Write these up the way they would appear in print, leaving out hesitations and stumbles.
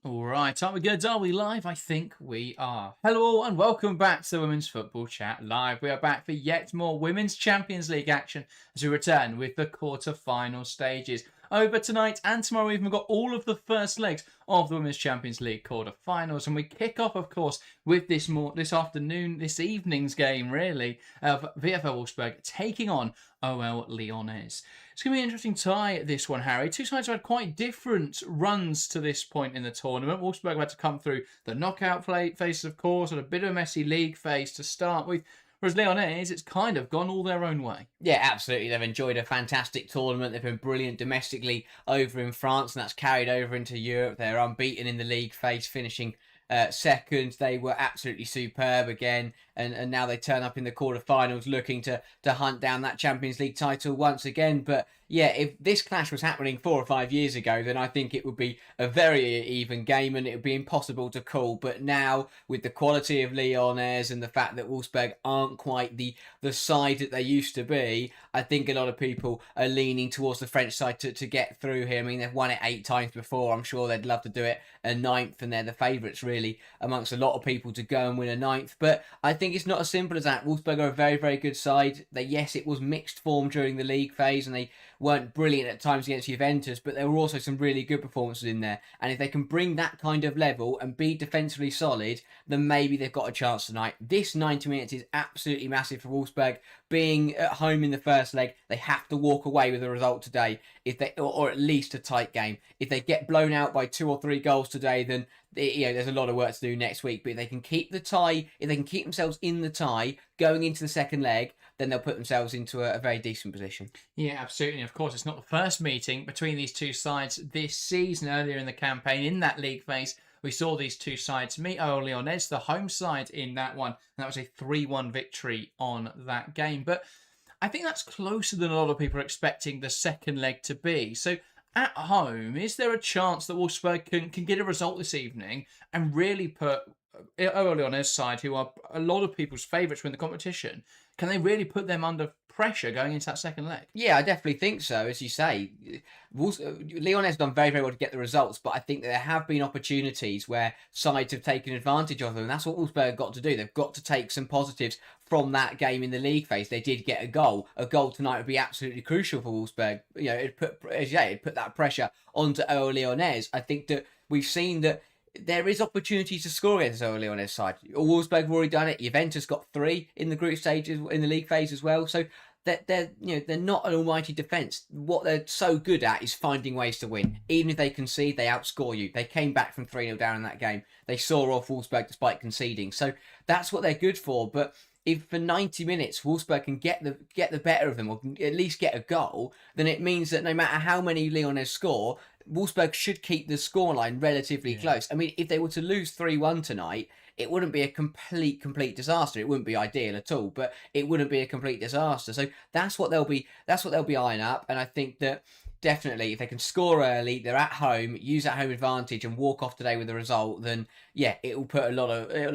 All right, are we good? Are we live? I think we are. Hello all and welcome back to the Women's Football Chat Live. We are back for yet more Women's Champions League action as we return with the quarter-final stages. Over tonight and tomorrow we've got all of the first legs of the Women's Champions League quarter-finals, and we kick off, of course, with this evening's game, really, of VfL Wolfsburg taking on OL Lyonnes. It's going to be an interesting tie, this one, Harry. Two sides have had quite different runs to this point in the tournament. Wolfsburg had to come through the knockout phases, of course, and a bit of a messy league phase to start with. Whereas Lyonnes, it's kind of gone all their own way. Yeah, absolutely. They've enjoyed a fantastic tournament. They've been brilliant domestically over in France, and that's carried over into Europe. They're unbeaten in the league phase, finishing second. They were absolutely superb again, and now they turn up in the quarterfinals looking to hunt down that Champions League title once again. But yeah, if this clash was happening 4 or 5 years ago, then I think it would be a very even game and it would be impossible to call. But now, with the quality of Lyonnes and the fact that Wolfsburg aren't quite the side that they used to be, I think a lot of people are leaning towards the French side to get through here. I mean, they've won it 8 times before. I'm sure they'd love to do it a ninth, and they're the favourites really amongst a lot of people to go and win a ninth. But I think it's not as simple as that. Wolfsburg are a very, very good side. Yes, it was mixed form during the league phase, and they weren't brilliant at times against Juventus, but there were also some really good performances in there. And if they can bring that kind of level and be defensively solid, then maybe they've got a chance tonight. This 90 minutes is absolutely massive for Wolfsburg. Being at home in the first leg, they have to walk away with a result today, or at least a tight game. If they get blown out by 2 or 3 goals today, then there's a lot of work to do next week. But if they can keep the tie, if they can keep themselves in the tie going into the second leg, then they'll put themselves into a very decent position. Yeah, absolutely. Of course, it's not the first meeting between these two sides this season. Earlier in the campaign, in that league phase, we saw these two sides meet. OL Lyonnes, the home side in that one, and that was a 3-1 victory on that game. But I think that's closer than a lot of people are expecting the second leg to be. So at home, is there a chance that Wolfsburg can get a result this evening and really put OL Lyonnes side, who are a lot of people's favourites win the competition, can they really put them under pressure going into that second leg? Yeah, I definitely think so. As you say, Leon has done very, very well to get the results, but I think that there have been opportunities where sides have taken advantage of them, and that's what Wolfsburg have got to do. They've got to take some positives from that game in the league phase. They did get a goal. A goal tonight would be absolutely crucial for Wolfsburg. It'd put that pressure onto OL Lyonnes. I think that we've seen that there is opportunity to score against OL Lyonnes side. Wolfsburg have already done it. Juventus got 3 in the group stages in the league phase as well. So they're not an almighty defence. What they're so good at is finding ways to win. Even if they concede, they outscore you. They came back from 3-0 down in that game. They saw off Wolfsburg despite conceding. So that's what they're good for. But if for 90 minutes Wolfsburg can get the better of them, or at least get a goal, then it means that no matter how many Lyonnes score, Wolfsburg should keep the scoreline relatively close. I mean, if they were to lose 3-1 tonight, it wouldn't be a complete disaster. It wouldn't be ideal at all, but it wouldn't be a complete disaster. So that's what they'll be eyeing up. And I think that definitely if they can score early, they're at home, use that home advantage and walk off today with a result, then yeah, it'll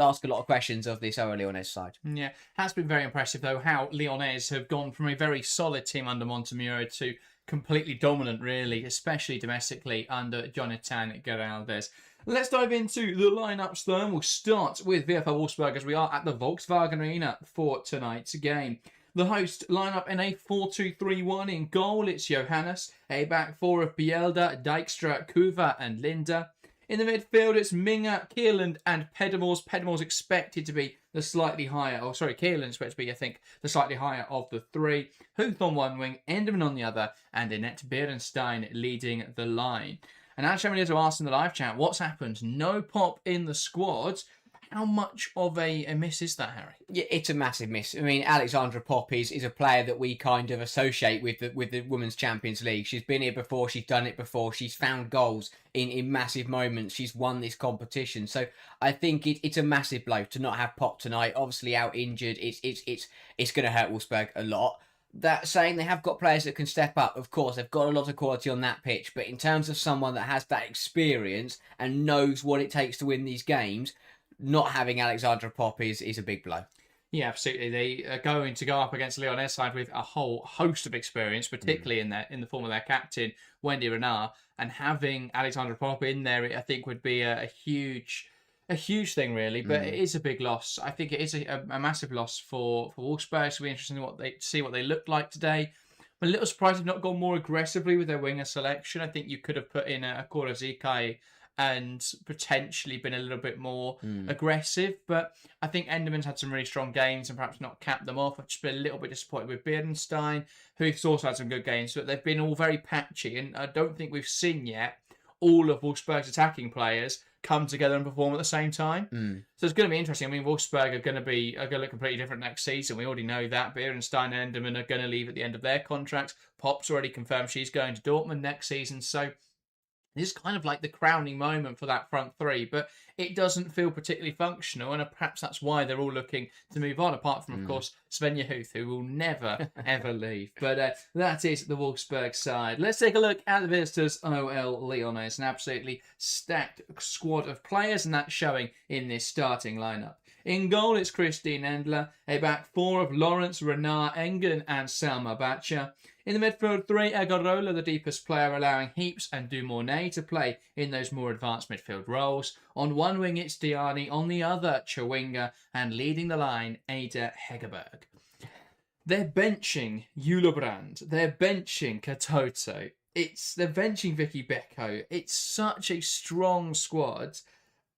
ask a lot of questions of this OL Lyonnes side. Yeah, has been very impressive though how Lyonnes have gone from a very solid team under Montemuro to completely dominant, really, especially domestically under Jonathan Geraldes. Let's dive into the lineups then. We'll start with VfL Wolfsburg as we are at the Volkswagen Arena for tonight's game. The host lineup in a 4-2-3-1 in goal. It's Johannes, a back 4 of Bielda, Dijkstra, Kuva and Linda. In the midfield, it's Minga, Kierland and Pedemors. Pedemors expected to be the slightly higher, Kierland expected to be, I think, the slightly higher of the 3. Huth on one wing, Enderman on the other, and Annette Berenstein leading the line. And as Shemini to ask in the live chat, what's happened? No Pop in the squad. How much of a miss is that, Harry? Yeah, it's a massive miss. I mean, Alexandra Pop is a player that we kind of associate with the Women's Champions League. She's been here before. She's done it before. She's found goals in massive moments. She's won this competition. So I think it's a massive blow to not have Pop tonight. Obviously out injured. It's going to hurt Wolfsburg a lot. That saying, they have got players that can step up. Of course, they've got a lot of quality on that pitch. But in terms of someone that has that experience and knows what it takes to win these games, not having Alexandra Pop is a big blow. Yeah, absolutely. They are going to go up against Lyon's side with a whole host of experience, particularly in the form of their captain, Wendy Renard, and having Alexandra Pop in there, I think would be a huge thing, really. But it is a big loss. I think it is a massive loss for Wolfsburg. It'll be interesting to see what they look like today. I'm a little surprised they've not gone more aggressively with their winger selection. I think you could have put in a Korozikai and potentially been a little bit more aggressive. But I think Enderman's had some really strong games and perhaps not capped them off. I've just been a little bit disappointed with Beerenstein, who's also had some good games, but they've been all very patchy. And I don't think we've seen yet all of Wolfsburg's attacking players come together and perform at the same time. So it's going to be interesting. I mean, Wolfsburg are going to look completely different next season. We already know that. Beerenstein and Enderman are going to leave at the end of their contracts. Pop's already confirmed she's going to Dortmund next season. So this is kind of like the crowning moment for that front three, but it doesn't feel particularly functional, and perhaps that's why they're all looking to move on, apart from, of course, Svenja Huth, who will never, ever leave. But that is the Wolfsburg side. Let's take a look at the visitors, OL Lyonnes, an absolutely stacked squad of players, and that's showing in this starting lineup. In goal, it's Christine Endler, a back four of Lawrence, Renard, Engen, and Selma Bacha. In the midfield three, Egorola, the deepest player, allowing Heaps and Dumornay to play in those more advanced midfield roles. On one wing, it's Diani, on the other, Chawinga, and leading the line, Ada Hegerberg. They're benching Julebrand. They're benching Katoto. They're benching Vicky Becco. It's such a strong squad.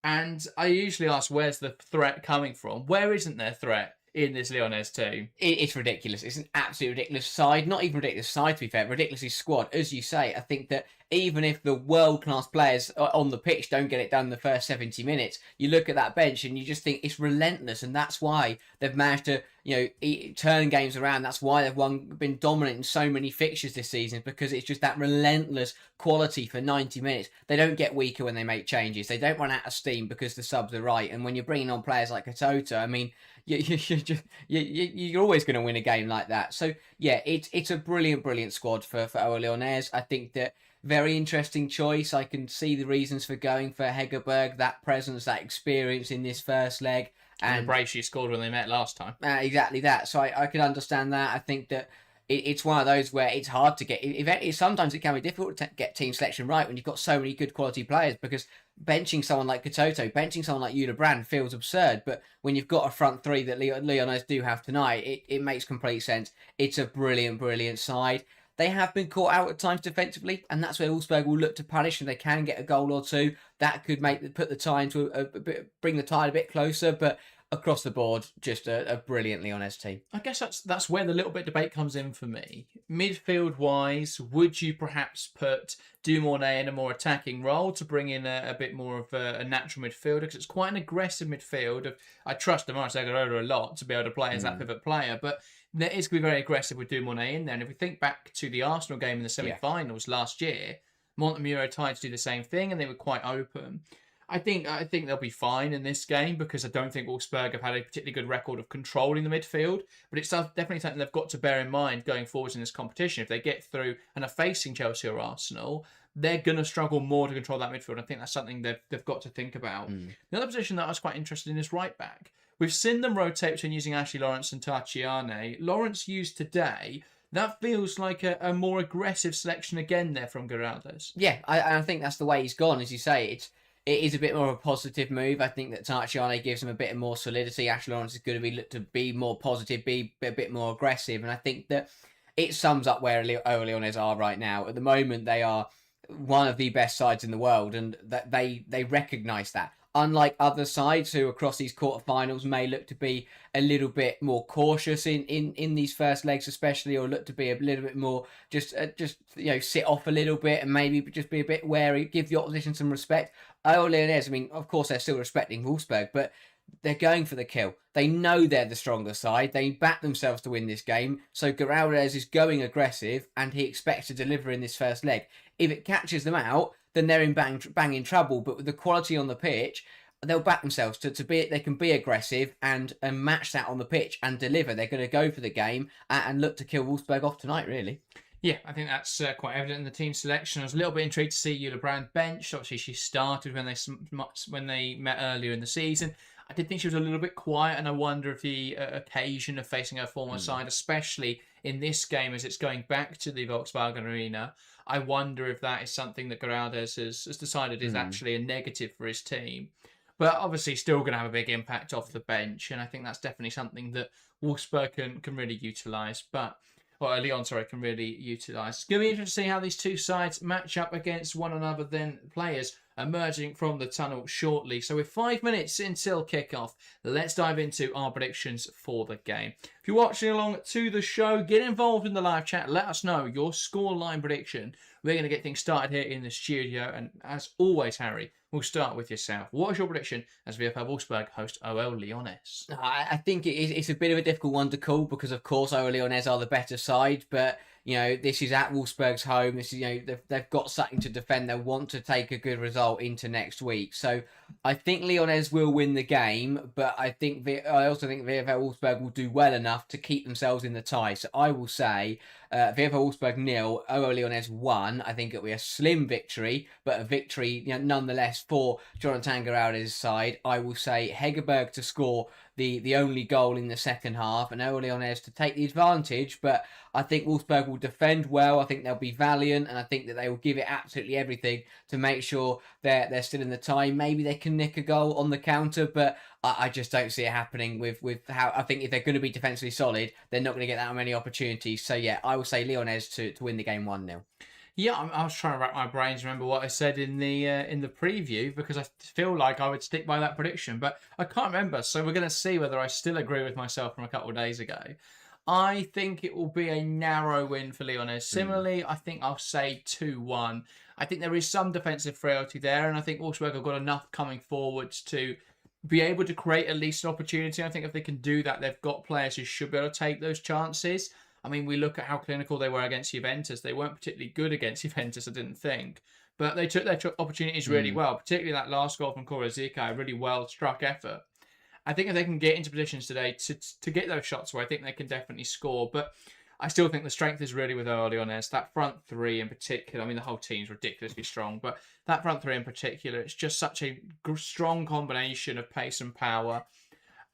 And I usually ask, where's the threat coming from? Where isn't there threat in this Lyonnes team? It's ridiculous. It's an absolutely ridiculous side. Not even ridiculous side, to be fair. Ridiculously squad. As you say, I think that even if the world-class players on the pitch don't get it done in the first 70 minutes, you look at that bench and you just think it's relentless, and that's why they've managed to, turn games around. That's why they've been dominant in so many fixtures this season, because it's just that relentless quality for 90 minutes. They don't get weaker when they make changes. They don't run out of steam because the subs are right. And when you're bringing on players like Katoto, I mean, you're always going to win a game like that. So yeah, it's a brilliant squad for OL Lyonnes. I think that very interesting choice. I can see the reasons for going for Hegerberg, that presence, that experience in this first leg. And the brace she scored when they met last time. Exactly that. So I can understand that. I think that it's one of those where it's hard to get. Sometimes it can be difficult to get team selection right when you've got so many good quality players, because benching someone like Katoto, benching someone like Julebrand feels absurd. But when you've got a front three that Lyonnes do have tonight, it makes complete sense. It's a brilliant side. They have been caught out at times defensively, and that's where Wolfsburg will look to punish. If they can get a goal or two, that could put the tie into bring the tide a bit closer. But across the board, just a brilliant Lyonnes team. I guess that's where the little bit debate comes in for me. Midfield wise, would you perhaps put Dumornay in a more attacking role to bring in a bit more of a natural midfielder? Because it's quite an aggressive midfield. I trust Damaris Egorola a lot to be able to play as that pivot player, but there is going to be very aggressive with Dumornay in there. And if we think back to the Arsenal game in the semi-finals last year, Montemuro tried to do the same thing, and they were quite open. I think they'll be fine in this game, because I don't think Wolfsburg have had a particularly good record of controlling the midfield. But it's definitely something they've got to bear in mind going forwards in this competition. If they get through and are facing Chelsea or Arsenal, they're going to struggle more to control that midfield. I think that's something they've got to think about. The other position that I was quite interested in is right back. We've seen them rotate between using Ashley Lawrence and Tachiane. Lawrence used today. That feels like a more aggressive selection again there from Geraldes. Yeah, I think that's the way he's gone. As you say, it is a bit more of a positive move. I think that Tachiane gives him a bit more solidity. Ashley Lawrence is going to be more positive, be a bit more aggressive. And I think that it sums up where OL Lyonnes are right now. At the moment, they are one of the best sides in the world, and that they recognise that. Unlike other sides who across these quarterfinals may look to be a little bit more cautious in these first legs especially, or look to be a little bit more just sit off a little bit and maybe just be a bit wary, give the opposition some respect. OL Lyonnes, I mean, of course they're still respecting Wolfsburg, but they're going for the kill. They know they're the stronger side. They back themselves to win this game. So Geraldes is going aggressive, and he expects to deliver in this first leg. If it catches them out, then they're in banging trouble. But with the quality on the pitch, they'll back themselves they can be aggressive and match that on the pitch and deliver. They're going to go for the game and look to kill Wolfsburg off tonight, really. Yeah, I think that's quite evident in the team selection. I was a little bit intrigued to see Julebrand benched. Obviously, she started when they met earlier in the season. I did think she was a little bit quiet, and I wonder if the occasion of facing her former Mm. side, especially in this game as it's going back to the Volkswagen Arena, I wonder if that is something that Geraldes has decided is Mm. actually a negative for his team. But obviously, still going to have a big impact off the bench, and I think that's definitely something that Wolfsburg can really utilise. But or Lyon, sorry, can really utilise. It's going to be interesting to see how these two sides match up against one another. Then players emerging from the tunnel shortly. So with 5 minutes until kickoff, let's dive into our predictions for the game. If you're watching along to the show, get involved in the live chat. Let us know your scoreline prediction. We're going to get things started here in the studio. And as always, Harry, we'll start with yourself. What is your prediction as VfL Wolfsburg host OL Lyonnes? I think it's a bit of a difficult one to call because, of course, OL Lyonnes are the better side, but this is at Wolfsburg's home. This is they've got something to defend. They want to take a good result into next week. So I think Lyonnes will win the game, but I also think VfL Wolfsburg will do well enough to keep themselves in the tie. So I will say VfL Wolfsburg 0, OL Lyonnes 1. I think it'll be a slim victory, but a victory nonetheless for Jonathan Geraldes' side. I will say Hegerberg to score the only goal in the second half, and OL Lyonnes to take the advantage, but I think Wolfsburg will defend well. I think they'll be valiant, and I think that they will give it absolutely everything to make sure they're still in the tie. Maybe they can nick a goal on the counter, but I just don't see it happening with how I think if they're going to be defensively solid, they're not going to get that many opportunities. So yeah, I will say Lyonnes to win the game 1-0. Yeah, I was trying to rack my brains, remember what I said in the preview, because I feel like I would stick by that prediction, but I can't remember. So we're going to see whether I still agree with myself from a couple of days ago. I think it will be a narrow win for Lyonnes. Similarly, I think I'll say 2-1. I think there is some defensive frailty there, and I think Wolfsburg have got enough coming forwards to be able to create at least an opportunity. I think if they can do that, they've got players who should be able to take those chances. I mean, we look at how clinical they were against Juventus. They weren't particularly good against Juventus, I didn't think. But they took their opportunities really well, particularly that last goal from Korezika, a really well-struck effort. I think if they can get into positions today to get those shots away, I think they can definitely score. But I still think the strength is really with OL Lyonnes. That front three in particular, I mean, the whole team's ridiculously strong, but that front three in particular, it's just such a strong combination of pace and power.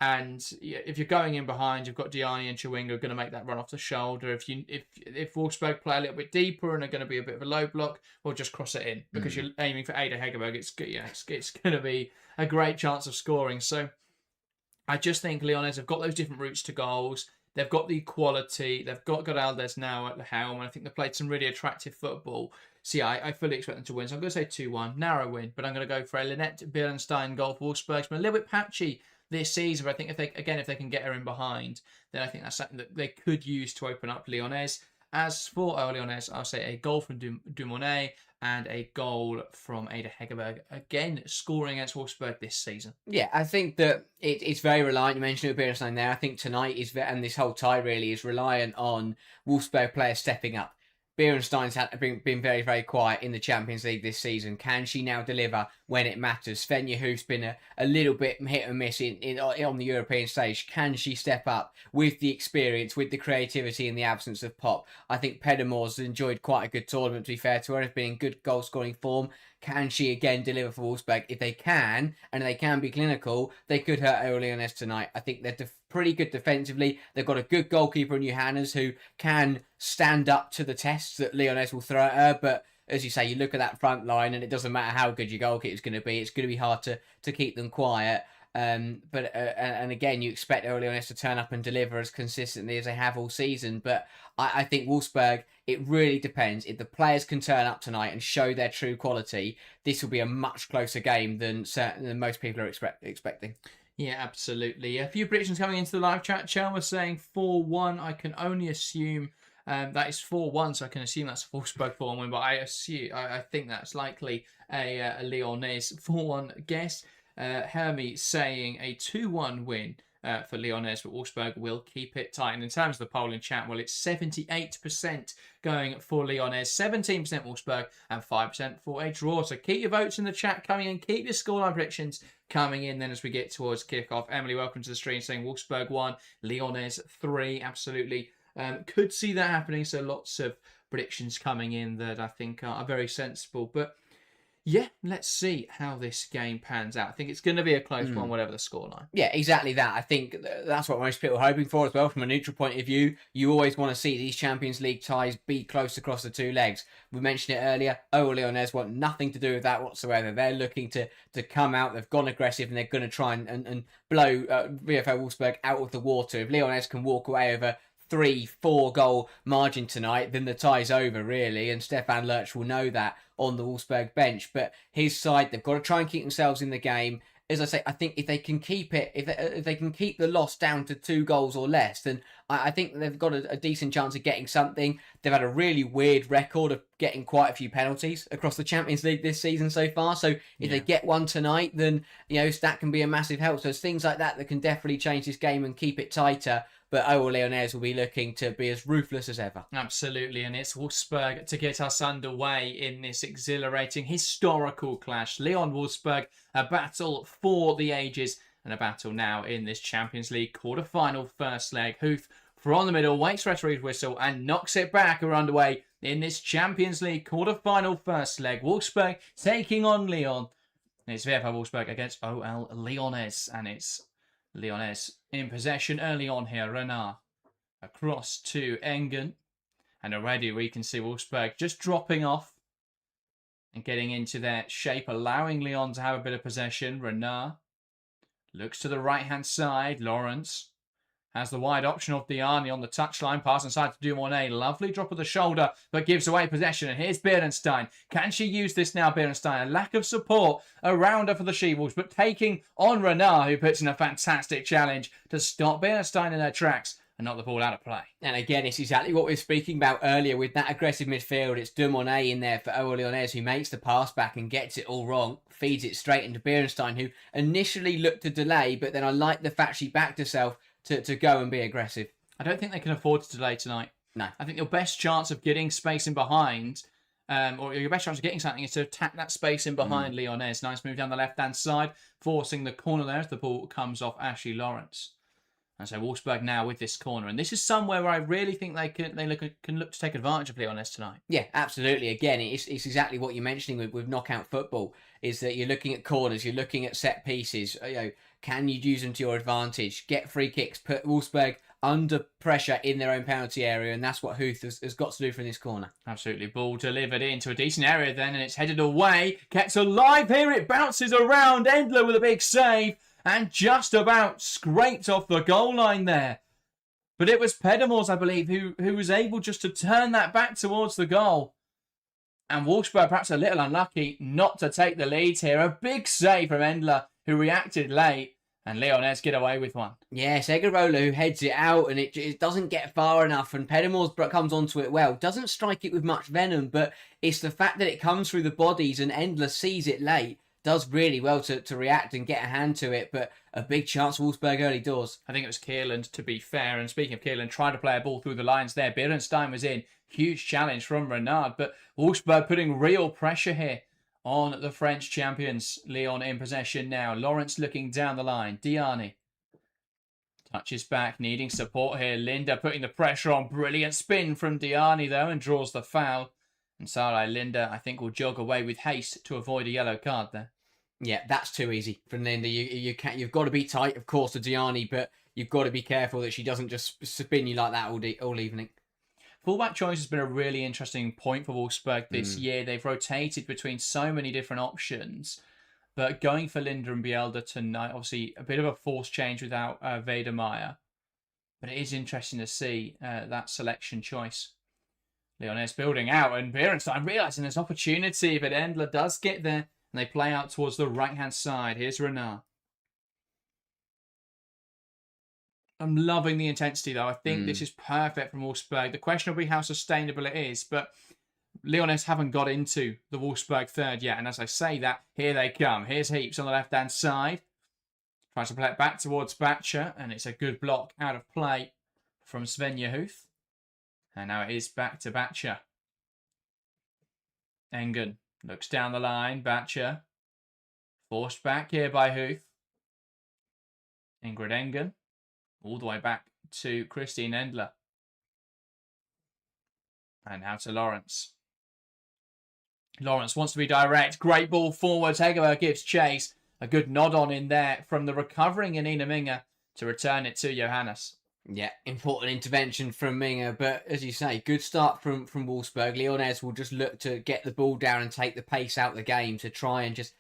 And if you're going in behind, you've got Diani and Chewinga going to make that run off the shoulder. If Wolfsburg play a little bit deeper and are going to be a bit of a low block, well, just cross it in because you're aiming for Ada Hegerberg. It's going to be a great chance of scoring. So I just think Lyonnes have got those different routes to goals. They've got the quality. They've got Geraldes now at the helm, and I think they've played some really attractive football. So yeah, I fully expect them to win. So I'm going to say 2-1, narrow win, but I'm going to go for a Lynette Bierenstein goal for Wolfsburg. It's been a little bit patchy this season, but I think if they can get her in behind, then I think that's something that they could use to open up Lyonnes. As for Lyonnes, I'll say a goal from Dumonet and a goal from Ada Hegerberg, again scoring against Wolfsburg this season. Yeah, I think that it's very reliant. You mentioned Bierenstein there. I think tonight and this whole tie really is reliant on Wolfsburg players stepping up. Bierenstein's been very, very quiet in the Champions League this season. Can she now deliver when it matters? Svenja Huf's been a little bit hit and miss on the European stage. Can she step up with the experience, with the creativity in the absence of Pop? I think Pedamor's enjoyed quite a good tournament, to be fair to her. Has been in good goal-scoring form. Can she again deliver for Wolfsburg? If they can, and they can be clinical, they could hurt OL Lyonnes tonight. I think they're pretty good defensively. They've got a good goalkeeper in Johannes who can stand up to the tests that Lyonnes will throw at her. But as you say, you look at that front line, and it doesn't matter how good your goalkeeper is going to be. It's going to be hard to keep them quiet. But again, you expect OL Lyonnes to turn up and deliver as consistently as they have all season. But I think Wolfsburg, it really depends. If the players can turn up tonight and show their true quality, this will be a much closer game than most people are expecting. Yeah, absolutely. A few predictions coming into the live chat. Chelmer saying 4-1. I can only assume that is 4-1, so I can assume that's a Wolfsburg 4-1 win, but I think that's likely a Lyonnes 4-1 guess. Hermie saying a 2-1 win for Lyonnes, but Wolfsburg will keep it tight. And in terms of the poll in chat, well, it's 78% going for Lyonnes, 17% Wolfsburg, and 5% for a draw. So keep your votes in the chat coming in. Keep your scoreline predictions coming in then as we get towards kickoff. Emily, welcome to the stream, saying Wolfsburg 1, Lyonnes 3. Absolutely. Could see that happening. So lots of predictions coming in that I think are very sensible. But Yeah, let's see how this game pans out. I think it's going to be a close one, whatever the scoreline. Yeah, exactly that. I think that's what most people are hoping for as well. From a neutral point of view, you always want to see these Champions League ties be close across the two legs. We mentioned it earlier. OL Lyonnes want nothing to do with that whatsoever. They're looking to come out. They've gone aggressive and they're going to try and blow VfL Wolfsburg out of the water. If Lyonnes can walk away over 3-4 goal margin tonight, then the tie's over, really. And Stefan Lerch will know that on the Wolfsburg bench. But his side, they've got to try and keep themselves in the game. As I say, I think if they can keep it, if they can keep the loss down to 2 goals or less, then I think they've got a decent chance of getting something. They've had a really weird record of getting quite a few penalties across the Champions League this season so far. So if they get one tonight, then that can be a massive help. So it's things like that can definitely change this game and keep it tighter. But OL Lyonnes will be looking to be as ruthless as ever. Absolutely, and it's Wolfsburg to get us underway in this exhilarating, historical clash. Lyon-Wolfsburg, a battle for the ages, and a battle now in this Champions League quarter-final first leg. Huth from the middle, waits for a referee's whistle, and knocks it back. We're underway in this Champions League quarter-final first leg. Wolfsburg taking on Lyon. And it's VfL Wolfsburg against OL Lyonnes, and it's Lyonnes in possession early on here. Renard across to Engen. And already we can see Wolfsburg just dropping off and getting into their shape, allowing Lyon to have a bit of possession. Renard looks to the right-hand side. Lawrence has the wide option of Diani on the touchline. Pass inside to Dumonet. Lovely drop of the shoulder, but gives away possession. And here's Beerenstein. Can she use this now, Beerenstein? A lack of support around her for the She-Wolves, but taking on Renard, who puts in a fantastic challenge to stop Beerenstein in her tracks and knock the ball out of play. And again, it's exactly what we were speaking about earlier with that aggressive midfield. It's Dumonet in there for OL Lyonnes, who makes the pass back and gets it all wrong. Feeds it straight into Beerenstein, who initially looked to delay, but then I like the fact she backed herself to go and be aggressive. I don't think they can afford to delay tonight. No. I think your best chance of getting space in behind, or your best chance of getting something, is to attack that space in behind Lyonnes. Nice move down the left-hand side, forcing the corner there as the ball comes off Ashley Lawrence. And so Wolfsburg now with this corner. And this is somewhere where I really think they can look to take advantage of Lyonnes tonight. Yeah, absolutely. Again, it's exactly what you're mentioning with knockout football, is that you're looking at corners, you're looking at set pieces. Can you use them to your advantage? Get free kicks, put Wolfsburg under pressure in their own penalty area, and that's what Huth has got to do from this corner. Absolutely. Ball delivered into a decent area then, and it's headed away. Kept alive here. It bounces around. Endler with a big save, and just about scraped off the goal line there. But it was Pedamors, I believe, who was able just to turn that back towards the goal. And Wolfsburg perhaps a little unlucky not to take the lead here. A big save from Endler, who reacted late. And Lyonnes get away with one. Yes, Egarola who heads it out, and it doesn't get far enough, and Pedamors comes onto it well. Doesn't strike it with much venom, but it's the fact that it comes through the bodies and Endler sees it late. Does really well to react and get a hand to it, but a big chance for Wolfsburg early doors. I think it was Kierland, to be fair. And speaking of Kierland, trying to play a ball through the lines there. Beerenstein was in. Huge challenge from Renard, but Wolfsburg putting real pressure here on the French champions. Lyon in possession now. Lawrence looking down the line. Diani touches back, needing support here. Linda putting the pressure on. Brilliant spin from Diani, though, and draws the foul. And Sarai Linda, I think, will jog away with haste to avoid a yellow card there. Yeah, that's too easy from Linda. You've got to be tight, of course, to Diani, but you've got to be careful that she doesn't just spin you like that all evening. Fullback choice has been a really interesting point for Wolfsburg this year. They've rotated between so many different options. But going for Linda and Bielda tonight, obviously a bit of a forced change without Wedemeyer. But it is interesting to see that selection choice. Lyonnes building out, and Beerenstein realising there's opportunity, but Endler does get there, and they play out towards the right-hand side. Here's Renard. I'm loving the intensity, though. I think this is perfect from Wolfsburg. The question will be how sustainable it is, but Lyonnes haven't got into the Wolfsburg third yet, and as I say that, here they come. Here's Heaps on the left-hand side. Tries to play it back towards Batcher, and it's a good block out of play from Svenja Huth. And now it is back to Batcher. Engen looks down the line. Batcher forced back here by Huth. Ingrid Engen all the way back to Christine Endler. And now to Lawrence. Lawrence wants to be direct. Great ball forward. Hegerberg gives chase. A good nod on in there from the recovering Yanina Minga to return it to Johannes. Yeah, important intervention from Minga, but as you say, good start from Wolfsburg. Lyonnes will just look to get the ball down and take the pace out of the game to try and just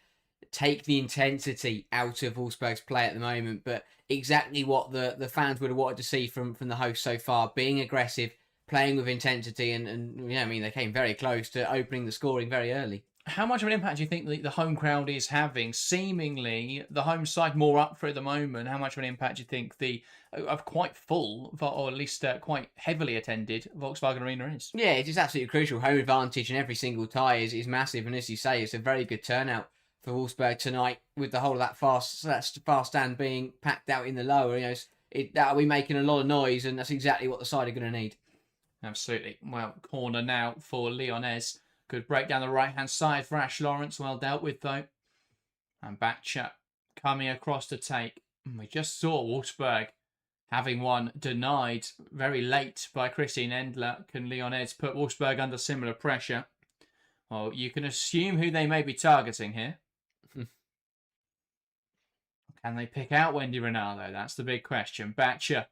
take the intensity out of Wolfsburg's play at the moment. But exactly what the fans would have wanted to see from the host so far, being aggressive, playing with intensity, and yeah, I mean, they came very close to opening the scoring very early. How much of an impact do you think the home crowd is having? Seemingly, the home side more up for it at the moment. How much of an impact do you think the quite full, or at least quite heavily attended Volkswagen Arena is? Yeah, it is absolutely crucial. Home advantage in every single tie is massive, and as you say, it's a very good turnout for Wolfsburg tonight, with the whole of that fast stand being packed out in the lower. You know, that'll be making a lot of noise, and that's exactly what the side are going to need. Absolutely. Well, corner now for Lyonnes. Good break down the right-hand side for Ash Lawrence. Well dealt with, though. And Batcher coming across to take. We just saw Wolfsburg having one denied very late by Christine Endler. Can Lyonnes put Wolfsburg under similar pressure? Well, you can assume who they may be targeting here. Can they pick out Wendy Renard, though? That's the big question. Batcher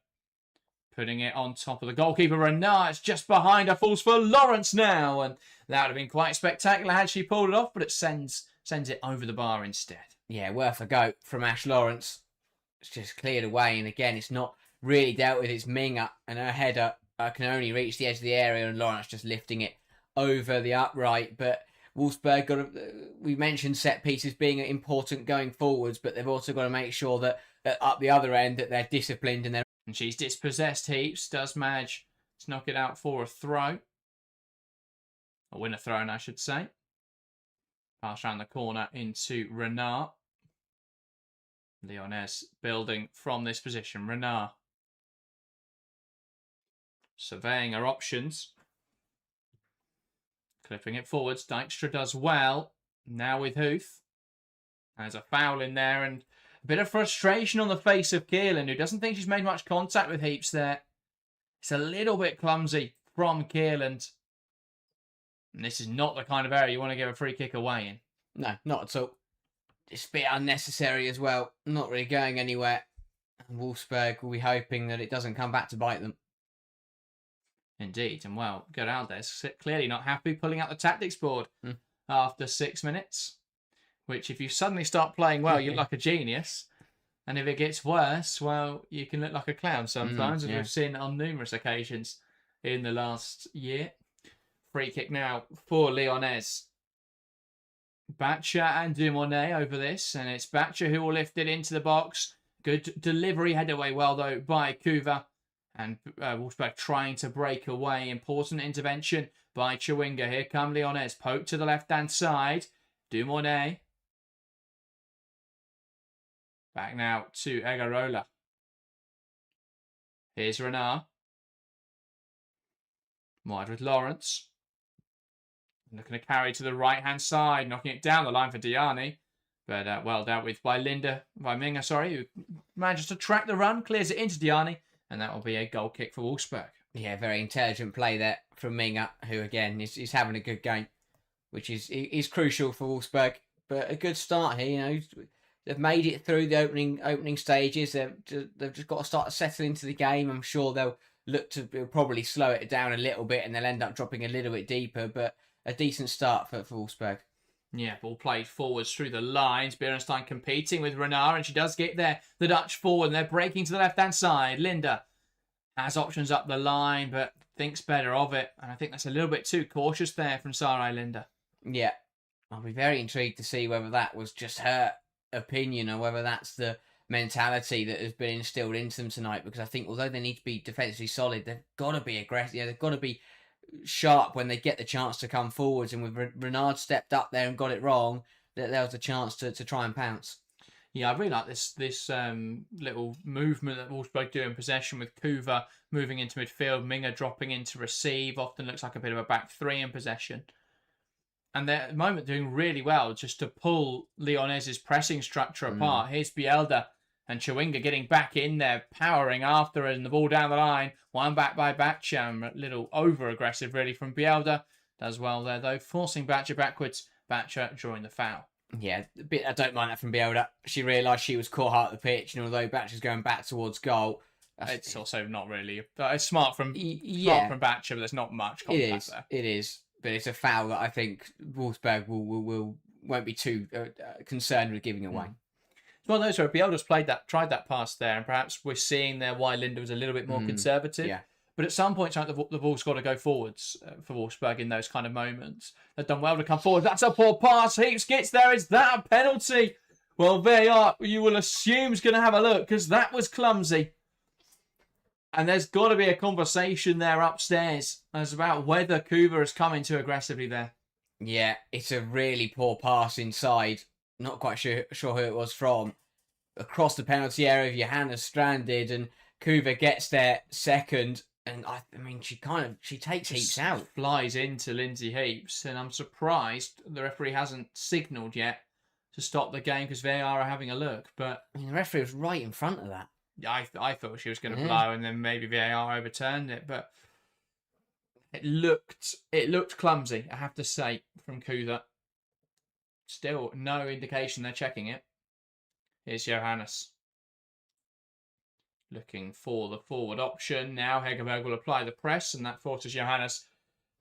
putting it on top of the goalkeeper. Renard, it's just behind her. Falls for Lawrence now. And that would have been quite spectacular had she pulled it off, but it sends it over the bar instead. Yeah, worth a go from Ash Lawrence. It's just cleared away. And again, it's not really dealt with. It's Minga, and her header can only reach the edge of the area, and Lawrence just lifting it over the upright. But Wolfsburg we mentioned set pieces being important going forwards, but they've also got to make sure that up the other end that they're disciplined and they're. And she's dispossessed. Heaps does manage to knock it out for a throw. A winner throw, I should say. Pass around the corner into Renard. Lyonnes building from this position. Renard surveying her options. Clipping it forwards. Dykstra does well. Now with Huth. There's a foul in there, and a bit of frustration on the face of Kierland, who doesn't think she's made much contact with Heaps there. It's a little bit clumsy from Kierland. And this is not the kind of area you want to give a free kick away in. No, not at all. It's a bit unnecessary as well. Not really going anywhere. And Wolfsburg will be hoping that it doesn't come back to bite them. Indeed. And well, Geraldes clearly not happy pulling out the tactics board after 6 minutes. Which, if you suddenly start playing well, you look like a genius. And if it gets worse, well, you can look like a clown sometimes, as we've seen on numerous occasions in the last year. Free kick now for Lyonnes. Batcher and Dumonet over this, and it's Batcher who will lift it into the box. Good delivery, headed away well, though, by Kuva. And Wolfsburg trying to break away. Important intervention by Chawinga. Here come Lyonnes. Poke to the left-hand side. Dumonet. Back now to Egarola. Here's Renard. Wide with Lawrence. Looking to carry to the right-hand side. Knocking it down the line for Diani. But well dealt with by Minga, who manages to track the run. Clears it into Diani. And that will be a goal kick for Wolfsburg. Yeah, very intelligent play there from Minga, who again is having a good game, which is crucial for Wolfsburg. But a good start here, you know. They've made it through the opening stages. They've just got to start to settle into the game. I'm sure they'll look to probably slow it down a little bit, and they'll end up dropping a little bit deeper. But a decent start for Wolfsburg. Yeah, ball played forwards through the lines. Berenstein competing with Renard, and she does get there. The Dutch forward, and they're breaking to the left-hand side. Linda has options up the line, but thinks better of it. And I think that's a little bit too cautious there from Sarai Linda. Yeah, I'll be very intrigued to see whether that was just her opinion or whether that's the mentality that has been instilled into them tonight. Because I think although they need to be defensively solid, they've got to be aggressive. Yeah, they've got to be sharp when they get the chance to come forwards, and with Renard stepped up there and got it wrong, there was a chance to try and pounce. Yeah, I really like this little movement that Wolfsburg do in possession, with Kuva moving into midfield, Minga dropping in to receive. Often looks like a bit of a back three in possession. And they're at the moment doing really well just to pull Lyonnes's pressing structure apart. Here's Bielda and Chawinga getting back in there, powering after it, and the ball down the line. One back by Batcham. A little over-aggressive, really, from Bielda. Does well there, though, forcing Batcher backwards. Batcher drawing the foul. Yeah, I don't mind that from Bielda. She realised she was caught out of the pitch, and although Batcher's going back towards goal, it's also not really. It's smart from Batcher, but there's not much contact there. It is, but it's a foul that I think Wolfsburg won't be too concerned with giving away. It's one of those where Bielda's tried that pass there, and perhaps we're seeing there why Linda was a little bit more conservative. Yeah. But at some point, the ball's got to go forwards for Wolfsburg in those kind of moments. They've done well to come forward. That's a poor pass. Heaps gets there. Is that a penalty? Well, VAR, you will assume, is going to have a look because that was clumsy. And there's got to be a conversation there upstairs as about whether Kuva is coming too aggressively there. Yeah, it's a really poor pass inside. Not quite sure who it was from. Across the penalty area, Johannes stranded, and Kuva gets there second. And I mean, she takes Heaps out. Flies into Lindsay Heaps, and I'm surprised the referee hasn't signalled yet to stop the game because VAR are having a look. But I mean, the referee was right in front of that. I thought she was going to blow, and then maybe VAR overturned it. But it looked clumsy, I have to say, from Kuva. Still, no indication they're checking it. Here's Johannes. Looking for the forward option. Now Hegerberg will apply the press, and that forces Johannes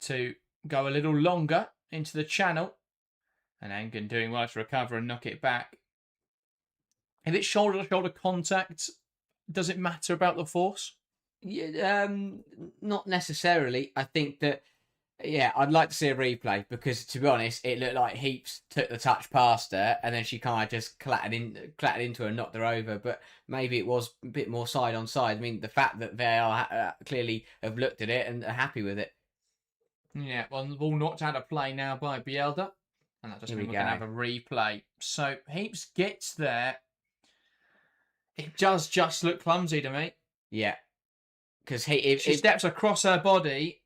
to go a little longer into the channel. And Engen doing well to recover and knock it back. If it's shoulder-to-shoulder contact, does it matter about the force? Yeah, not necessarily. I think that, I'd like to see a replay because, to be honest, it looked like Heaps took the touch past her and then she kind of just clattered into her and knocked her over. But maybe it was a bit more side on side. I mean, the fact that they clearly have looked at it and are happy with it. Yeah, well, the ball knocked out of play now by Bielda. And that just means we're going to have a replay. So Heaps gets there. It does just look clumsy to me. Yeah. Because she steps across her body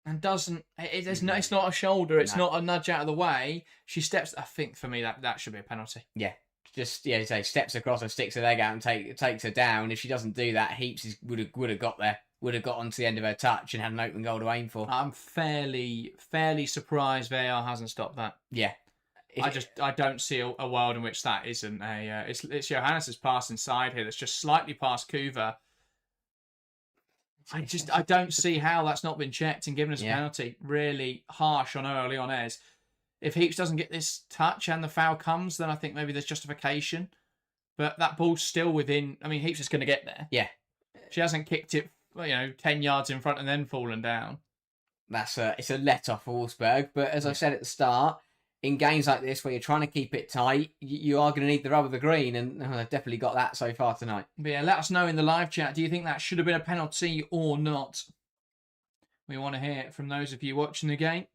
and doesn't... It's not a shoulder. It's not a nudge out of the way. She steps... I think, for me, that should be a penalty. Yeah. Just, steps across her, sticks her leg out and takes her down. If she doesn't do that, Heaps would have got there. Would have got onto the end of her touch and had an open goal to aim for. I'm fairly surprised VAR hasn't stopped that. Yeah. I don't see a world in which that isn't a... it's Johannes' pass inside here that's just slightly past Kuva. I don't see how that's not been checked and given us a penalty. Really harsh on OL Lyonnes. If Heaps doesn't get this touch and the foul comes, then I think maybe there's justification. But that ball's still within... I mean, Heaps is going to get there. Yeah. She hasn't kicked it, 10 yards in front and then fallen down. It's a let-off for Wolfsburg. But as I said at the start, in games like this where you're trying to keep it tight, you are going to need the rub of the green, and they've definitely got that so far tonight. But yeah, let us know in the live chat. Do you think that should have been a penalty or not? We want to hear it from those of you watching the game.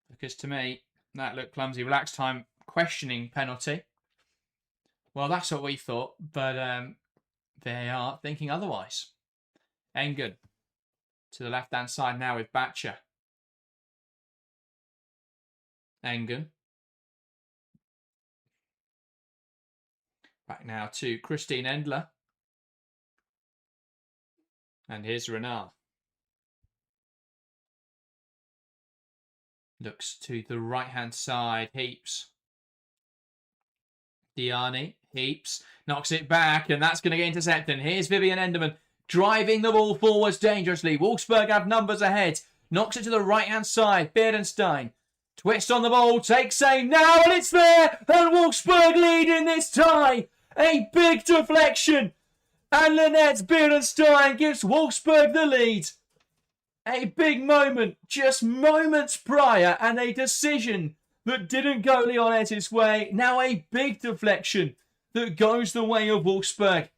Because to me, that looked clumsy. Relaxed time, questioning penalty. Well, that's what we thought, but they are thinking otherwise. Engen to the left-hand side now with Batcher. Engen. Back now to Christine Endler. And here's Renard. Looks to the right-hand side. Heaps. Diani. Heaps. Knocks it back, and that's going to get intercepted. And here's Vivian Enderman driving the ball forwards dangerously. Wolfsburg have numbers ahead. Knocks it to the right-hand side. Beardenstein. Twist on the ball, takes aim now, and it's there! And Wolfsburg lead in this tie! A big deflection! And Lynette Beerenstein gives Wolfsburg the lead. A big moment, just moments prior, and a decision that didn't go Lyonnes' way. Now a big deflection that goes the way of Wolfsburg.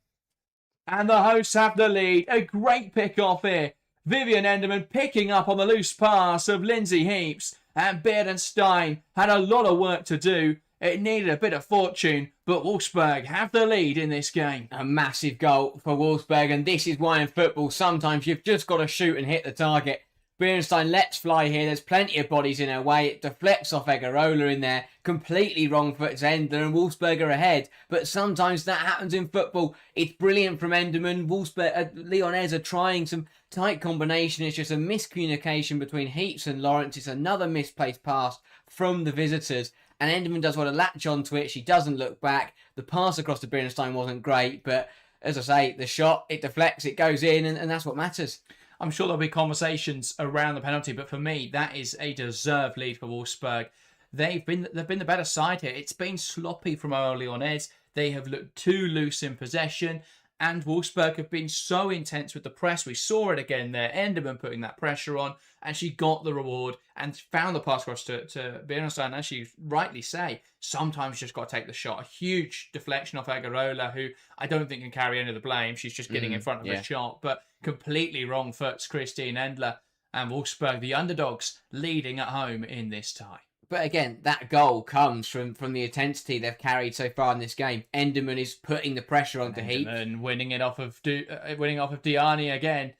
And the hosts have the lead. A great pick-off here. Vivian Enderman picking up on the loose pass of Lindsay Heaps. And Beardenstein had a lot of work to do. It needed a bit of fortune, but Wolfsburg have the lead in this game. A massive goal for Wolfsburg, and this is why in football sometimes you've just got to shoot and hit the target. Beerenstein lets fly here. There's plenty of bodies in her way. It deflects off Egarola in there. Completely wrong foot to Endler, and Wolfsburg are ahead. But sometimes that happens in football. It's brilliant from Enderman. Lyonnes are trying some tight combination. It's just a miscommunication between Heaps and Lawrence. It's another misplaced pass from the visitors. And Enderman does want to latch onto it. She doesn't look back. The pass across to Beerenstein wasn't great. But as I say, the shot, it deflects, it goes in, and that's what matters. I'm sure there'll be conversations around the penalty, but for me, that is a deserved lead for Wolfsburg. They've been the better side here. It's been sloppy from OL Lyonnes. They have looked too loose in possession, and Wolfsburg have been so intense with the press. We saw it again there. Enderman putting that pressure on, and she got the reward and found the pass across to Beerenstein. As you rightly say, sometimes you just got to take the shot. A huge deflection off Egarola, who I don't think can carry any of the blame. She's just getting in front of the shot, but completely wrong foots Christine Endler, and Wolfsburg, the underdogs, leading at home in this tie. But again, that goal comes from the intensity they've carried so far in this game. Enderman is putting the pressure onto Heaps. And winning it off of Diani again.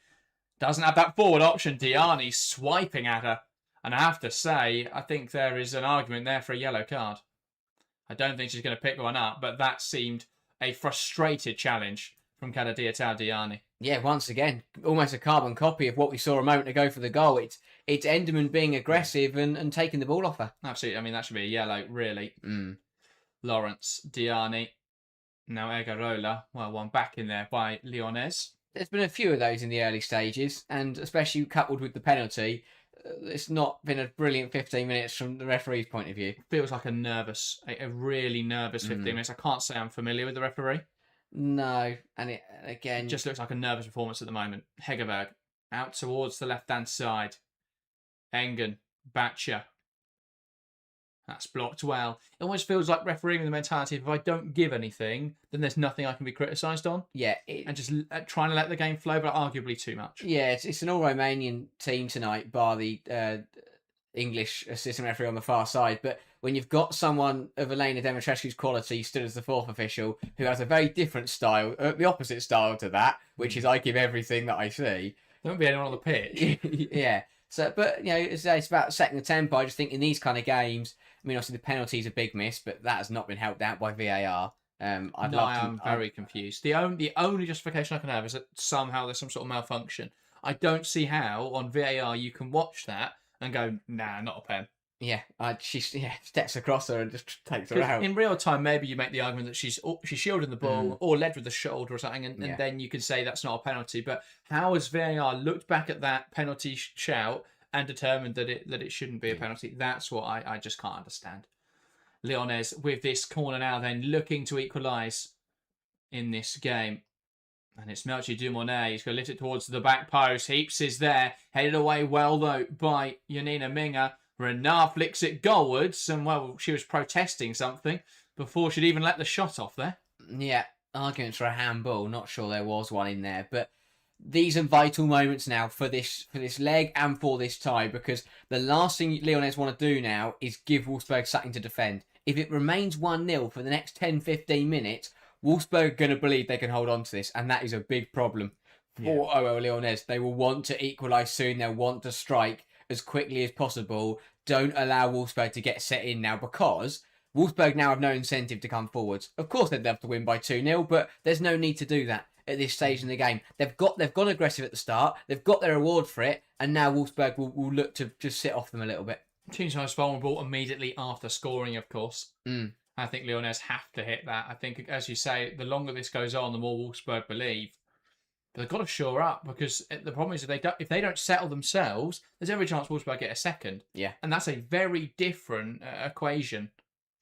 Doesn't have that forward option. Diani swiping at her. And I have to say, I think there is an argument there for a yellow card. I don't think she's going to pick one up, but that seemed a frustrated challenge from Kadadiatau Diani. Yeah, once again, almost a carbon copy of what we saw a moment ago for the goal. It's Enderman being aggressive and taking the ball off her. Absolutely. I mean, that should be a yellow, really. Lawrence, Diani, now Egarola. Well, one back in there by Lyonnes. There's been a few of those in the early stages, and especially coupled with the penalty, it's not been a brilliant 15 minutes from the referee's point of view. Feels like a really nervous 15 minutes. I can't say I'm familiar with the referee. No, and it again... It just looks like a nervous performance at the moment. Hegerberg out towards the left-hand side. Engen, Batcher. That's blocked well. It almost feels like refereeing with the mentality of if I don't give anything, then there's nothing I can be criticised on. Yeah. And just trying to let the game flow, but arguably too much. Yeah, it's an all-Romanian team tonight, bar the English assistant referee on the far side. But when you've got someone of Elena Demetrescu's quality stood as the fourth official, who has a very different style, the opposite style to that, which is I give everything that I see. There won't be anyone on the pitch. Yeah. So, but, you know, it's about setting the tempo. I just think in these kind of games, I mean, obviously the penalty's a big miss, but that has not been helped out by VAR. I'm very confused. The only justification I can have is that somehow there's some sort of malfunction. I don't see how on VAR you can watch that and go, nah, not a pen. Yeah, she steps across her and just takes her out. In real time, maybe you make the argument that she's shielding the ball or led with the shoulder or something, and then you can say that's not a penalty. But how has VAR looked back at that penalty shout and determined that it shouldn't be a penalty? That's what I just can't understand. Lyonnes with this corner now, then looking to equalise in this game. And it's Melchi Dumonet. He's going to lift it towards the back post. Heaps is there. Headed away well, though, by Janina Minga. Renard flicks it goalwards. And, well, she was protesting something before she'd even let the shot off there. Yeah, arguments for a handball. Not sure there was one in there. But these are vital moments now for this leg and for this tie. Because the last thing Lyonnes want to do now is give Wolfsburg something to defend. If it remains 1-0 for the next 10-15 minutes, Wolfsburg are going to believe they can hold on to this, and that is a big problem for OL Lyonnes. They will want to equalise soon. They'll want to strike as quickly as possible. Don't allow Wolfsburg to get set in now, because Wolfsburg now have no incentive to come forwards. Of course, they'd love to win by 2-0, but there's no need to do that at this stage in the game. They've gone aggressive at the start. They've got their reward for it, and now Wolfsburg will look to just sit off them a little bit. Team's most vulnerable immediately after scoring, of course. I think Lyonnes have to hit that. I think, as you say, the longer this goes on, the more Wolfsburg believe. But they've got to shore up, because the problem is if they don't settle themselves, there's every chance Wolfsburg get a second. Yeah. And that's a very different equation.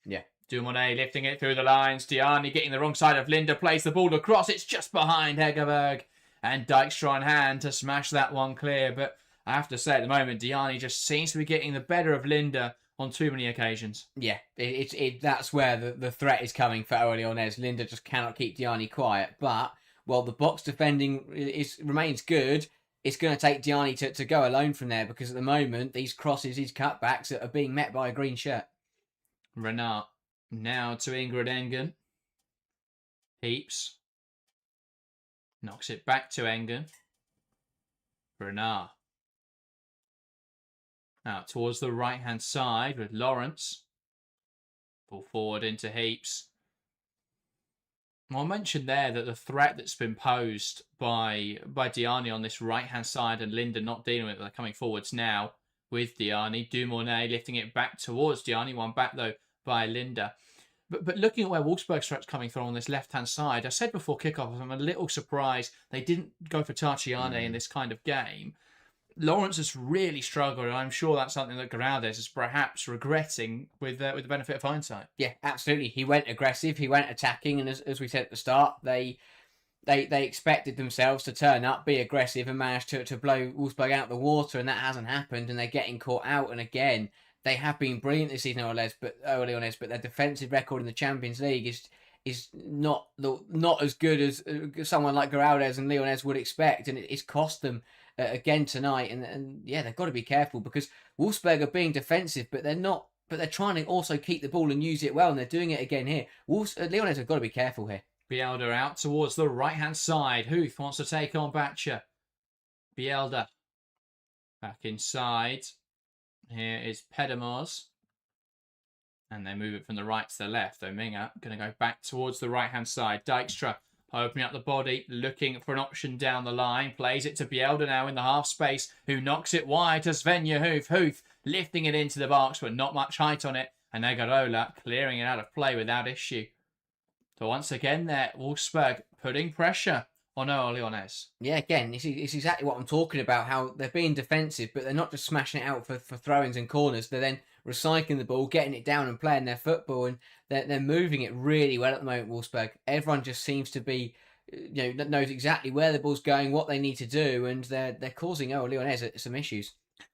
Yeah. Dumonet lifting it through the lines. Diani getting the wrong side of Linda, plays the ball across. It's just behind Hegerberg. And Dijkstra on hand to smash that one clear. But I have to say, at the moment, Diani just seems to be getting the better of Linda on too many occasions. Yeah, that's where the threat is coming for OL Lyonnes. Linda just cannot keep Diani quiet. But while the box defending remains good, it's going to take Diani to go alone from there, because at the moment, these crosses, these cutbacks are being met by a green shirt. Renat now to Ingrid Engen. Heaps. Knocks it back to Engen. Renat. Out towards the right-hand side with Lawrence. Ball forward into Heaps. Well, I mentioned there that the threat that's been posed by Diani on this right-hand side and Linda not dealing with it, they're coming forwards now with Diani. Dumornay lifting it back towards Diani. One back, though, by Linda. But looking at where Wolfsburg's threat's coming from on this left-hand side, I said before kickoff, I'm a little surprised they didn't go for Tarchiane in this kind of game. Lawrence has really struggled, and I'm sure that's something that Geraldes is perhaps regretting with the benefit of hindsight. Yeah, absolutely. He went aggressive, he went attacking, and as we said at the start, they expected themselves to turn up, be aggressive, and manage to blow Wolfsburg out the water, and that hasn't happened, and they're getting caught out. And again, they have been brilliant this season, OL Lyonnes, but their defensive record in the Champions League is not as good as someone like Geraldes and Lyonnes would expect, and it's cost them again tonight. And yeah, they've got to be careful because Wolfsburg are being defensive, but they're not. But they're trying to also keep the ball and use it well, and they're doing it again here. Lyonnes have got to be careful here. Bielda out towards the right-hand side. Huth wants to take on Batcher. Bielda back inside. Here is Pedamos. And they move it from the right to the left. Ominga going to go back towards the right-hand side. Dijkstra opening up the body, looking for an option down the line. Plays it to Bielda now in the half space, who knocks it wide to Svenja Huth. Huth lifting it into the box, but not much height on it. And Negarola clearing it out of play without issue. So once again there, Wolfsburg putting pressure on OL Lyonnes. Yeah, again, it's exactly what I'm talking about, how they're being defensive, but they're not just smashing it out for throw-ins and corners. They're then recycling the ball, getting it down and playing their football, and they're moving it really well at the moment, Wolfsburg. Everyone just seems to be, knows exactly where the ball's going, what they need to do, and they're causing OL Lyonnes some issues.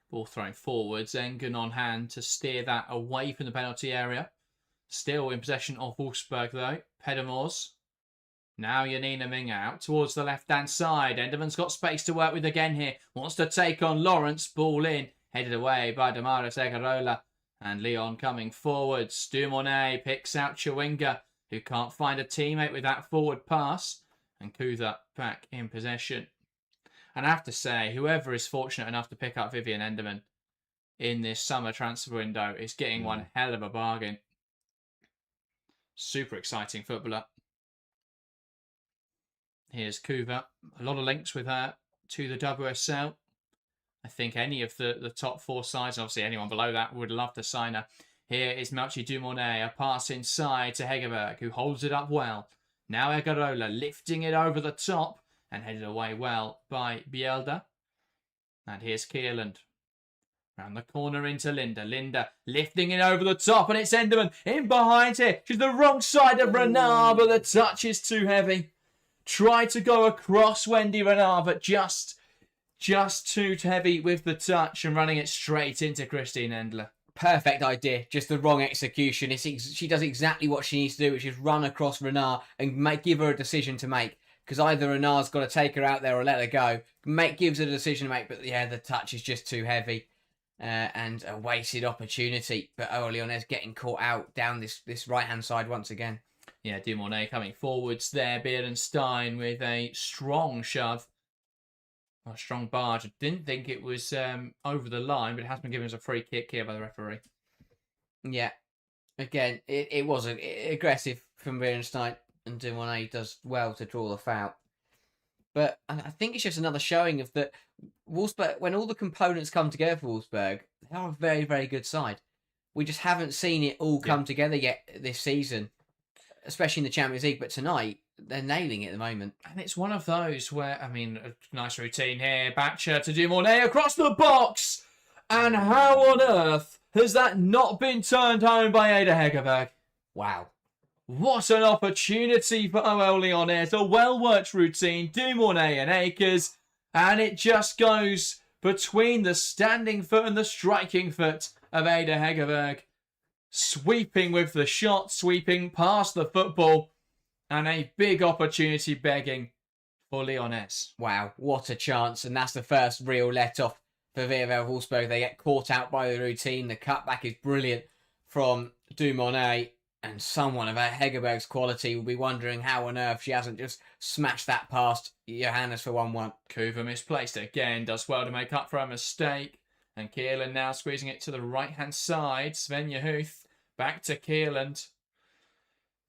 Ball thrown forwards, Engen on hand to steer that away from the penalty area. Still in possession of Wolfsburg though. Pedamos. Now Janina Minga out towards the left-hand side. Enderman's got space to work with again here. Wants to take on Lawrence. Ball in. Headed away by Damaris Egarola. And Leon coming forwards. Dumornay picks out Chawinga, who can't find a teammate with that forward pass. And Kutha back in possession. And I have to say, whoever is fortunate enough to pick up Vivian Enderman in this summer transfer window is getting one hell of a bargain. Super exciting footballer. Here's Kuva. A lot of links with her to the WSL. I think any of the top four sides, obviously anyone below that, would love to sign her. Here is Melchi Dumornay. A pass inside to Hegerberg, who holds it up well. Now Egarola lifting it over the top and headed away well by Bielda. And here's Kierland. Round the corner into Linda. Linda lifting it over the top, and it's Enderman in behind here. She's the wrong side of Renard, but the touch is too heavy. Tried to go across Wendy Renard, but just too heavy with the touch and running it straight into Christine Endler. Perfect idea, just the wrong execution. She does exactly what she needs to do, which is run across Renard and give her a decision to make. Because either Renard's got to take her out there or let her go. Gives her the decision to make, but yeah, the touch is just too heavy. And a wasted opportunity. But OL Lyonnes getting caught out down this right-hand side once again. Yeah, Dumornay coming forwards there. Beerenstein with a strong shove. Or a strong barge. I didn't think it was over the line, but it has been given as a free kick here by the referee. Yeah. Again, it was aggressive from Beerenstein. And Dumornay does well to draw the foul. But I think it's just another showing of that Wolfsburg, when all the components come together for Wolfsburg, they are a very, very good side. We just haven't seen it all come together yet this season, especially in the Champions League. But tonight, they're nailing it at the moment. And it's one of those where, I mean, a nice routine here. Batcher to Dumornay across the box. And how on earth has that not been turned home by Ada Hegerberg? Wow. What an opportunity for OL Lyonnes. A well-worked routine. Dumornay and Akers. And it just goes between the standing foot and the striking foot of Ada Hegerberg. Sweeping with the shot. Sweeping past the football. And a big opportunity begging for Lyonnes. Wow, what a chance. And that's the first real let-off for VfL Wolfsburg. They get caught out by the routine. The cutback is brilliant from Dumornay. And someone of Hegerberg's quality will be wondering how on earth she hasn't just smashed that past Johannes for 1-1. Kuva misplaced again. Does well to make up for a mistake. And Kierland now squeezing it to the right-hand side. Svenja Huth back to Kierland.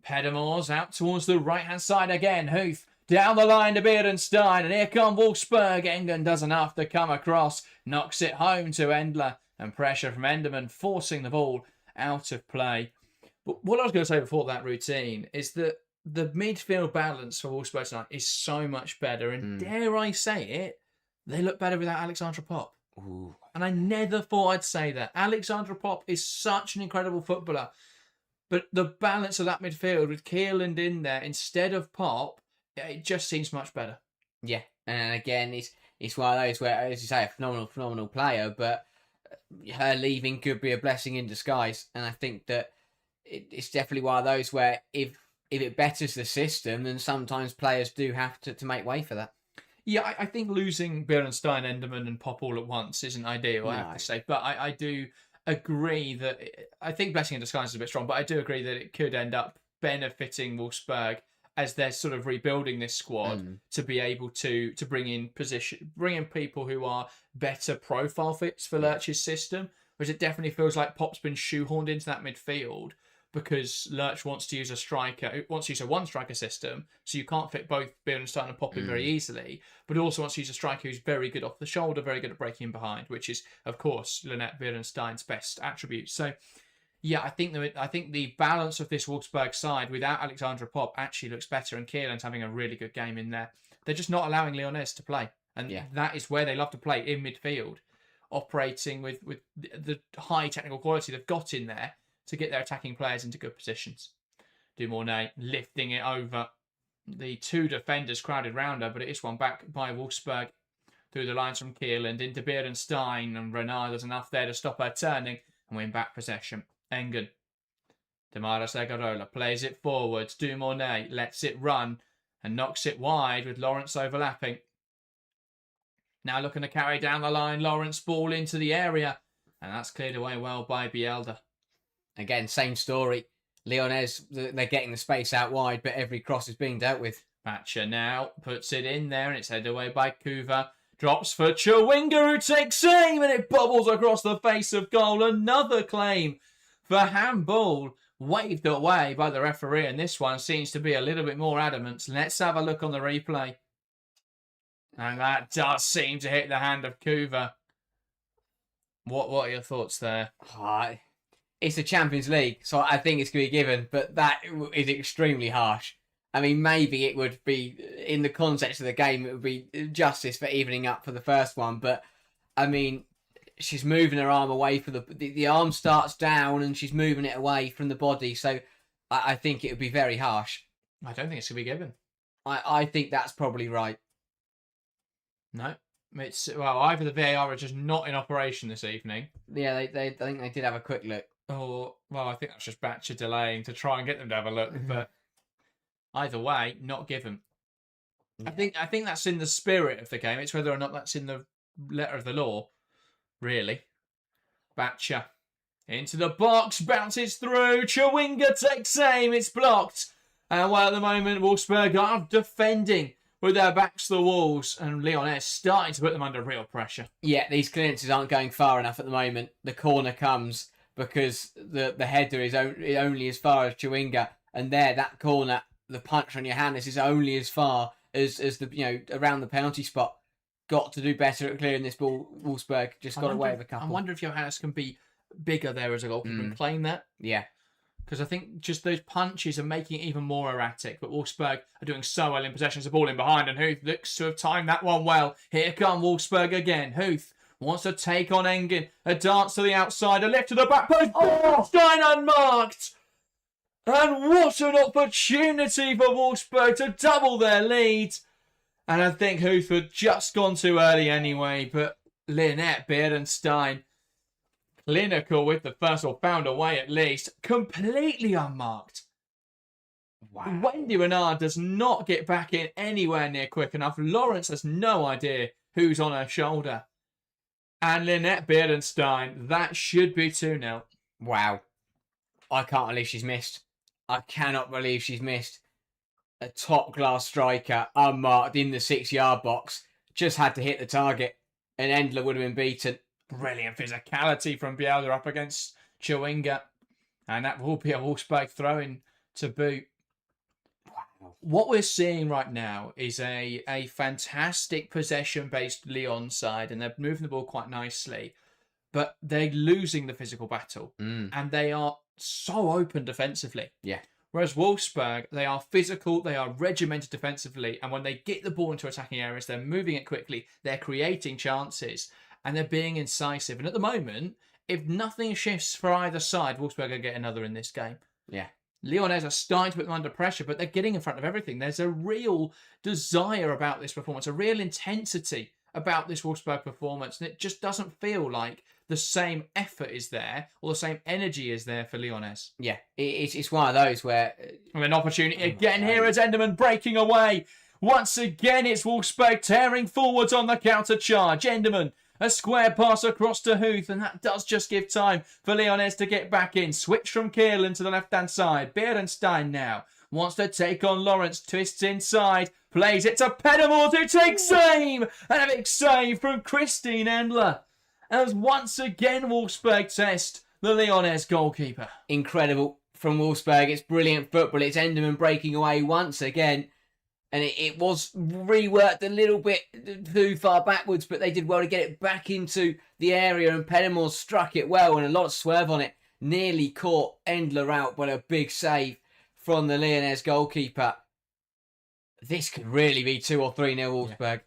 Pedamors out towards the right-hand side again. Huth down the line to Beerenstein. And here come Wolfsburg. Engen does enough to come across. Knocks it home to Endler. And pressure from Enderman forcing the ball out of play. But what I was going to say before that routine is that the midfield balance for Wolfsburg tonight is so much better. And dare I say it, they look better without Alexandra Popp. Ooh. And I never thought I'd say that. Alexandra Popp is such an incredible footballer. But the balance of that midfield with Kierland in there instead of Popp, it just seems much better. Yeah, and again, it's one of those where, as you say, a phenomenal player, but her leaving could be a blessing in disguise. And I think that it's definitely one of those where if it betters the system, then sometimes players do have to make way for that. Yeah, I think losing Beerenstein, Enderman and Popp all at once isn't ideal, No. I have to say. But I do agree that, I think blessing in disguise is a bit strong, but I do agree that it could end up benefiting Wolfsburg as they're sort of rebuilding this squad to be able to bring in people who are better profile fits for Lurch's system, whereas it definitely feels like Pop's been shoehorned into that midfield because Lurch wants to use a one-striker system, so you can't fit both Beerenstein and Popp in very easily, but also wants to use a striker who's very good off the shoulder, very good at breaking in behind, which is, of course, Lynette Beerenstein's best attribute. So, yeah, I think the balance of this Wolfsburg side without Alexandra Popp actually looks better, and Kierland's having a really good game in there. They're just not allowing Lyonnes to play, and that is where they love to play, in midfield, operating with the high technical quality they've got in there to get their attacking players into good positions. Dumornay lifting it over the two defenders crowded round her, but it is one back by Wolfsburg through the lines from Kierland into Beerenstein, and Renard does enough there to stop her turning and win back possession. Engen. Tamara Segurola plays it forwards. Dumornay lets it run and knocks it wide with Lawrence overlapping. Now looking to carry down the line. Lawrence ball into the area, and that's cleared away well by Bielda. Again, same story. Lyonnes, they're getting the space out wide, but every cross is being dealt with. Thatcher now puts it in there, and it's headed away by Kuva. Drops for Chawinga, who takes aim, and it bubbles across the face of goal. Another claim for handball, waved away by the referee, and this one seems to be a little bit more adamant. Let's have a look on the replay. And that does seem to hit the hand of Kuva. What are your thoughts there? It's the Champions League, so I think it's going to be given, but that is extremely harsh. I mean, maybe it would be, in the context of the game, it would be justice for evening up for the first one, but, I mean, she's moving her arm away from the arm starts down and she's moving it away from the body, so I think it would be very harsh. I don't think it's going to be given. I think that's probably right. No. Either the VAR are just not in operation this evening. Yeah, I think they did have a quick look. Or, I think that's just Batcher delaying to try and get them to have a look, but either way, not given. Yeah. I think that's in the spirit of the game. It's whether or not that's in the letter of the law, really. Batcher into the box, bounces through. Chawinga takes aim. It's blocked. And at the moment, Wolfsburg are defending with their backs to the walls, and Lyonnes starting to put them under real pressure. Yeah, these clearances aren't going far enough at the moment. The corner comes because the header is only as far as Chawinga, and that corner, the punch on Johannes is only as far as the around the penalty spot. Got to do better at clearing this ball. Wolfsburg just got away with a couple. I wonder if Johannes can be bigger there as a goalkeeper and claim that. Yeah. Because I think just those punches are making it even more erratic. But Wolfsburg are doing so well in possession. There's a ball in behind, and Huth looks to have timed that one well. Here come Wolfsburg again. Huth wants to take on Engen. A dance to the outside, a lift to the back post. Oh, Stein unmarked! And what an opportunity for Wolfsburg to double their lead. And I think Huth had just gone too early anyway. But Lynette Beerenstein, clinical with the first, or found a way at least, completely unmarked. Wow. Wendy Renard does not get back in anywhere near quick enough. Lawrence has no idea who's on her shoulder. And Lynette Beerenstein, that should be 2-0. Wow. I can't believe she's missed. I cannot believe she's missed. A top-class striker, unmarked in the 6-yard box, just had to hit the target, and Endler would have been beaten. Brilliant physicality from Bielda up against Chewinga. And that will be a Wolfsburg throw-in to boot. What we're seeing right now is a fantastic possession-based Lyon side, and they're moving the ball quite nicely, but they're losing the physical battle, and they are so open defensively. Yeah. Whereas Wolfsburg, they are physical, they are regimented defensively, and when they get the ball into attacking areas, they're moving it quickly, they're creating chances, and they're being incisive. And at the moment, if nothing shifts for either side, Wolfsburg will get another in this game. Yeah. Lyonnes are starting to put them under pressure, but they're getting in front of everything. There's a real desire about this performance, a real intensity about this Wolfsburg performance, and it just doesn't feel like the same effort is there or the same energy is there for Lyonnes. Yeah, it's one of those where... An opportunity again here as Enderman breaking away. Once again, it's Wolfsburg tearing forwards on the counter charge. Enderman, a square pass across to Huth, and that does just give time for Lyonnes to get back in. Switch from Kierland to the left-hand side. Beerenstein now wants to take on Lawrence, twists inside, plays it to Pedamore, who takes aim! And a big save from Christine Endler. As once again Wolfsburg test the Lyonnes goalkeeper. Incredible from Wolfsburg. It's brilliant football. It's Enderman breaking away once again. And it was reworked a little bit too far backwards, but they did well to get it back into the area, and Pedamore struck it well, and a lot of swerve on it. Nearly caught Endler out, but a big save from the Lyonnes goalkeeper. This could really be 2 or 3-0 Wolfsburg. Yeah.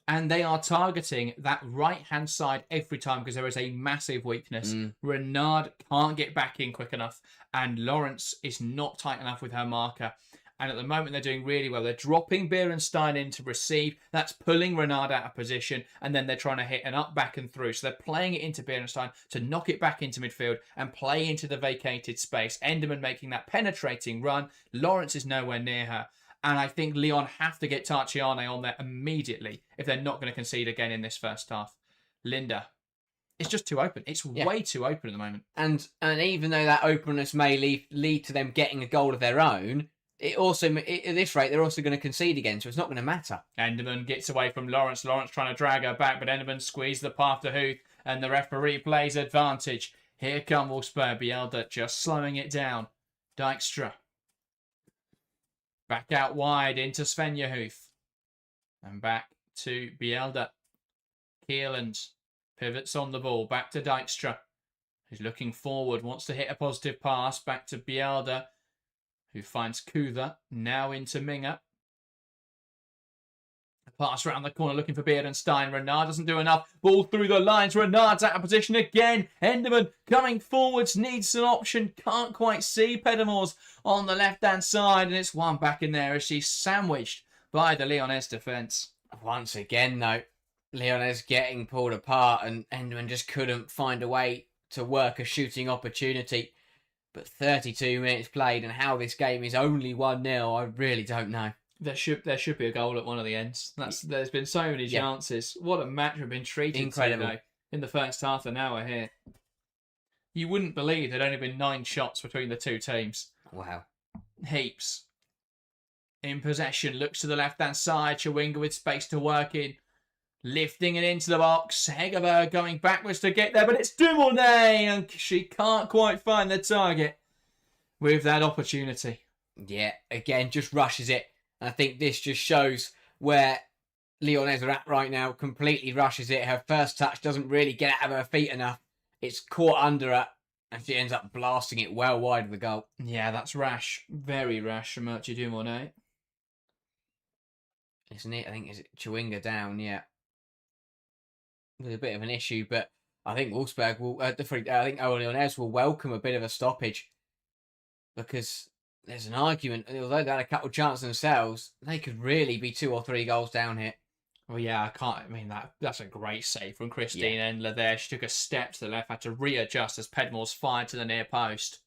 And they are targeting that right-hand side every time because there is a massive weakness. Renard can't get back in quick enough, and Lawrence is not tight enough with her marker. And at the moment, they're doing really well. They're dropping Beerenstein in to receive. That's pulling Renard out of position. And then they're trying to hit an up, back and through. So they're playing it into Beerenstein to knock it back into midfield and play into the vacated space. Enderman making that penetrating run. Lawrence is nowhere near her. And I think Lyon have to get Tarchiane on there immediately if they're not going to concede again in this first half. Linda. It's just too open. It's way too open at the moment. And even though that openness may lead to them getting a goal of their own, it also, at this rate, they're also going to concede again, so it's not going to matter. Enderman gets away from Lawrence. Lawrence trying to drag her back, but Enderman squeezed the path to Huth, and the referee plays advantage. Here come Wolfsburg. Bielda just slowing it down. Dijkstra. Back out wide into Svenja Huth. And back to Bielda. Kierland pivots on the ball. Back to Dijkstra, who's looking forward, wants to hit a positive pass. Back to Bielda, who finds Kuther, now into Minga. A pass around the corner looking for Beerenstein. Renard doesn't do enough. Ball through the lines. Renard's out of position again. Enderman coming forwards, needs an option. Can't quite see Pedamore's on the left-hand side. And it's one back in there as she's sandwiched by the Lyonnes defence. Once again, though, Lyonnes getting pulled apart, and Enderman just couldn't find a way to work a shooting opportunity. But 32 minutes played, and how this game is only 1-0, I really don't know. There should be a goal at one of the ends. There's been so many chances. What a match we've been treated Incredible. to in the first half an hour here. You wouldn't believe there'd only been 9 shots between the two teams. Wow. Heaps. In possession, looks to the left-hand side. Chewinga with space to work in. Lifting it into the box. Hegerberg going backwards to get there, but it's Dumoulin, and she can't quite find the target with that opportunity. Yeah, again, just rushes it. And I think this just shows where Lyonnes are at right now. Completely rushes it. Her first touch doesn't really get out of her feet enough. It's caught under her, and she ends up blasting it well wide of the goal. Yeah, that's rash. Very rash from Merchie Dumoulin. Isn't it? I think it's Chewinga down, yeah. With a bit of an issue, but I think Wolfsburg will. I think OL Lyonnes will welcome a bit of a stoppage, because there's an argument. Although they had a couple of chances themselves, they could really be 2 or 3 goals down here. Well, yeah, that's a great save from Christine Endler there. She took a step to the left, had to readjust as Pedmore's fired to the near post.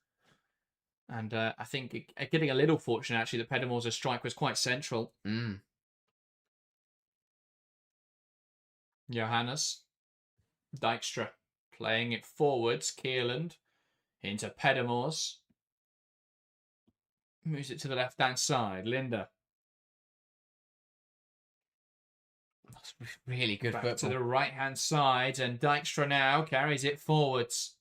And I think getting a little fortunate, actually, that Pedmore's strike was quite central. Johannes. Dijkstra playing it forwards. Kierland into Pedamore's. Moves it to the left-hand side. Linda. It's really good Back football. to the right-hand side, and Dijkstra now carries it forwards.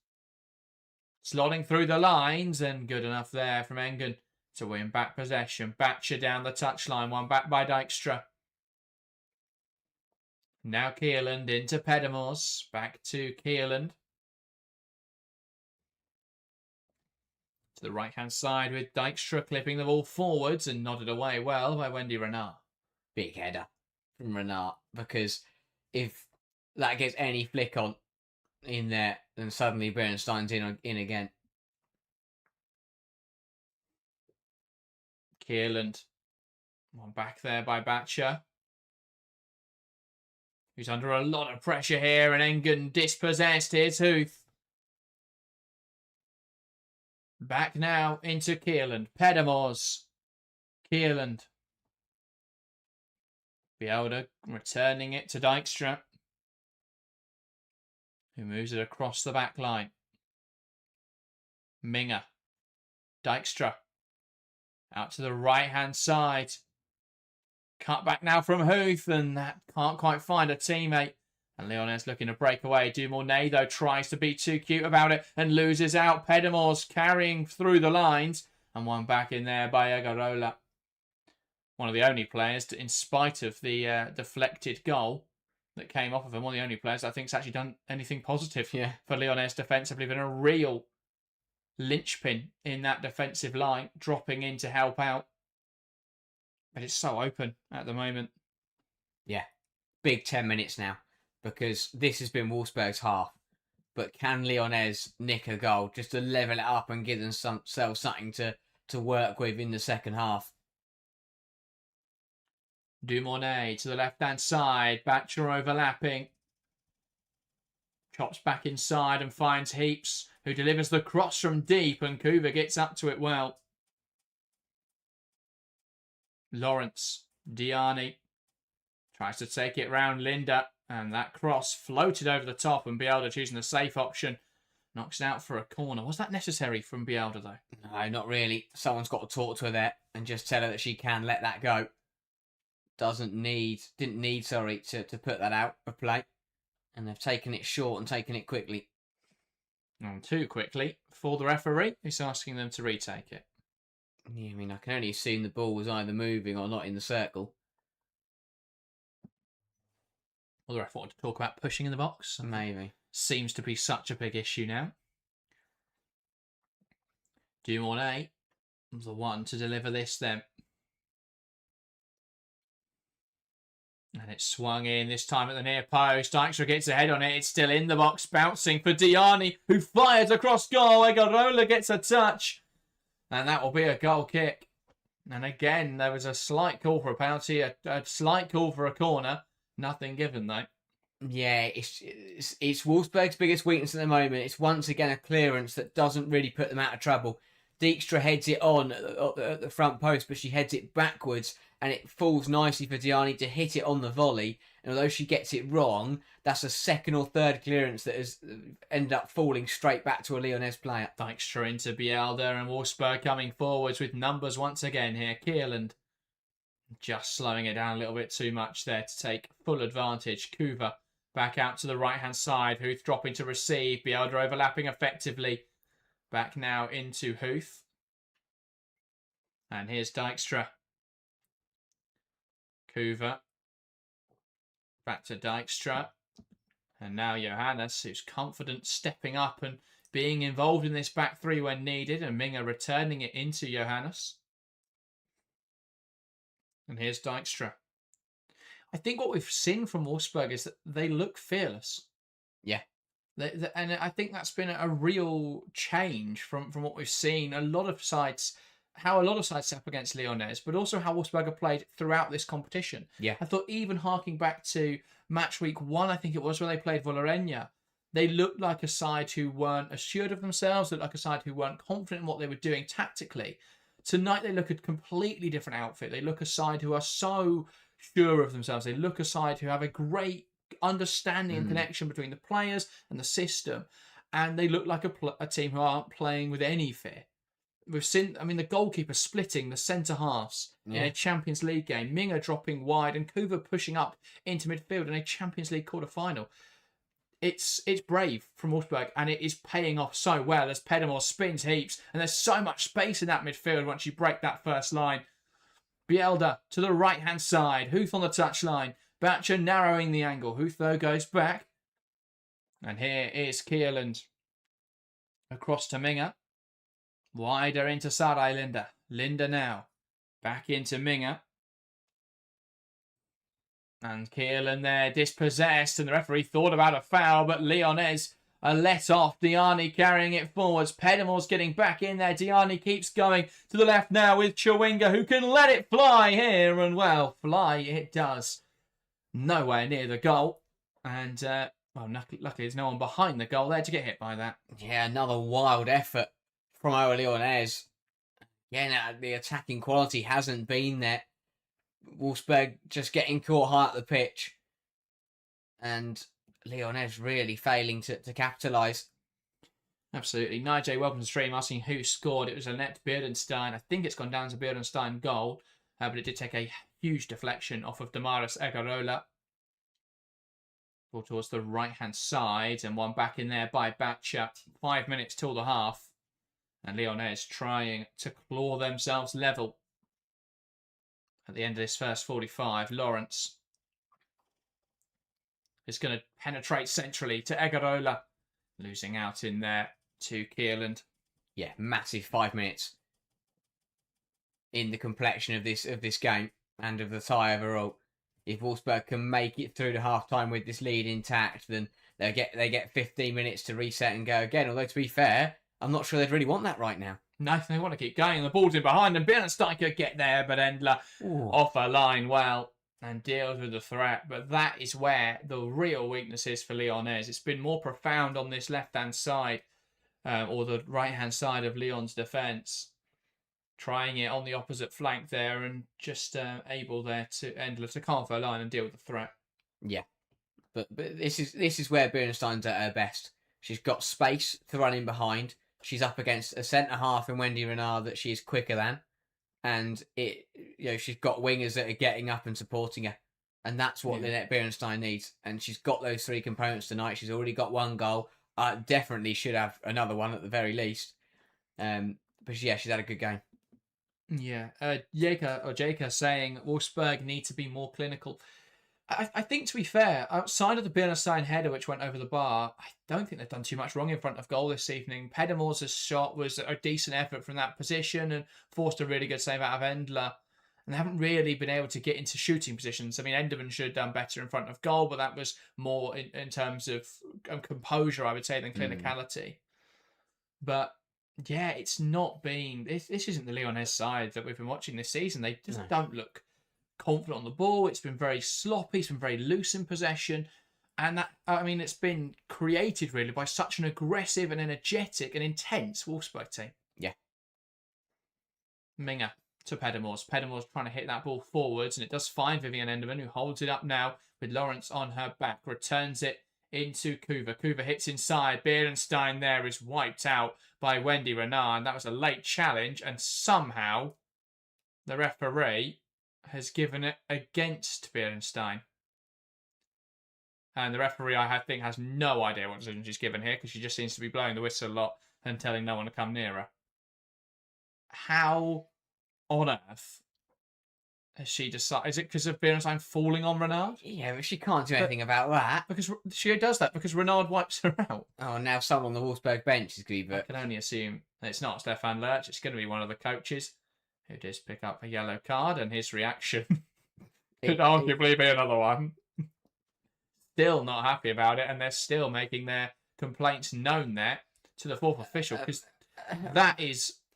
Slotting through the lines, and good enough there from Engen to win back possession. Batcher down the touchline, one back by Dijkstra. Now Kierland into Pedimors, back to Kierland. To the right-hand side with Dijkstra clipping the ball forwards and nodded away well by Wendy Renard. Big header from Renard, because if that gets any flick on in there, then suddenly Bernstein's in again. Kierland. One back there by Batcher, who's under a lot of pressure here, and Engen dispossessed. Here's Huth. Back now into Kierland. Pedimors. Kierland. Bielda returning it to Dijkstra, who moves it across the back line. Minger. Dijkstra. Out to the right-hand side. Cut back now from Huth, and that can't quite find a teammate. And Lyonnes looking to break away. Dumornay, though, tries to be too cute about it and loses out. Pedimors carrying through the lines. And one back in there by Agarola. One of the only players, in spite of the deflected goal that came off of him, one of the only players I think has actually done anything positive for Lyonnes defensively. Been a real linchpin in that defensive line, dropping in to help out. But it's so open at the moment. Yeah, big 10 minutes now, because this has been Wolfsburg's half. But can Lyonnes nick a goal just to level it up and give themselves something to work with in the second half? Dumornay to the left-hand side. Batcher overlapping. Chops back inside and finds Heaps, who delivers the cross from deep, and Kuva gets up to it well. Lawrence. Diani tries to take it round Linda, and that cross floated over the top, and Bielda choosing the safe option. Knocks it out for a corner. Was that necessary from Bielda, though? No, not really. Someone's got to talk to her there and just tell her that she can let that go. Didn't need to put that out of play. And they've taken it short and taken it quickly. And too quickly for the referee, who's asking them to retake it. Yeah, I mean, I can only assume the ball was either moving or not in the circle. Well, the ref wanted to talk about pushing in the box. Maybe. Seems to be such a big issue now. Dumornay was the one to deliver this then. And it's swung in, this time at the near post. Dijkstra gets a head on it. It's still in the box, bouncing for Diani, who fires across goal. Egarola gets a touch. And that will be a goal kick. And again, there was a slight call for a penalty, a slight call for a corner. Nothing given, though. Yeah, it's Wolfsburg's biggest weakness at the moment. It's once again a clearance that doesn't really put them out of trouble. Dijkstra heads it on at the front post, but she heads it backwards, and it falls nicely for Diani to hit it on the volley. And although she gets it wrong, that's a second or third clearance that has ended up falling straight back to a Lyonnes player. Dijkstra into Bielda, and Wolfsburg coming forwards with numbers once again here. Kierland just slowing it down a little bit too much there to take full advantage. Kuva back out to the right-hand side. Huth dropping to receive. Bielda overlapping effectively. Back now into Huth. And here's Dijkstra. Kuva. Back to Dijkstra. And now Johannes, who's confident, stepping up and being involved in this back three when needed. And Minger returning it into Johannes. And here's Dijkstra. I think what we've seen from Wolfsburg is that they look fearless. Yeah. And I think that's been a real change from what we've seen. How a lot of sides step up against Lyonnes, but also how Wolfsburg have played throughout this competition. Yeah. I thought even harking back to match week 1, I think it was, where they played Vålerenga, they looked like a side who weren't assured of themselves, looked like a side who weren't confident in what they were doing tactically. Tonight they look a completely different outfit. They look a side who are so sure of themselves. They look a side who have a great understanding and connection between the players and the system, and they look like a team who aren't playing with any fear. we've seen, I mean, the goalkeeper splitting the centre halves in a Champions League game, Minga dropping wide, and Kuva pushing up into midfield in a Champions League quarter-final. It's brave from Wolfsburg, and it is paying off so well as Pedamore spins heaps, and there's so much space in that midfield once you break that first line. Bielda to the right-hand side, Huth on the touchline, Batcher narrowing the angle. Huth, though, goes back. And here is Kierland. Across to Minga. Wider into Sarai Linda. Linda now. Back into Minga. And Kierland there dispossessed, and the referee thought about a foul, but Lyonnes are let off. Diani carrying it forwards. Pedamore's getting back in there. Diani keeps going to the left now with Chawinga, who can let it fly here, and well, fly it does. Nowhere near the goal. And, well, luckily there's no one behind the goal there to get hit by that. Yeah, another wild effort from OL Lyonnes. Yeah, the attacking quality hasn't been there. Wolfsburg just getting caught high at the pitch. And Lyonnes really failing to capitalise. Absolutely. Nigel, welcome to the stream. Asking who scored. It was Annette Beerdenstein. I think it's gone down to Beerdenstein goal. But it did take a huge deflection off of Damaris Egarola. Ball towards the right-hand side. And one back in there by Batcher. 5 minutes till the half. And Lyonnes trying to claw themselves level. At the end of this first 45, Lawrence is going to penetrate centrally to Egarola. Losing out in there to Kierland. Yeah, massive 5 minutes in the complexion of this game and of the tie overall. If Wolfsburg can make it through the half-time with this lead intact, then they get 15 minutes to reset and go again. Although, to be fair, I'm not sure they'd really want that right now. No, they want to keep going. The ball's in behind them. Beerenstein could get there, but Endler off a line well and deals with the threat. But that is where the real weakness is for Lyonnes. It's been more profound on this left-hand side, or the right-hand side of Lyon's defence. Trying it on the opposite flank there, and just able there to Endler to come off a line and deal with the threat. Yeah, but this is where Beerenstein's at her best. She's got space to run in behind. She's up against a centre half in Wendy Renard that she's quicker than, and she's got wingers that are getting up and supporting her, and that's what Lynette Beerenstein needs. And she's got those three components tonight. She's already got one goal. Definitely should have another one at the very least. But yeah, she's had a good game. Yeah, Jaka saying Wolfsburg need to be more clinical. I think, to be fair, outside of the Beerenstein header, which went over the bar, I don't think they've done too much wrong in front of goal this evening. Pedamore's shot was a decent effort from that position and forced a really good save out of Endler. And they haven't really been able to get into shooting positions. I mean, Enderman should have done better in front of goal, but that was more in terms of composure, I would say, than clinicality. But yeah, it's not been... This isn't the Lyonnes side that we've been watching this season. They just don't look confident on the ball. It's been very sloppy. It's been very loose in possession. And that, I mean, it's been created really by such an aggressive and energetic and intense Wolfsburg team. Yeah. Minga to Pedamore's. Pedamore's trying to hit that ball forwards, and it does find Vivian Enderman, who holds it up now with Lawrence on her back. Returns it into Kuva. Kuva hits inside. Beerenstein there is wiped out by Wendy Renard. That was a late challenge, and somehow the referee has given it against Beerenstein. And the referee, I think, has no idea what decision she's given here, because she just seems to be blowing the whistle a lot and telling no one to come near her. How on earth has she decided? Is it because of Beerenstein falling on Renard? Yeah, but she can't do anything about that. Because she does that because Renard wipes her out. Oh, now someone on the Wolfsburg bench is going to be... I can only assume it's not Stefan Lerch. It's going to be one of the coaches who does pick up a yellow card, and his reaction could arguably be another one. Still not happy about it, and they're still making their complaints known there to the fourth official, because that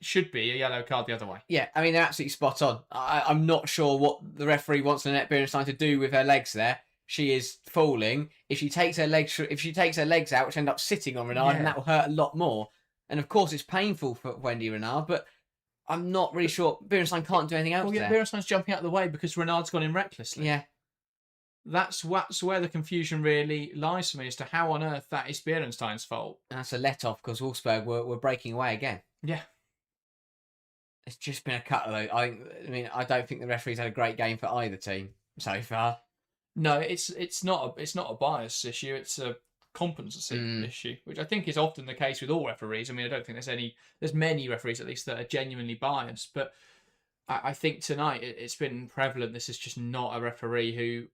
should be a yellow card the other way. Yeah, I mean, they're absolutely spot on. I'm not sure what the referee wants Lynette Beerenstein to do with her legs there. She is falling. If she takes her legs out, which end up sitting on Renard, and that will hurt a lot more. And of course, it's painful for Wendy Renard, but I'm not really sure. Beerenstein can't do anything else there. Beerenstein's jumping out of the way because Renard's gone in recklessly. Yeah. That's where the confusion really lies for me as to how on earth that is Beerenstein's fault. That's a let-off because Wolfsburg were breaking away again. Yeah. It's just been a couple of those. I don't think the referees had a great game for either team so far. No, it's not a bias issue. It's a competency issue, which I think is often the case with all referees. I mean, I don't think there's many referees at least that are genuinely biased, but I think tonight it's been prevalent. This is just not a referee who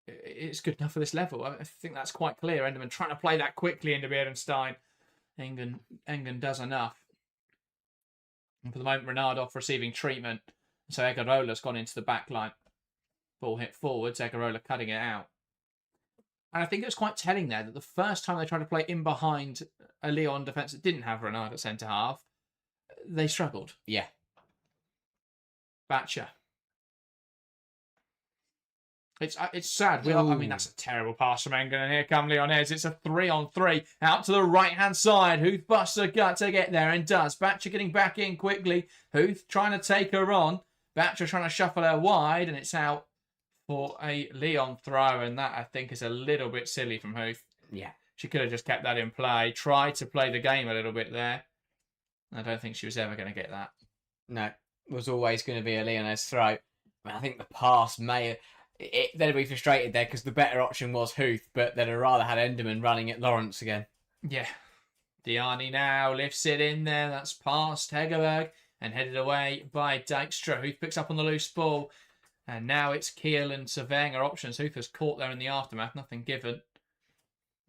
is good enough for this level. I think that's quite clear. Enderman trying to play that quickly into Beerenstein. Engen does enough. And for the moment, Renard receiving treatment. So Egarola's gone into the back line. Ball hit forwards, Egarola cutting it out. And I think it was quite telling there that the first time they tried to play in behind a Lyon defence that didn't have Renard at centre half, they struggled. Yeah. Batcher. It's sad. I mean, that's a terrible pass from Engen, and here come Lyonnes. It's a 3-on-3 out to the right-hand side. Huth busts a gut to get there and does. Batcher getting back in quickly. Huth trying to take her on. Batcher trying to shuffle her wide, and it's out for a Lyon throw, and that, I think, is a little bit silly from Huth. Yeah. She could have just kept that in play, tried to play the game a little bit there. I don't think she was ever going to get that. No, it was always going to be a Lyonnes throw. I mean, I think the pass may... They'd be frustrated there because the better option was Huth, but they'd have rather had Enderman running at Lawrence again. Yeah. Diani now lifts it in there. That's past Hegerberg and headed away by Dijkstra. Huth picks up on the loose ball. And now it's Kiel and surveying our options. Huth was caught there in the aftermath. Nothing given.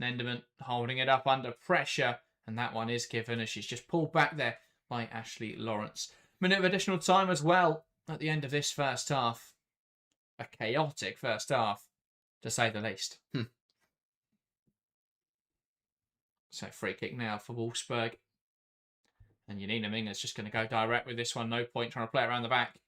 Enderman holding it up under pressure. And that one is given as she's just pulled back there by Ashley Lawrence. Minute of additional time as well at the end of this first half. A chaotic first half, to say the least. So free kick now for Wolfsburg. And Janina Minger's just going to go direct with this one. No point trying to play it around the back.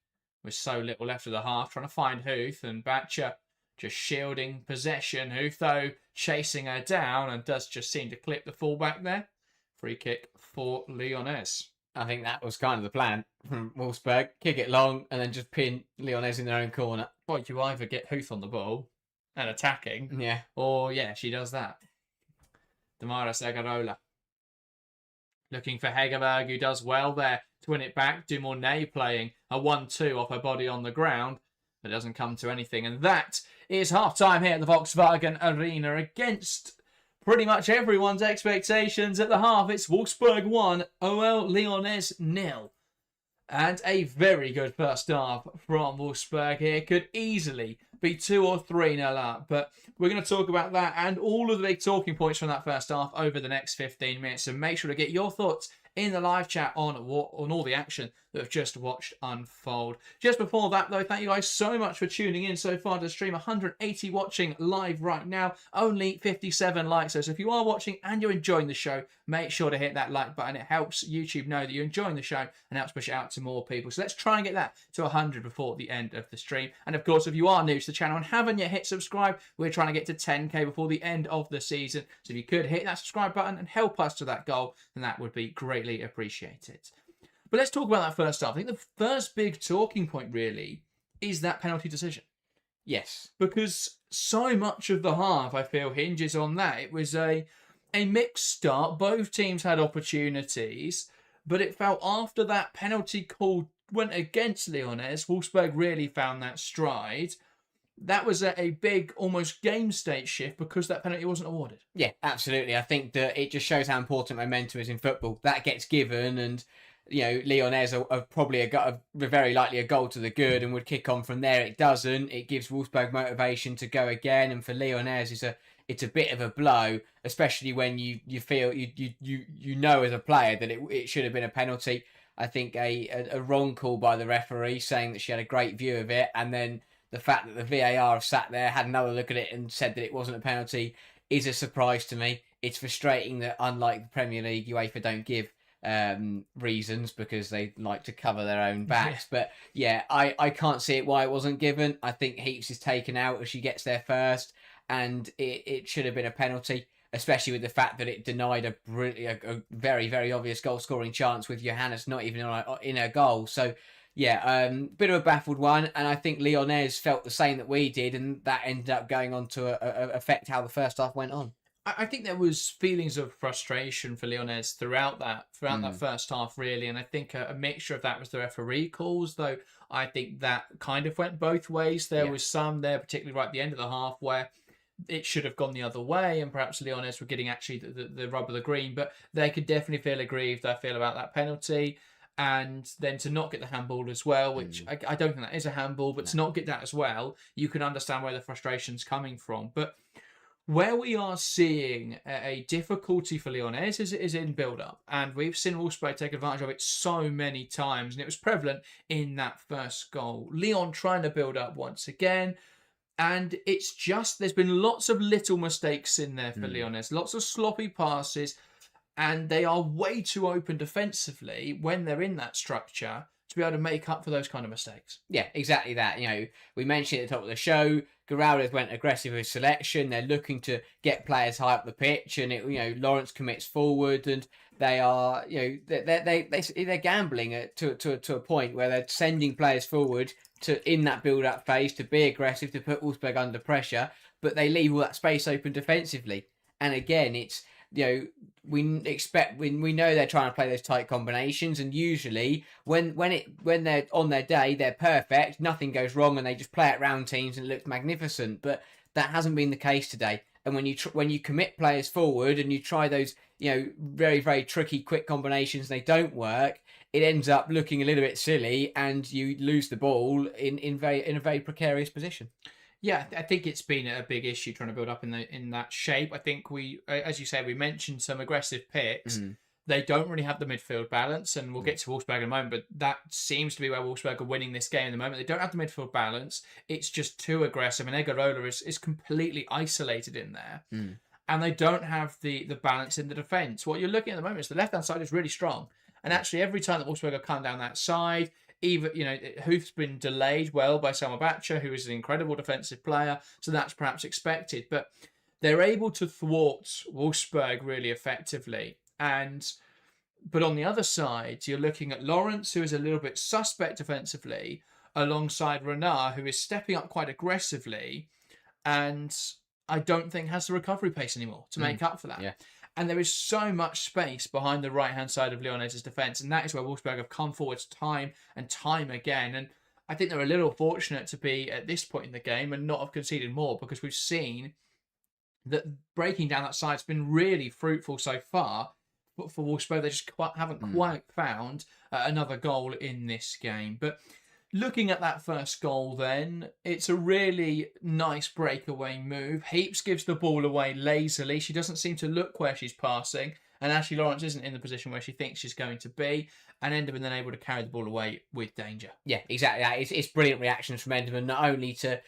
With so little left of the half. Trying to find Huth, and Batcher just shielding possession. Huth, though, chasing her down and does just seem to clip the fullback there. Free kick for Lyonnes. I think that was kind of the plan from Wolfsburg. Kick it long and then just pin Lyonnes in their own corner. Well, you either get Huth on the ball and attacking, yeah, or, yeah, she does that. Damaris Egarola. Looking for Hegerberg, who does well there to win it back. Dumornay playing a 1-2 off her body on the ground. But it doesn't come to anything. And that is half-time here at the Volkswagen Arena against pretty much everyone's expectations at the half. It's Wolfsburg 1, OL Lyonnes 0. And a very good first half from Wolfsburg here. Could easily be 2 or 3-0 up. But we're going to talk about that and all of the big talking points from that first half over the next 15 minutes. So make sure to get your thoughts in the live chat on all the action that we've just watched unfold. Just before that, though, thank you guys so much for tuning in so far to the stream. 180 watching live right now, only 57 likes. So if you are watching and you're enjoying the show, make sure to hit that like button. It helps YouTube know that you're enjoying the show and helps push it out to more people. So let's try and get that to 100 before the end of the stream. And of course, if you are new to the channel and haven't yet hit subscribe, we're trying to get to 10k before the end of the season. So if you could hit that subscribe button and help us to that goal, then that would be greatly appreciated. But let's talk about that first half. I think the first big talking point really is that penalty decision. Yes. Because so much of the half, I feel, hinges on that. It was a mixed start. Both teams had opportunities, but it felt after that penalty call went against Lyonnes, Wolfsburg really found that stride. That was a big, almost game state shift because that penalty wasn't awarded. Yeah, absolutely. I think that it just shows how important momentum is in football. That gets given, and Lyonnes are probably very likely a goal to the good and would kick on from there. It doesn't. It gives Wolfsburg motivation to go again, and for Lyonnes, it's a bit of a blow, especially when you feel you know as a player that it should have been a penalty. I think a wrong call by the referee saying that she had a great view of it, and then the fact that the VAR have sat there, had another look at it and said that it wasn't a penalty is a surprise to me. It's frustrating that, unlike the Premier League, UEFA don't give reasons because they like to cover their own backs. Yeah. But yeah, I can't see it why it wasn't given. I think Heaps is taken out as she gets there first, and it should have been a penalty, especially with the fact that it denied a very, very obvious goal-scoring chance with Johannes not even in her goal. So yeah, bit of a baffled one, and I think Lyonnes felt the same that we did, and that ended up going on to affect how the first half went on. I think there was feelings of frustration for Lyonnes throughout that first half, really, and I think a mixture of that was the referee calls, though I think that kind of went both ways. There Yeah. was some there, particularly right at the end of the half, where it should have gone the other way, and perhaps Lyonnes were getting actually the rub of the green, but they could definitely feel aggrieved, I feel, about that penalty. And then to not get the handball as well, which I don't think that is a handball, but to not get that as well, you can understand where the frustration's coming from. But where we are seeing a difficulty for Lyonnes is in build-up. And we've seen Wolfsburg take advantage of it so many times. And it was prevalent in that first goal. Lyon trying to build up once again. And it's just, there's been lots of little mistakes in there for Lyonnes. Lots of sloppy passes. And they are way too open defensively when they're in that structure to be able to make up for those kind of mistakes. Yeah, exactly that. We mentioned at the top of the show, Geraldes went aggressive with selection. They're looking to get players high up the pitch, and Lawrence commits forward, and they are, they're gambling to a point where they're sending players forward to in that build-up phase to be aggressive, to put Wolfsburg under pressure, but they leave all that space open defensively. And again, it's we know they're trying to play those tight combinations, and usually when they're on their day, they're perfect, nothing goes wrong, and they just play it round teams and it looks magnificent. But that hasn't been the case today. And when you commit players forward and you try those very, very tricky quick combinations, they don't work. It ends up looking a little bit silly, and you lose the ball in a very precarious position. Yeah, I think it's been a big issue trying to build up in that shape. I think we, as you say, we mentioned some aggressive picks. They don't really have the midfield balance, and we'll get to Wolfsburg in a moment, but that seems to be where Wolfsburg are winning this game at the moment. They don't have the midfield balance. It's just too aggressive, and Egarola is completely isolated in there. And they don't have the balance in the defence. What you're looking at the moment is the left-hand side is really strong. And actually, every time that Wolfsburg have come down that side, even, Huth's been delayed well by Salmabacha, who is an incredible defensive player, so that's perhaps expected. But they're able to thwart Wolfsburg really effectively. But on the other side, you're looking at Lawrence, who is a little bit suspect defensively, alongside Renard, who is stepping up quite aggressively, and I don't think has the recovery pace anymore to make up for that. Yeah. And there is so much space behind the right-hand side of Lyonnes' defence, and that is where Wolfsburg have come forwards time and time again. And I think they're a little fortunate to be at this point in the game and not have conceded more, because we've seen that breaking down that side has been really fruitful so far. But for Wolfsburg, they just haven't quite found another goal in this game. But looking at that first goal then, it's a really nice breakaway move. Heaps gives the ball away lazily. She doesn't seem to look where she's passing. And Ashley Lawrence isn't in the position where she thinks she's going to be. And Enderman then able to carry the ball away with danger. Yeah, exactly. It's brilliant reactions from Enderman, not only to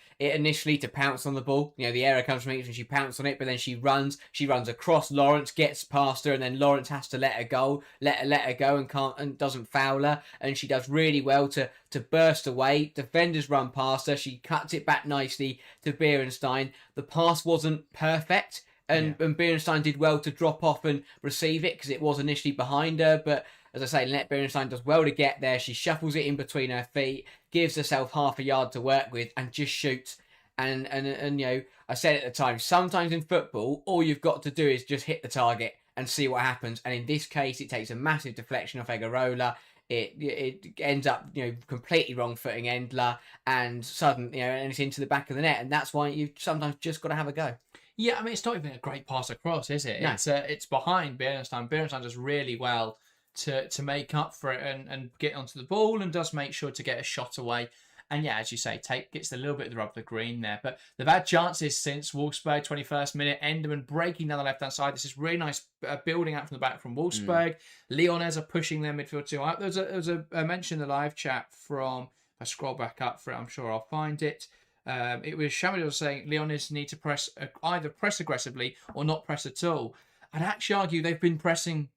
pounce on the ball. The error comes from it when she pounced on it, but then she runs across Lawrence, gets past her, and then Lawrence has to let her go and doesn't foul her. And she does really well to burst away. Defenders run past her. She cuts it back nicely to Beerenstein. The pass wasn't perfect, and Beerenstein did well to drop off and receive it because it was initially behind her, but as I say, Lynette Beerenstein does well to get there. She shuffles it in between her feet, gives herself half a yard to work with, and just shoots. And I said at the time, sometimes in football, all you've got to do is just hit the target and see what happens. And in this case, it takes a massive deflection off Egarola. It ends up, completely wrong footing Endler, and suddenly, and it's into the back of the net. And that's why you've sometimes just got to have a go. Yeah, I mean, it's not even a great pass across, is it? No. It's behind Beerenstein. Beerenstein does really well to make up for it and get onto the ball, and does make sure to get a shot away. And yeah, as you say, gets a little bit of the rub of the green there. But they've had chances since Wolfsburg, 21st minute. Enderman breaking down the left-hand side. This is really nice building out from the back from Wolfsburg. Lyonnes are pushing their midfield too high. There was a mention in the live chat from, if I scroll back up for it, I'm sure I'll find it. It was Shamil saying Lyonnes need to either press aggressively or not press at all. I'd actually argue they've been pressing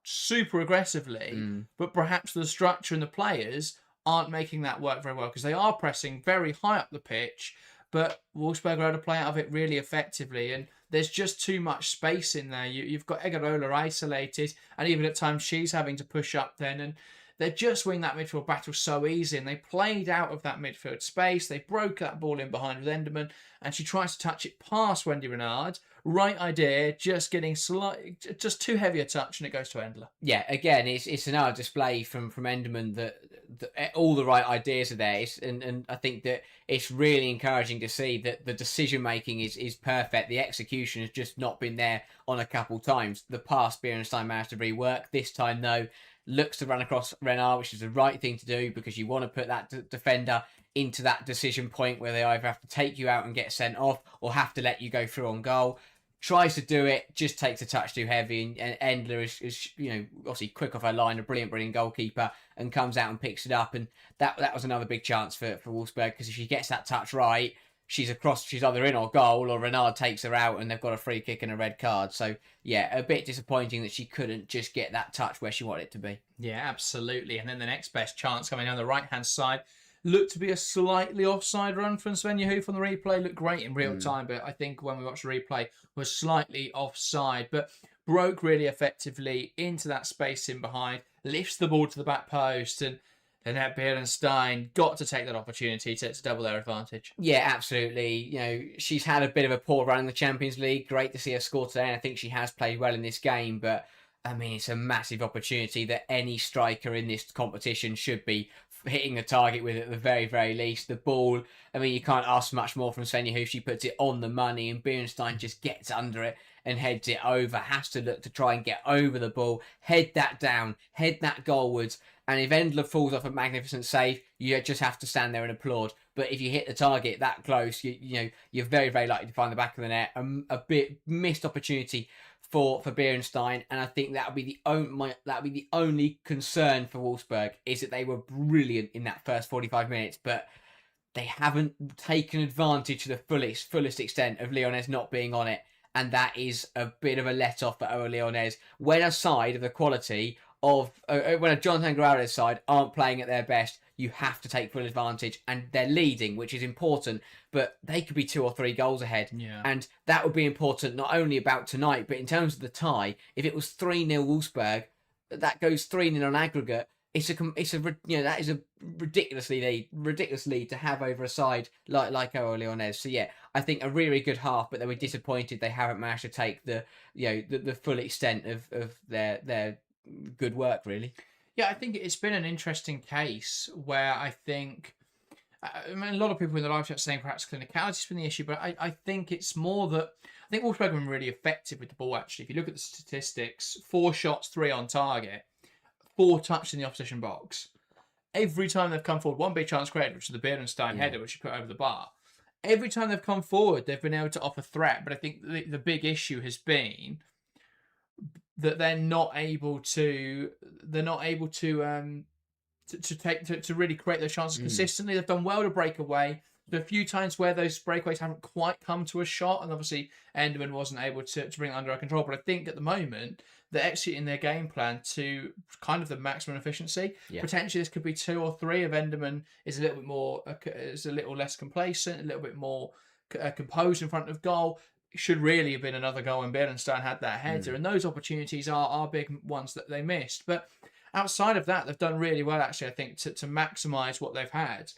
super aggressively, but perhaps the structure and the players aren't making that work very well, because they are pressing very high up the pitch, but Wolfsburg are able to play out of it really effectively, and there's just too much space in there. You've got Egarola isolated, and even at times she's having to push up then, and they just win that midfield battle so easy, and they played out of that midfield space. They broke that ball in behind with Enderman, and she tries to touch it past Wendy Renard. Right idea, just getting just too heavy a touch, and it goes to Endler. Yeah, again, it's another display from Enderman that all the right ideas are there, and I think that it's really encouraging to see that the decision making is perfect. The execution has just not been there on a couple times. The pass Bierenstein managed to rework. This time, though, looks to run across Renard, which is the right thing to do because you want to put that defender into that decision point where they either have to take you out and get sent off or have to let you go through on goal. Tries to do it, just takes a touch too heavy, and Endler is obviously quick off her line, a brilliant goalkeeper, and comes out and picks it up. And that was another big chance for Wolfsburg, because if she gets that touch right, she's either in or goal, or Renard takes her out, and they've got a free kick and a red card. So yeah, a bit disappointing that she couldn't just get that touch where she wanted it to be. Yeah, absolutely. And then the next best chance coming down the right hand side looked to be a slightly offside run from Svenja Hoof on the replay. Looked great in real time, but I think when we watched the replay was slightly offside. But broke really effectively into that space in behind, lifts the ball to the back post, and Annette Bierenstein got to take that opportunity to double their advantage. Yeah, absolutely. She's had a bit of a poor run in the Champions League. Great to see her score today, and I think she has played well in this game, but I mean, it's a massive opportunity that any striker in this competition should be hitting the target with at the very, very least. The ball, I mean, you can't ask much more from Svenja Hoof. She puts it on the money, and Bierenstein just gets under it and heads it over. Has to look to try and get over the ball, head that down, head that goalwards. And if Endler falls off a magnificent save, you just have to stand there and applaud. But if you hit the target that close, you're very, very likely to find the back of the net. A bit missed opportunity for Bierenstein, and I think that would be the only concern for Wolfsburg, is that they were brilliant in that first 45 minutes, but they haven't taken advantage to the fullest extent of Lyonnes not being on it, and that is a bit of a let off for OL Lyonnes. When a side of the quality of when a Jonathan Graude's side aren't playing at their best, you have to take full advantage, and they're leading, which is important, but they could be 2 or 3 goals ahead. Yeah. And that would be important not only about tonight, but in terms of the tie. If it was 3-0 Wolfsburg, that goes 3-0 on aggregate. That is a ridiculous lead to have over a side like OL Lyonnes. So yeah, I think a really good half, but they were disappointed they haven't managed to take the full extent of their good work, really. Yeah, I think it's been an interesting case where I think, a lot of people in the live chat saying perhaps clinicality's been the issue, but I think it's more that I think Wolfsburg have been really effective with the ball, actually. If you look at the statistics, 4 shots, 3 on target, 4 touched in the opposition box. Every time they've come forward, one big chance created, which is the Bierenstein header, which you put over the bar. Every time they've come forward, they've been able to offer threat, but I think the big issue has been that they're not able to really create those chances consistently. They've done well to break away. There are a few times where those breakaways haven't quite come to a shot, and obviously Enderman wasn't able to bring it under control. But I think at the moment they're executing their game plan to kind of the maximum efficiency. Yeah. Potentially this could be 2 or 3 if Enderman is a little less complacent, a little bit more composed in front of goal. Should really have been another goal, and Bierenstein had that header, and those opportunities are big ones that they missed. But outside of that, they've done really well, actually, I think, to maximise what they've had.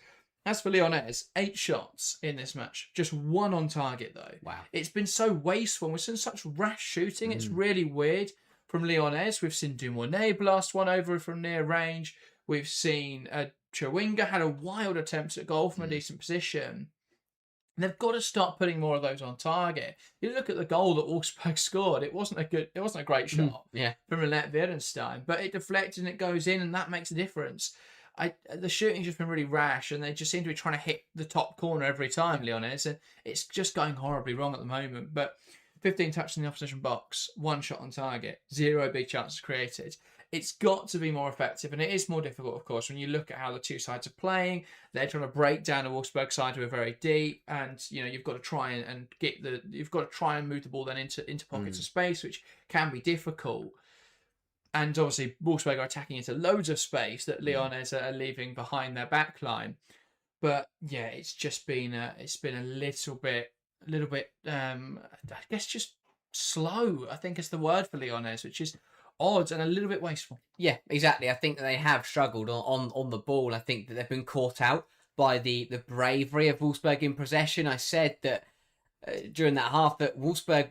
As for Lyonnes, 8 shots in this match, just 1 on target, though. Wow. It's been so wasteful, and we've seen such rash shooting. It's really weird from Lyonnes. We've seen Dumournet blast one over from near range. We've seen Chawinga had a wild attempt at goal from a decent position. And they've got to start putting more of those on target. You look at the goal that Wolfsburg scored; it wasn't a great shot from Annette Bierenstein, but it deflected and it goes in, and that makes a difference. The shooting's just been really rash, and they just seem to be trying to hit the top corner every time, Lyonnes, and it's just going horribly wrong at the moment. But 15 touches in the opposition box, 1 shot on target, 0 big chances created. It's got to be more effective, and it is more difficult, of course, when you look at how the two sides are playing. They're trying to break down the Wolfsburg side who are very deep, and you've got to try and move the ball then into pockets of space, which can be difficult. And obviously, Wolfsburg are attacking into loads of space that Lyonnes are leaving behind their back line. But yeah, it's just been a little bit, I guess, just slow, I think is the word for Lyonnes, which is odd and a little bit wasteful. Yeah, exactly. I think that they have struggled on the ball. I think that they've been caught out by the bravery of Wolfsburg in possession. I said that during that half that Wolfsburg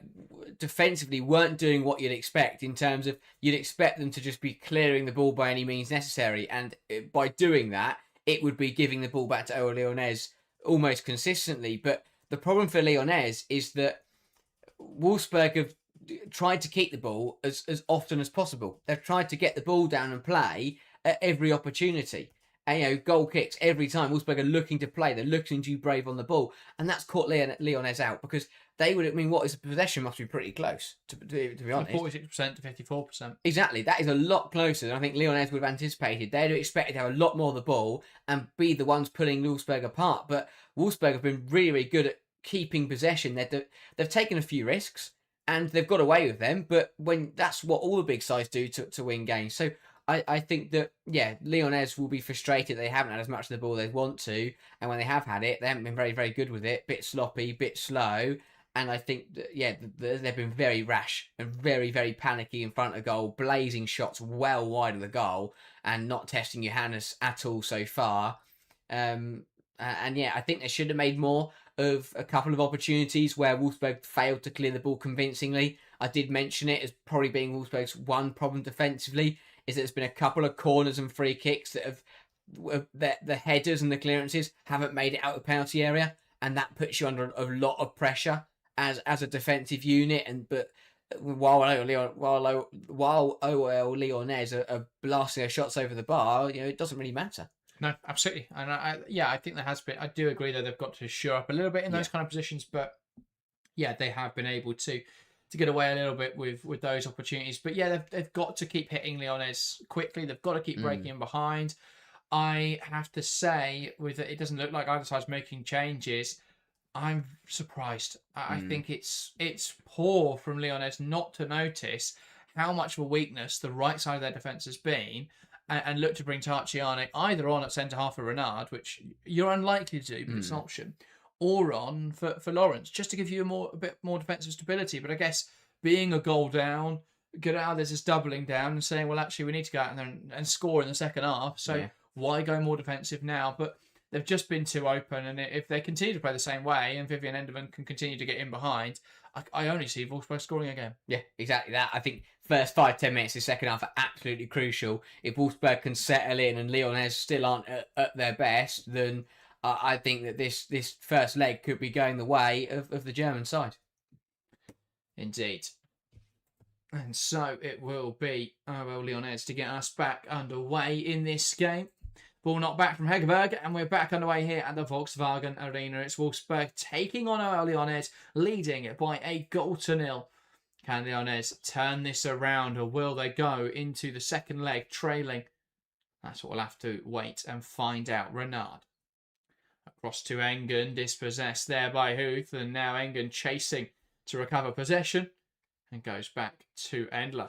defensively weren't doing what you'd expect, in terms of you'd expect them to just be clearing the ball by any means necessary, and by doing that it would be giving the ball back to OL Lyonnes almost consistently. But the problem for Lyonnes is that Wolfsburg have tried to keep the ball as often as possible. They've tried to get the ball down and play at every opportunity. And, goal kicks every time. Wolfsburg are looking to play. They're looking to be brave on the ball. And that's caught Lyonnes out, because they would, what is the possession must be pretty close, to be honest. 46% to 54%. Exactly. That is a lot closer than I think Lyonnes would have anticipated. They'd have expected to have a lot more of the ball and be the ones pulling Wolfsburg apart. But Wolfsburg have been really, really good at keeping possession. They've taken a few risks and they've got away with them. But that's what all the big sides do to win games. So I think that, Lyonnes will be frustrated they haven't had as much of the ball they want to. And when they have had it, they haven't been very, very good with it. Bit sloppy, bit slow. And I think that, they've been very rash and very, very panicky in front of goal, blazing shots well wide of the goal and not testing Johannes at all so far. I think they should have made more of a couple of opportunities where Wolfsburg failed to clear the ball convincingly. I did mention it as probably being Wolfsburg's one problem defensively, is that there's been a couple of corners and free kicks that have the headers and the clearances haven't made it out of the penalty area, and that puts you under a lot of pressure as a defensive unit. But while OL Lyonnes are blasting their shots over the bar, it doesn't really matter. No, absolutely. And I think there has been. I do agree that they've got to shore up a little bit in those kind of positions, but they have been able to get away a little bit with those opportunities. But they've got to keep hitting Lyonnes quickly. They've got to keep breaking in behind. I have to say, it doesn't look like either side's making changes. I'm surprised. I think it's poor from Lyonnes not to notice how much of a weakness the right side of their defence has been, and look to bring Tarciani either on at centre half for Renard, which you're unlikely to do, but it's an option, or on for Lawrence, just to give you a bit more defensive stability. But I guess being a goal down, Geraldes is doubling down and saying, well, actually, we need to go out there and score in the second half. So why go more defensive now? But they've just been too open, and if they continue to play the same way and Vivian Enderman can continue to get in behind, I only see Wolfsburg scoring again. Yeah, exactly that. I think first 5-10 minutes of the second half are absolutely crucial. If Wolfsburg can settle in and Lyonnes still aren't at their best, then I think that this first leg could be going the way of the German side. Indeed. And so it will be OL Lyonnes to get us back underway in this game. Ball knocked back from Hegerberg, and we're back underway here at the Volkswagen Arena. It's Wolfsburg taking on OL Lyonnes, leading by 1-0. Can Lyonnes turn this around, or will they go into the second leg trailing? That's what we'll have to wait and find out. Renard. Across to Engen, dispossessed there by Huth, and now Engen chasing to recover possession, and goes back to Endler.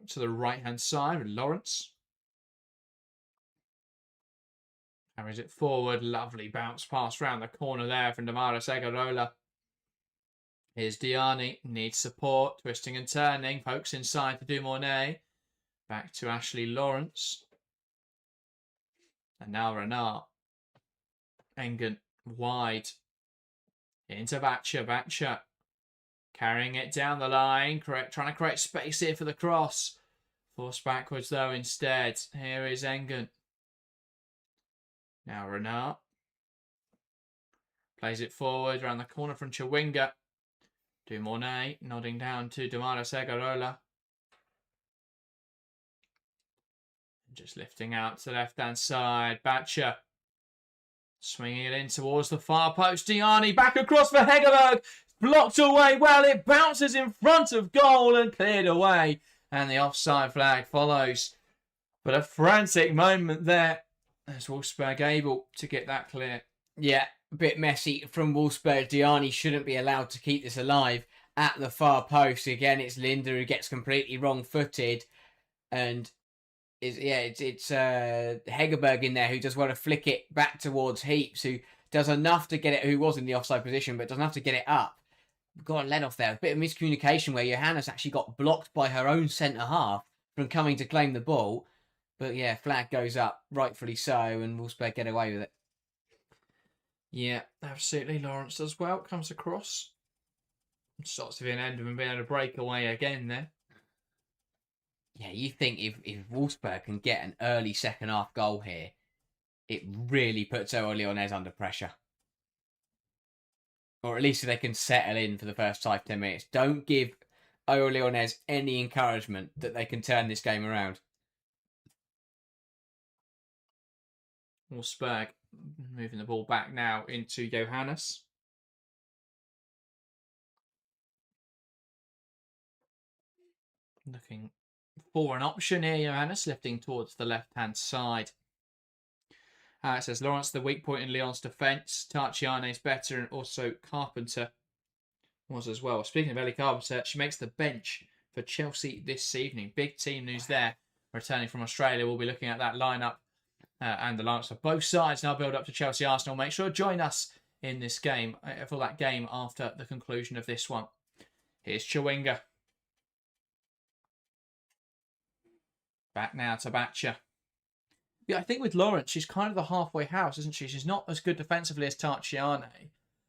To the right-hand side with Lawrence. Carries it forward. Lovely bounce pass round the corner there from Damaris Egarola. Here's Diani. Needs support. Twisting and turning. Pokes inside to Dumornay. Back to Ashley Lawrence. And now Renard. Engen wide. Into Batcher. Batcher carrying it down the line. Trying to create space here for the cross. Forced backwards though instead. Here is Engen. Now Renard. Plays it forward around the corner from Chawinga. Dumornay nodding down to Damaris Egarola. Just lifting out to the left-hand side. Batcher. Swinging it in towards the far post. Diani back across for Hegerberg. Blocked away. Well, it bounces in front of goal and cleared away. And the offside flag follows. But a frantic moment there as Wolfsburg able to get that clear. Yeah, a bit messy from Wolfsburg. Diani shouldn't be allowed to keep this alive at the far post. Again, it's Linda who gets completely wrong-footed. And it's Hegerberg in there who does well to flick it back towards Heaps, who does enough to get it, who was in the offside position, but does enough to get it up. got a let off there. A bit of miscommunication where Johannes actually got blocked by her own centre half from coming to claim the ball. But yeah, flag goes up, rightfully so, and Wolfsburg get away with it. Yeah, absolutely. Lawrence does well. Comes across. Starts to be an end of him being able to break away again there. Yeah, you think if Wolfsburg can get an early second half goal here, it really puts OL Lyonnes under pressure. Or at least if they can settle in for the first 5-10 minutes. Don't give OL Lyonnes any encouragement that they can turn this game around. Wolfsburg moving the ball back now into Johannes. Looking for an option here, Johannes, lifting towards the left-hand side. It says Lawrence, the weak point in Lyon's defence. Tarciane is better, and also Carpenter was as well. Speaking of Ellie Carpenter, she makes the bench for Chelsea this evening. Big team news there. Returning from Australia, we'll be looking at that lineup and the lineups of both sides now build up to Chelsea Arsenal. Make sure to join us in this game for that game after the conclusion of this one. Here's Chawinga. Back now to Batcher. Yeah, I think with Lawrence, she's kind of the halfway house, isn't she? She's not as good defensively as Tarciane,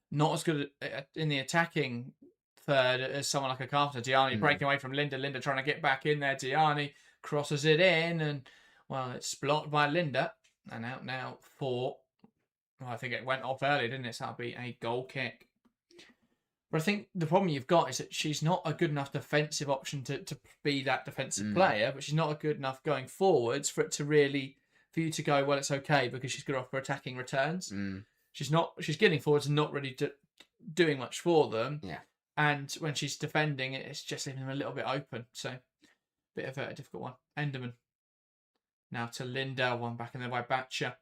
not as good in the attacking third as someone like a Carpenter. Diani breaking away from Linda. Linda trying to get back in there. Diani crosses it in, and well, it's blocked by Linda. And out now for, well, I think it went off early, didn't it? So that'll be a goal kick. But I think the problem you've got is that she's not a good enough defensive option to be that defensive player, but she's not a good enough going forwards for you to go, well, it's okay because she's good off for attacking returns. She's getting forwards and not really doing much for them. Yeah. And when she's defending, it's just leaving them a little bit open. So, bit of a difficult one. Enderman. Now to Linda, one back in there by Batcher.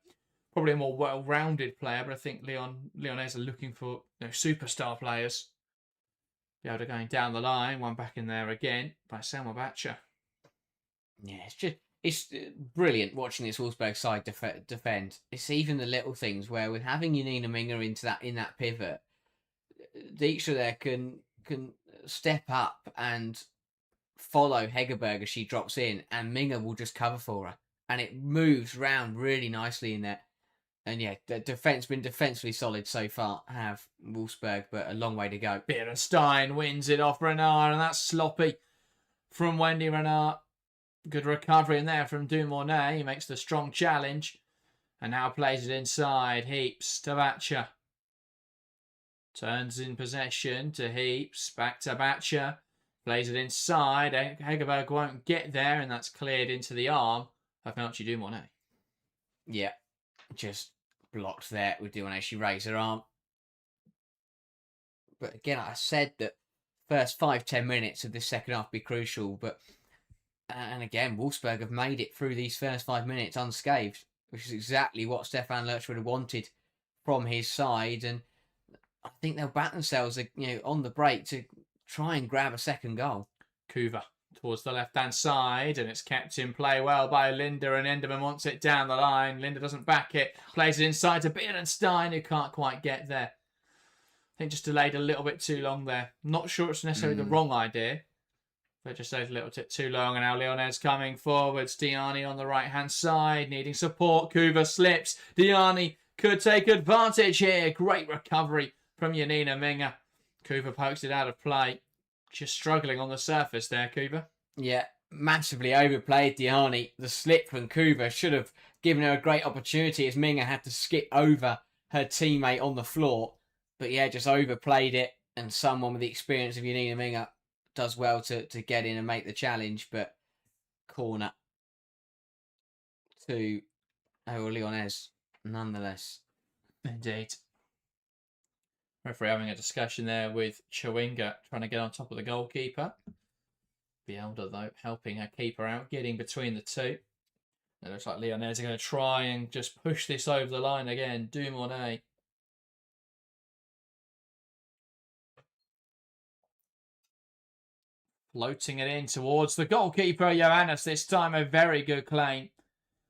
Probably a more well-rounded player, but I think Lyonnes are looking for superstar players. Be able to going down the line, one back in there again by Selma Batcher. Yeah, it's brilliant watching this Wolfsburg side defend. It's even the little things where with having Yanina Minga in that pivot, Dijkstra there can step up and follow Hegerberg as she drops in, and Minga will just cover for her, and it moves round really nicely in there. And yeah, the defence been defensively solid so far, have Wolfsburg, but a long way to go. Beerenstein wins it off Renard, and that's sloppy from Wendy Renard. Good recovery in there from Dumornay. He makes the strong challenge, and now plays it inside. Heaps to Batcher. Turns in possession to Heaps. Back to Batcher. Plays it inside. Hegerberg won't get there, and that's cleared into the arm of Melchi Dumornay. Yeah, just blocked there with Dumornay. She raised her arm. But again, I said that first 5-10 minutes of this second half be crucial, but and again, Wolfsburg have made it through these first 5 minutes unscathed, which is exactly what Stefan Lerch would have wanted from his side, and I think they'll bat themselves, on the break to try and grab a second goal. Kuva towards the left-hand side, and it's kept in play well by Linda, and Enderman wants it down the line. Linda doesn't back it, plays it inside to Beerenstein, who can't quite get there. I think just delayed a little bit too long there. Not sure it's necessarily the wrong idea, but just stayed a little bit too long. And now Lyonnes coming forwards. Diani on the right-hand side, needing support. Kuva slips. Diani could take advantage here. Great recovery from Yanina Minga. Kuva pokes it out of play. Just struggling on the surface there, Kuva. Yeah, massively overplayed Diani. The slip from Kuva should have given her a great opportunity as Minga had to skip over her teammate on the floor. But yeah, just overplayed it, and someone with the experience of Yanina Minga does well to get in and make the challenge, but corner to OL Lyonnes nonetheless. Indeed. Referee having a discussion there with Chawinga, trying to get on top of the goalkeeper. Bielda, though, helping her keeper out, getting between the two. It looks like Lyonnes are going to try and just push this over the line again. Dumornay. Floating it in towards the goalkeeper, Johannes. This time a very good claim.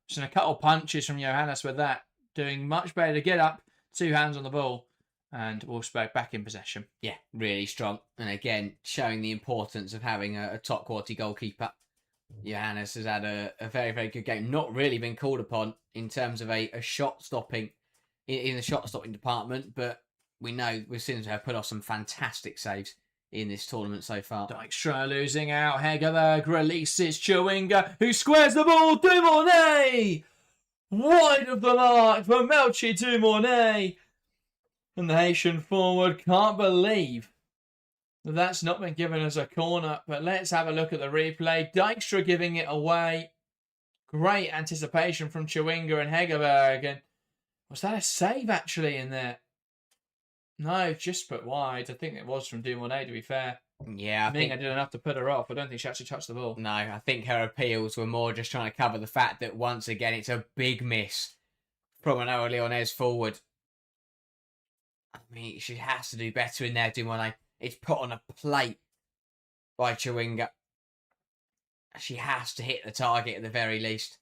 Just a couple punches from Johannes with that. Doing much better to get up. 2 hands on the ball. And Wolfsburg back in possession. Yeah, really strong. And again, showing the importance of having a top quality goalkeeper. Johannes has had a very, very good game. Not really been called upon in terms of a shot stopping in the shot stopping department, but we know we've seen her put off some fantastic saves in this tournament so far. Dykstra losing out. Hegerberg releases Chewinga, who squares the ball. Dumornay! Wide of the mark for Melchi Dumornay. And the Haitian forward can't believe that's not been given as a corner. But let's have a look at the replay. Dykstra giving it away. Great anticipation from Chewinga and Hegerberg. And was that a save actually in there? No, just put wide. I think it was from Dumornay, to be fair. Yeah, I think I did enough to put her off. I don't think she actually touched the ball. No, I think her appeals were more just trying to cover the fact that once again it's a big miss from an OL Lyonnes forward. I mean, she has to do better in there, Dumornay. It's put on a plate by Chewinga. She has to hit the target at the very least.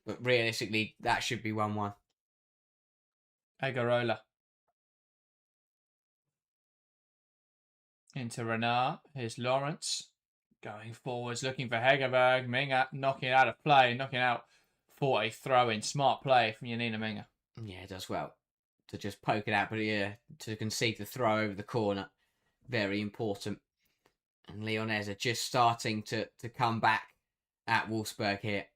But realistically, that should be 1-1. Agarola. Into Renard. Here's Lawrence. Going forwards, looking for Hegerberg. Minga knocking it out of play. Knocking out for a throw-in. Smart play from Janina Minga. Yeah, it does well to just poke it out, but yeah, to concede the throw over the corner. Very important. And Lyonnes are just starting to come back at Wolfsburg here.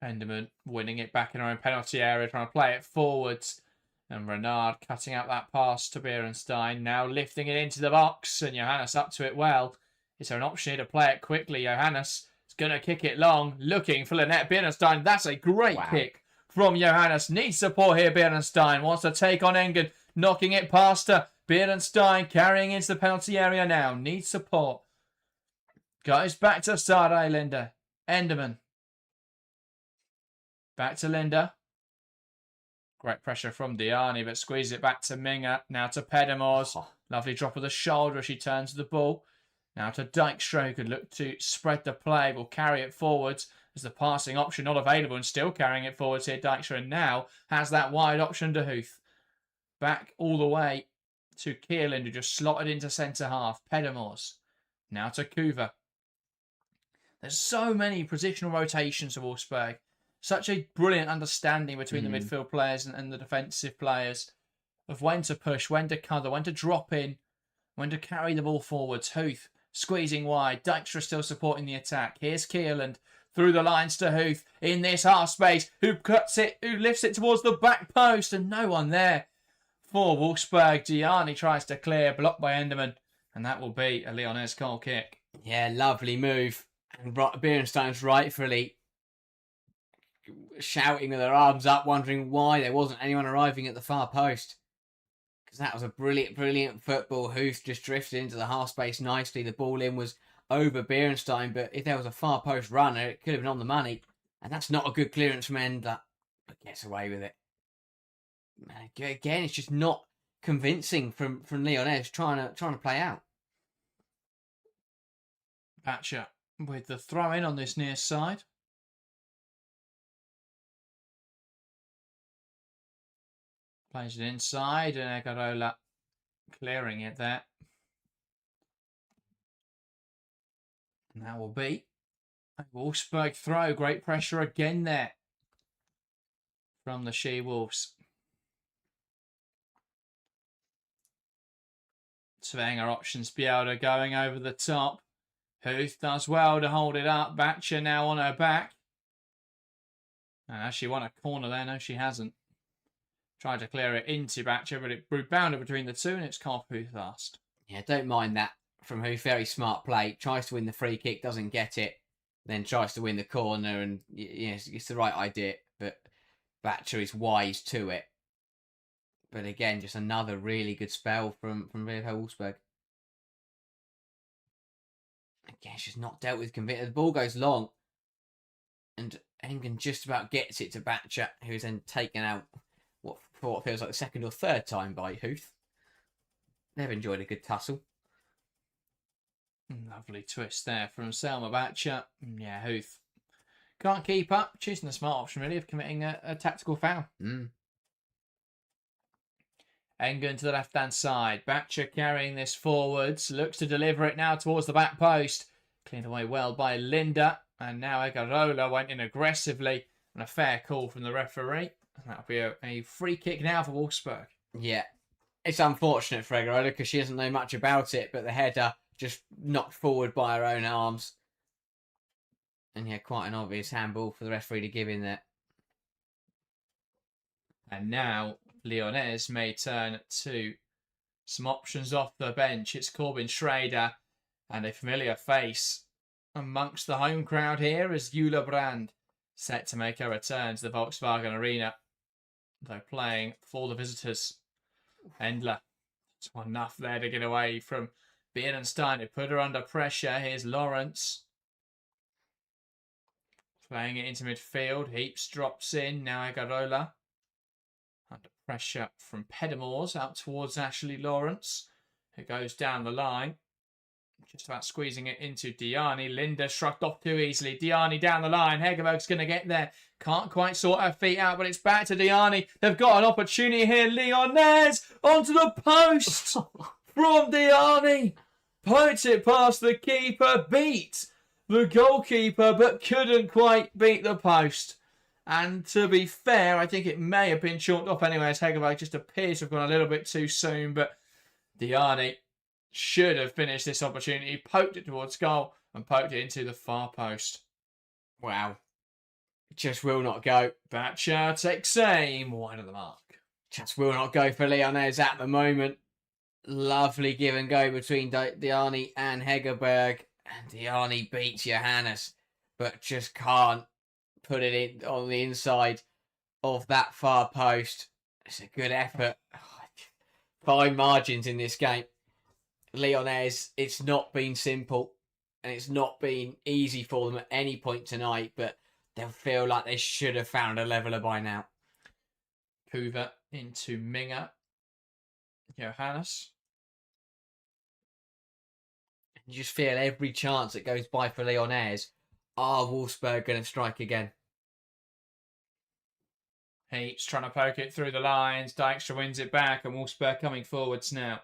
Enderman winning it back in our own penalty area, trying to play it forwards. And Renard cutting out that pass to Beerenstein. Now lifting it into the box. And Johannes up to it well. Is there an option here to play it quickly? Johannes is going to kick it long. Looking for Lynette Beerenstein. That's a great kick from Johannes. Needs support here, Beerenstein. Wants to take on Engen. Knocking it past her. Beerenstein carrying into the penalty area now. Needs support. Goes back to Sade Linda. Enderman. Back to Linda. Great pressure from Diani, but squeezes it back to Minga. Now to Pedamors. Lovely drop of the shoulder as she turns the ball. Now to Dykstra, who could look to spread the play. Will carry it forwards as the passing option not available and still carrying it forwards here. Dykstra and now has that wide option to Huth. Back all the way to Kierland, who just slotted into centre half. Pedamors. Now to Kuva. There's so many positional rotations of Wolfsburg. Such a brilliant understanding between the midfield players and the defensive players of when to push, when to cover, when to drop in, when to carry the ball forwards. Huth squeezing wide. Dykstra still supporting the attack. Here's Kierland through the lines to Huth in this half space. Who cuts it, who lifts it towards the back post, and no one there for Wolfsburg. Gianni tries to clear, blocked by Enderman, and that will be a Lyonnes goal kick. Yeah, lovely move. And Beerenstein's rightfully shouting with their arms up, wondering why there wasn't anyone arriving at the far post. Because that was a brilliant, brilliant football. Huth just drifted into the half space nicely. The ball in was over Beerenstein, but if there was a far post runner, it could have been on the money. And that's not a good clearance from Ender, but gets away with it. Again, it's just not convincing from Lyonnes trying to play out. Batcher with the throw in on this near side. Plays it inside, and Agarola clearing it there. And that will be a Wolfsburg throw. Great pressure again there from the She-Wolves. Surveying our options. Bielda going over the top. Huth does well to hold it up. Batcher now on her back. And has she won a corner there? No, she hasn't. Tried to clear it into Batcher, but it bounded between the two, and it's Carl Huth last. Yeah, don't mind that from Huth. Very smart play. Tries to win the free kick, doesn't get it. Then tries to win the corner, and yes, it's the right idea. But Batcher is wise to it. But again, just another really good spell from VfL Wolfsburg. Again, she's not dealt with convincingly. The ball goes long, and Engen just about gets it to Batcher, who's then taken out what feels like the second or third time by Huth. They've enjoyed a good tussle. Lovely twist there from Selma Batcher. Yeah, Huth can't keep up. Choosing the smart option, really, of committing a tactical foul. Engen to the left-hand side. Batcher carrying this forwards. Looks to deliver it now towards the back post. Cleared away well by Linda. And now Egarola went in aggressively. And a fair call from the referee. And that'll be a free kick now for Wolfsburg. Yeah. It's unfortunate for Egarola because she doesn't know much about it, but the header just knocked forward by her own arms. And yeah, quite an obvious handball for the referee to give in there. And now Lyonnes may turn to some options off the bench. It's Corbin Schrader and a familiar face amongst the home crowd here is Jule Brand, set to make her return to the Volkswagen Arena, though playing for the visitors. Endler, it's enough there to get away from Bierenstein to put her under pressure. Here's Lawrence. Playing it into midfield. Heaps drops in. Now Egarola. Under pressure from Pedamores out towards Ashley Lawrence. It goes down the line. Just about squeezing it into Diani. Linda shrugged off too easily. Diani down the line. Hegerberg's going to get there. Can't quite sort her feet out, but it's back to Diani. They've got an opportunity here. Lyonnes onto the post from Diani. Pokes it past the keeper. Beat the goalkeeper, but couldn't quite beat the post. And to be fair, I think it may have been chalked off anyway, as Hegerberg just appears to have gone a little bit too soon. But Diani should have finished this opportunity, poked it towards goal, and poked it into the far post. Wow. Just will not go. Batcher takes aim wide of the mark. Just will not go for Lyonnes at the moment. Lovely give and go between Diani and Hegerberg. And Diani beats Johannes, but just can't put it in on the inside of that far post. It's a good effort. Fine margins in this game. Lyonnes, it's not been simple and it's not been easy for them at any point tonight, but they'll feel like they should have found a leveller by now. Hoover into Minga. Johannes. You just feel every chance that goes by for Lyonnes, are Wolfsburg going to strike again? Heaps trying to poke it through the lines. Dijkstra wins it back, and Wolfsburg coming forwards now.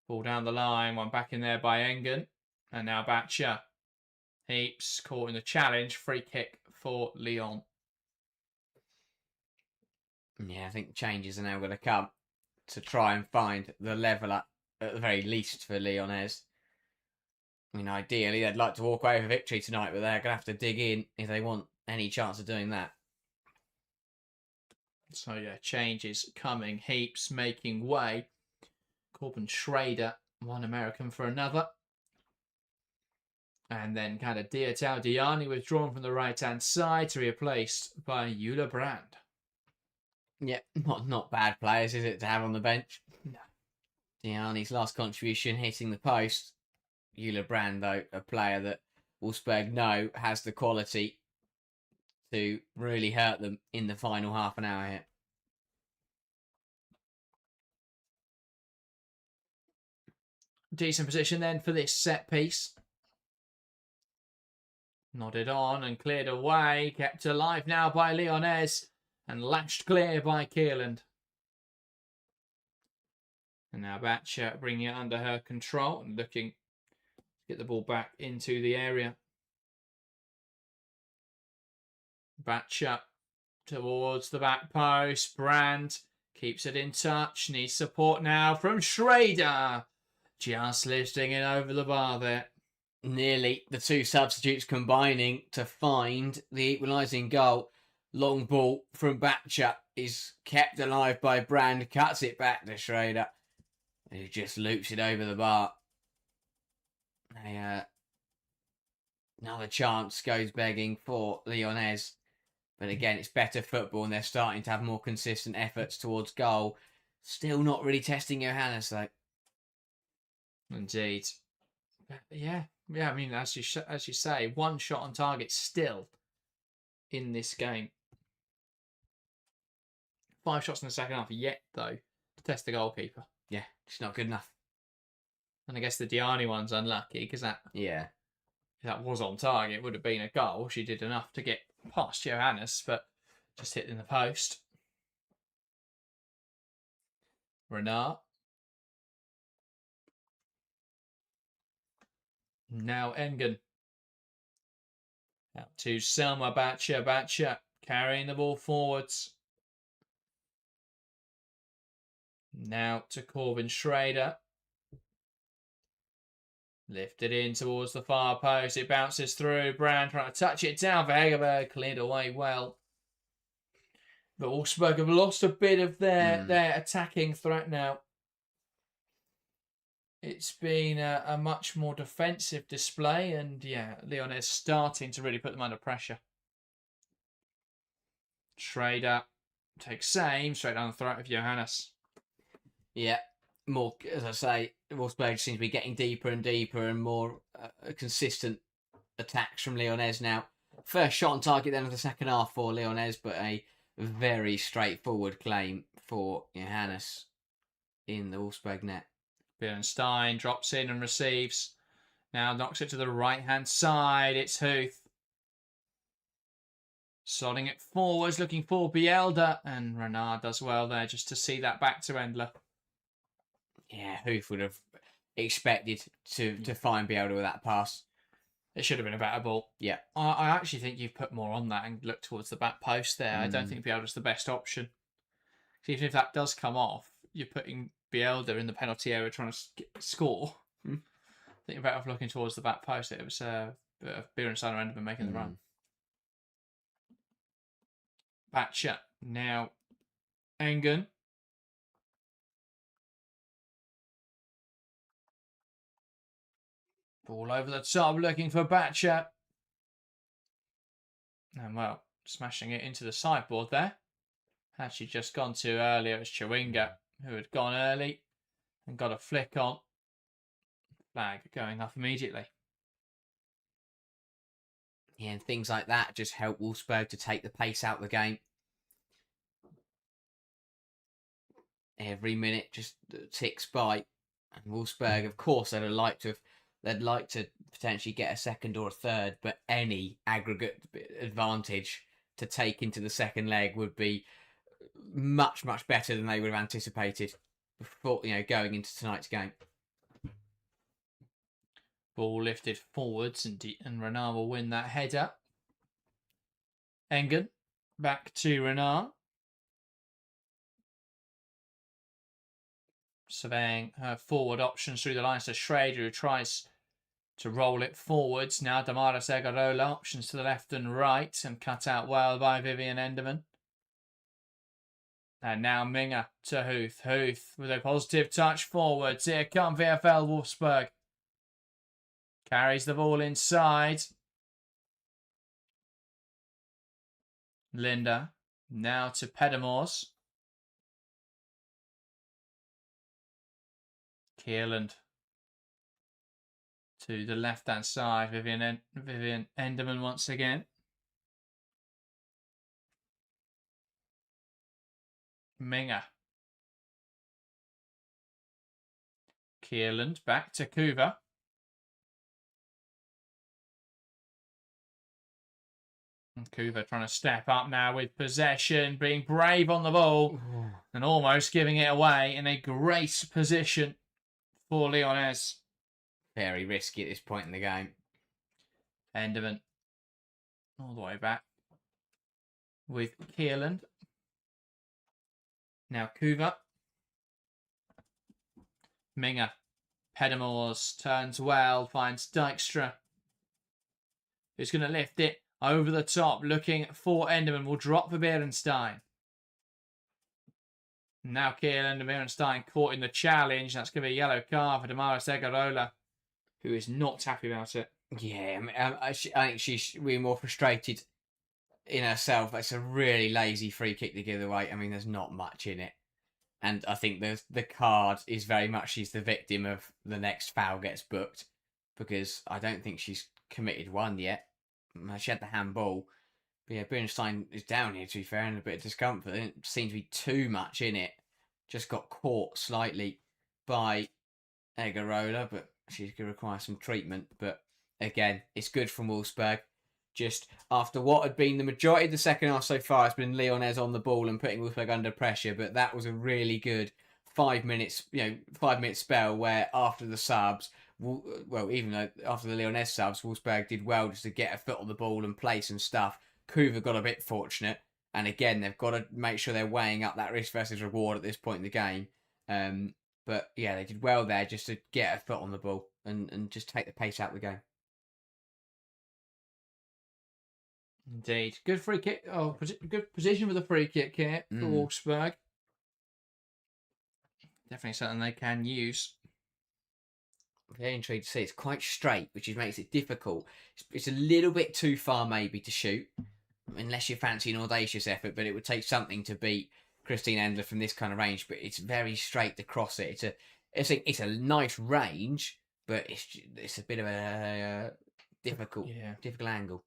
Ball down the line, one back in there by Engen. And now Batcher. Heaps caught in the challenge. Free kick for Lyon. Yeah, I think changes are now going to come to try and find the leveller, at the very least, for Lyonnes. I mean, ideally, they'd like to walk away with a victory tonight, but they're going to have to dig in if they want any chance of doing that. So, yeah, changes coming. Heaps making way. Corbin Schrader, one American for another. And then kind of Diatau Diani withdrawn from the right-hand side to be replaced by Jule Brand. Yeah, not bad players, is it, to have on the bench? No. Diani's last contribution hitting the post. Jule Brand, though, a player that Wolfsburg know has the quality to really hurt them in the final half an hour here. Decent position then for this set piece. Nodded on and cleared away. Kept alive now by Lyonnes. And lashed clear by Kierland. And now Batcher bringing it under her control and looking to get the ball back into the area. Batcher towards the back post. Brand keeps it in touch. Needs support now from Schrader. Just lifting it over the bar there. Nearly the two substitutes combining to find the equalising goal. Long ball from Batcher is kept alive by Brand. Cuts it back to Schrader. He just loops it over the bar. Another chance goes begging for Lyonnes. But again, it's better football and they're starting to have more consistent efforts towards goal. Still not really testing Johannes, though. Indeed. Yeah. I mean, as you say, one shot on target still in this game. 5 shots in the second half yet, though, to test the goalkeeper. Yeah, it's not good enough. And I guess the Diani one's unlucky because that was on target. It would have been a goal. She did enough to get past Johannes, but just hit in the post. Renard. Now Engen. Out to Selma Batcher. Batcher carrying the ball forwards. Now to Corbin Schrader. Lifted in towards the far post. It bounces through. Brand trying to touch it down. Vegeberg cleared away well. But Wolfsburg have lost a bit of their attacking threat now. It's been a much more defensive display, and yeah, Lyonnes starting to really put them under pressure. Schrader takes aim straight down the throat of Johannes. Yeah, more, as I say, Wolfsburg seems to be getting deeper and deeper and more consistent attacks from Lyonnes now. First shot on target then of the second half for Lyonnes, but a very straightforward claim for Johannes in the Wolfsburg net. Bernstein drops in and receives. Now knocks it to the right-hand side. It's Huth. Sodding it forwards, looking for Bielda. And Renard does well there just to see that back to Endler. Yeah, Huth would have expected to find Bielda with that pass. It should have been a better ball. Yeah. I actually think you've put more on that and looked towards the back post there. I don't think Bielda's the best option. Even if that does come off, you're putting Bielda in the penalty area trying to score. I think you're better off looking towards the back post. It was Beerenstein or Enderman making the run. Batcher. Now Engen. Ball over the top, looking for Batcher. And well, smashing it into the sideboard there. Had she just gone too early, it was Chewinga who had gone early and got a flick on. Flag going off immediately. Yeah, and things like that just help Wolfsburg to take the pace out of the game. Every minute just ticks by. And Wolfsburg, of course, they'd like to potentially get a second or a third, but any aggregate advantage to take into the second leg would be much, much better than they would have anticipated before, going into tonight's game. Ball lifted forwards and Renard will win that header. Engen back to Renard. Surveying her forward options through the lines to Schrader, who tries to roll it forwards. Now Damaris Egarola, options to the left and right, and cut out well by Vivian Enderman. And now Minger to Huth. Huth with a positive touch forwards. Here come VfL Wolfsburg. Carries the ball inside. Linda. Now to Pedamors. Kierland. To the left-hand side. Vivian Enderman once again. Minger. Kierland back to Kuva. And Kuva trying to step up now with possession, being brave on the ball and almost giving it away in a great position for Lyonnes. Very risky at this point in the game. Enderman all the way back with Kierland. Now Kuva. Minger. Pedamors turns well, finds Dijkstra, who's going to lift it over the top, looking for Enderman. Will drop for Beerenstein. Now Kierland and Beerenstein caught in the challenge. That's going to be a yellow card for Damaris Egarola, who is not happy about it. Yeah, I think she's really more frustrated in herself. It's a really lazy free kick to give away. I mean, there's not much in it. And I think the card is very much she's the victim of the next foul gets booked, because I don't think she's committed one yet. She had the handball. But yeah, Beerenstein is down here, to be fair, in a bit of discomfort. There didn't seem to be too much in it. Just got caught slightly by Egarola, but she's going to require some treatment. But again, it's good from Wolfsburg. Just after what had been the majority of the second half so far, it's been Lyonnes on the ball and putting Wolfsburg under pressure. But that was a really good 5 minutes, 5 minute spell where after the subs, well, even though after the Lyonnes subs, Wolfsburg did well just to get a foot on the ball and play some stuff. Kuva got a bit fortunate, and again, they've got to make sure they're weighing up that risk versus reward at this point in the game. But yeah, they did well there just to get a foot on the ball and just take the pace out of the game. Indeed. Good free kick. Oh, good position for the free kick here for Wolfsburg. Definitely something they can use. Very intrigued to see. It's quite straight, which makes it difficult. It's a little bit too far maybe to shoot, unless you fancy an audacious effort, but it would take something to beat Christine Endler from this kind of range. But it's very straight to cross it. It's a nice range, but it's a bit of a difficult angle.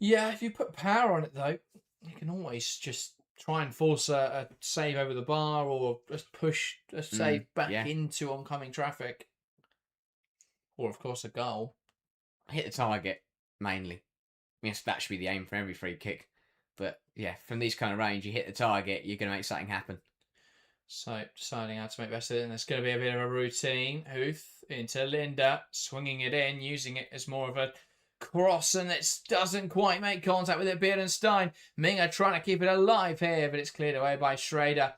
Yeah, if you put power on it though, you can always just try and force a save over the bar or just push a save back into oncoming traffic. Or, of course, a goal. Hit the target, mainly. Yes, that should be the aim for every free kick. But, yeah, from these kind of range, you hit the target, you're going to make something happen. So, deciding how to make best of it. And there's going to be a bit of a routine. Huth into Linda, swinging it in, using it as more of a cross, and it doesn't quite make contact with it. Beerenstein. Minga trying to keep it alive here, but it's cleared away by Schrader.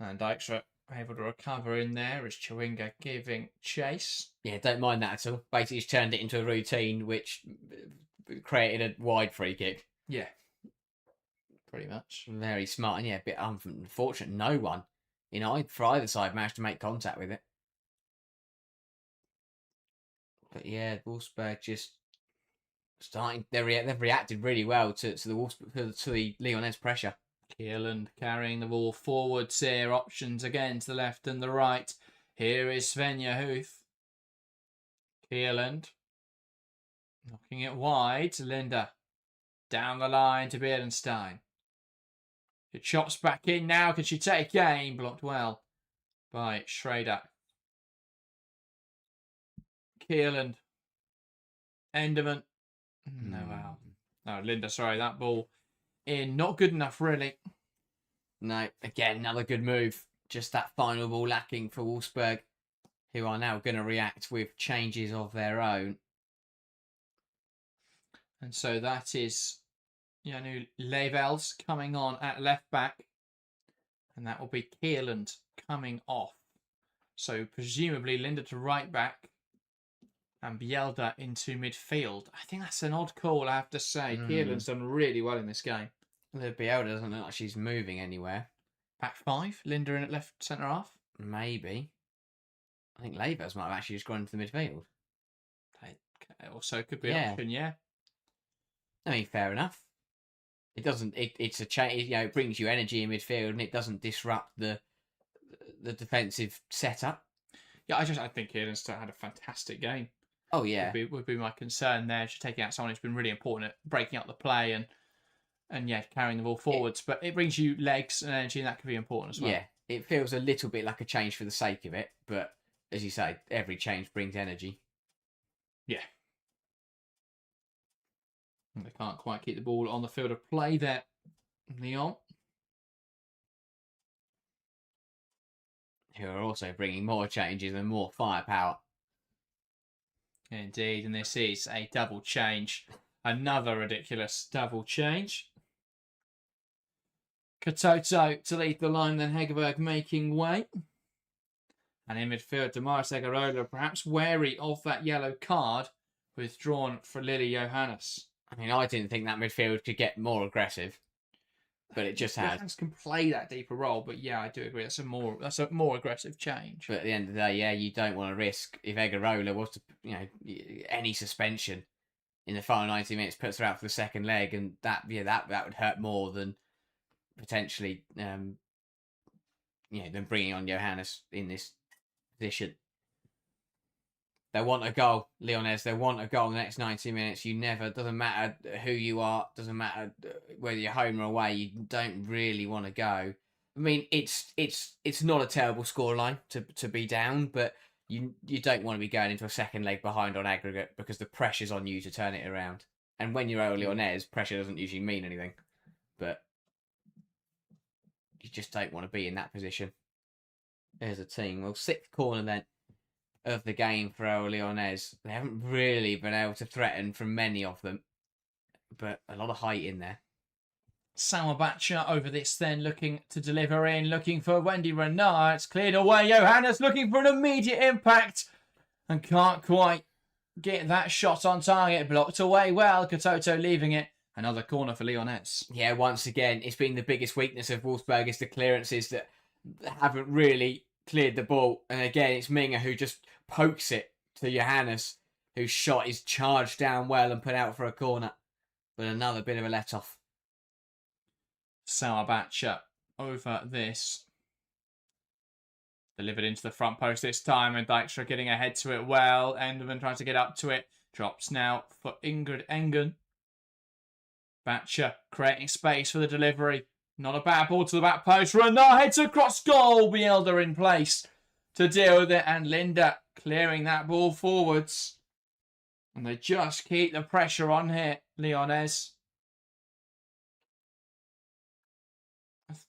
And Dijkstra able to recover in there as Chewinga giving chase. Yeah, don't mind that at all. Basically, he's turned it into a routine, which created a wide free kick. Yeah, pretty much. Very smart, and yeah, a bit unfortunate. No one for either side managed to make contact with it. But yeah, Wolfsburg just starting. They've reacted really well to the Lyonnes pressure. Kierland carrying the ball forwards here. Options again to the left and the right. Here is Svenja Huth. Kierland knocking it wide to Linda. Down the line to Beerenstein. It chops back in now. Can she take aim? Blocked well by Schrader. Kierland. Enderman. No, Linda, sorry, that ball in. Not good enough, really. No, again, another good move. Just that final ball lacking for Wolfsburg, who are now going to react with changes of their own. And so that is Janu Levels coming on at left back. And that will be Kierland coming off. So presumably Linda to right back. And Bielda into midfield. I think that's an odd call, I have to say. Kierland's done really well in this game. The Bielda doesn't look like she's moving anywhere. Back five, Linda in at left centre half. Maybe. I think Levels might have actually just gone into the midfield. Also could be an option, yeah. I mean, fair enough. It doesn't. It's a change. It brings you energy in midfield, and it doesn't disrupt the defensive setup. Yeah, I think Kierland's had a fantastic game. Oh yeah, would be my concern there. She's taking out someone who's been really important at breaking up the play and carrying the ball forwards. But it brings you legs and energy, and that could be important as well. Yeah, it feels a little bit like a change for the sake of it, but as you say, every change brings energy. Yeah. And they can't quite keep the ball on the field of play there. Lyon. Who are also bringing more changes and more firepower. Indeed, and this is a double change. Another ridiculous double change. Katoto to lead the line, then Hegerberg making way. And in midfield, Damaris Egarola, perhaps wary of that yellow card, withdrawn for Lily Johannes. I mean, I didn't think that midfield could get more aggressive, but it just has. Johannes can play that deeper role, but yeah, I do agree. That's a more aggressive change. But at the end of the day, yeah, you don't want to risk if Egarola was to, any suspension in the final 90 minutes puts her out for the second leg, and that would hurt more than potentially, than bringing on Johannes in this position. They want a goal, Lyonnes. They want a goal in the next 90 minutes. Doesn't matter who you are, doesn't matter whether you're home or away, you don't really want to go. I mean, it's not a terrible scoreline to be down, but you don't want to be going into a second leg behind on aggregate because the pressure's on you to turn it around. And when you're OL Lyonnes, pressure doesn't usually mean anything. But you just don't want to be in that position. as a team. Well, sixth corner then of the game for OL Lyonnes. They haven't really been able to threaten from many of them, but a lot of height in there. Sauerbacher over this then, looking to deliver in, looking for Wendy Renard. It's cleared away. Johannes looking for an immediate impact and can't quite get that shot on target. Blocked away well. Katoto leaving it. Another corner for Lyonnes. Yeah, once again, it's been the biggest weakness of Wolfsburg is the clearances that haven't really cleared the ball. And again, it's Minga who just pokes it to Johannes, whose shot is charged down well and put out for a corner. But another bit of a let-off. Sauerbacher over this. Delivered into the front post this time, and Dijkstra getting ahead to it well. Enderman trying to get up to it. Drops now for Ingrid Engen. Batcher creating space for the delivery. Not a bad ball to the back post. Renard heads across goal. Bielda in place to deal with it. And Linda clearing that ball forwards. And they just keep the pressure on here, Lyonnes.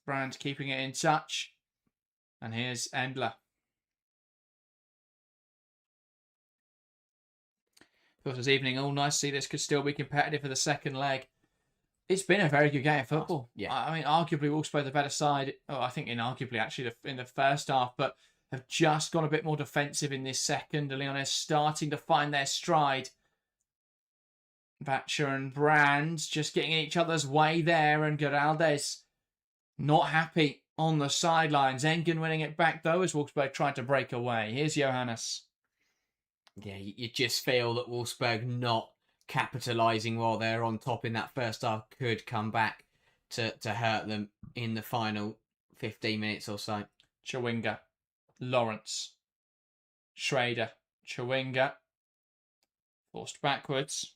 Brand keeping it in touch. And here's Endler. Feels this evening all nice to see this could still be competitive for the second leg. It's been a very good game of football. Yeah. I mean, arguably Wolfsburg the better side. Oh, I think inarguably actually in the first half, but have just got a bit more defensive in this second. Lyonnes starting to find their stride. Batcher and Brand just getting in each other's way there, and Geraldes not happy on the sidelines. Engen winning it back though as Wolfsburg tried to break away. Here's Johannes. Yeah, you just feel that Wolfsburg not capitalising while they're on top in that first half could come back to hurt them in the final 15 minutes or so. Chawinga, Lawrence, Schrader, Chawinga, forced backwards.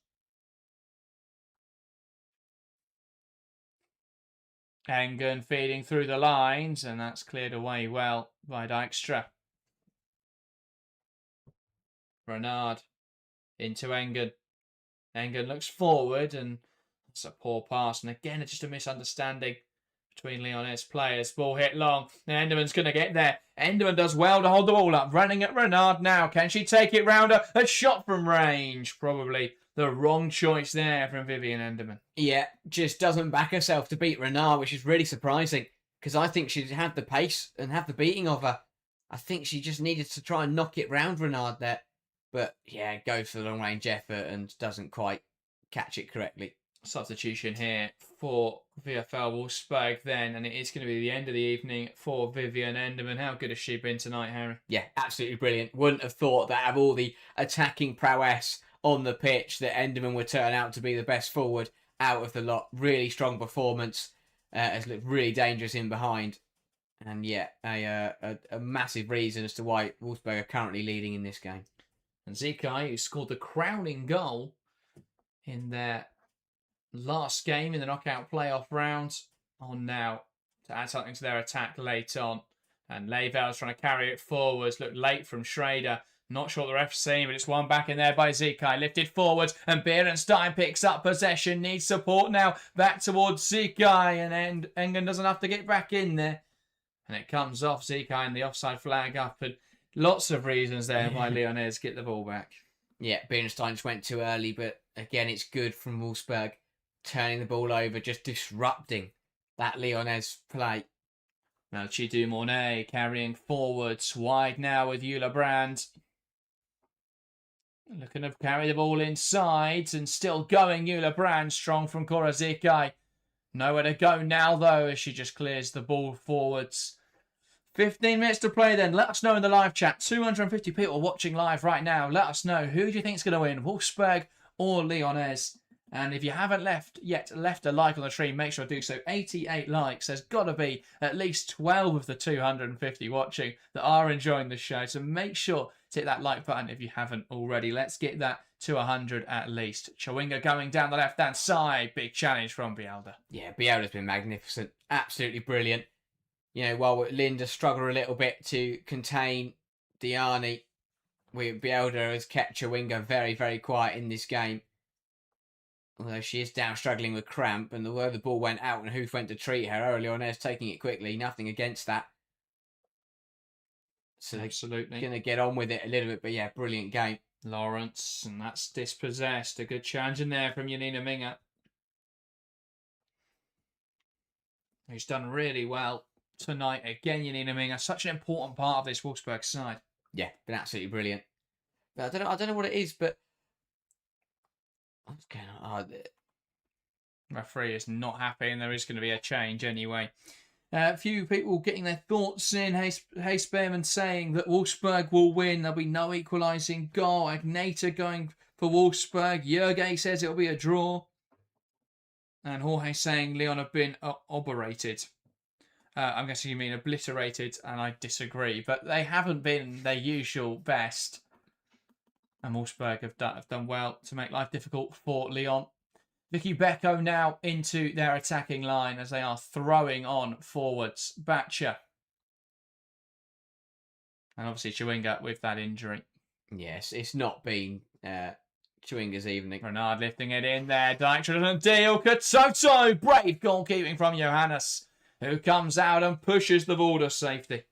Engen feeding through the lines, and that's cleared away well by Dijkstra. Renard into Engen. Engen looks forward, and it's a poor pass. And again, it's just a misunderstanding between Lyonnes players. Ball hit long. Enderman's going to get there. Enderman does well to hold the ball up. Running at Renard now. Can she take it round her? A shot from range. Probably the wrong choice there from Vivian Enderman. Yeah, just doesn't back herself to beat Renard, which is really surprising because I think she'd had the pace and have the beating of her. I think she just needed to try and knock it round Renard there. But yeah, goes for the long range effort and doesn't quite catch it correctly. Substitution here for VfL Wolfsburg then, and it is going to be the end of the evening for Vivian Enderman. How good has she been tonight, Harry? Yeah, absolutely brilliant. Wouldn't have thought that out of all the attacking prowess on the pitch that Enderman would turn out to be the best forward out of the lot. Really strong performance. Has looked really dangerous in behind. And yeah, a massive reason as to why Wolfsburg are currently leading in this game. And Zikai, who scored the crowning goal in their last game in the knockout playoff round, on now to add something to their attack late on. And Leivel's trying to carry it forwards. Looked late from Schrader. Not sure what the ref's seen, but it's one back in there by Zikai. Lifted forwards, and Berenstein picks up possession. Needs support now. Back towards Zikai, and Engen doesn't have to get back in there. And it comes off Zikai and the offside flag up. And lots of reasons there why Lyonnes get the ball back. Yeah, Berenstein just went too early, but again, it's good from Wolfsburg. Turning the ball over, just disrupting that Lyonnes play. Now Chidu Mornay carrying forwards wide now with Eula Brand. Looking to carry the ball inside and still going. Eula Brand strong from Cora Zikai. Nowhere to go now though as she just clears the ball forwards. 15 minutes to play then. Let us know in the live chat. 250 people watching live right now. Let us know who do you think is going to win, Wolfsburg or Lyonnes? And if you haven't left a like on the stream, make sure to do so. 88 likes. There's got to be at least 12 of the 250 watching that are enjoying the show. So make sure to hit that like button if you haven't already. Let's get that to 100 at least. Chawinga going down the left-hand side. Big challenge from Bielda. Yeah, Bielda's been magnificent. Absolutely brilliant. You know, while Linda struggled a little bit to contain Diani, Bielda has kept Chawinga very, very quiet in this game. Although she is down struggling with cramp, and the way the ball went out and Hoof went to treat her early on, taking it quickly, nothing against that. So Absolutely. they're going to get on with it a little bit. But yeah, brilliant game. Lawrence, and that's dispossessed. A good challenge in there from Yanina Minga, who's done really well tonight. Again, Yanina Minga, such an important part of this Wolfsburg side. Yeah, been absolutely brilliant. But I don't know what it is, but what's going on? Referee is not happy, and there is going to be a change anyway. A few people getting their thoughts in. Hayes Behrman saying that Wolfsburg will win. There'll be no equalising goal. Agneta going for Wolfsburg. Jurge says it'll be a draw. And Jorge saying Lyon have been obliterated. I'm guessing you mean obliterated, and I disagree. But they haven't been their usual best. And Wolfsburg have done well to make life difficult for Lyon. Vicky Becco now into their attacking line as they are throwing on forwards. Batcher. And obviously Chewinga with that injury. Yes, it's not been Chewinga's evening. Renard lifting it in there. Dykstra doesn't deal. Katoto. Brave goalkeeping from Johannes, who comes out and pushes the ball to safety.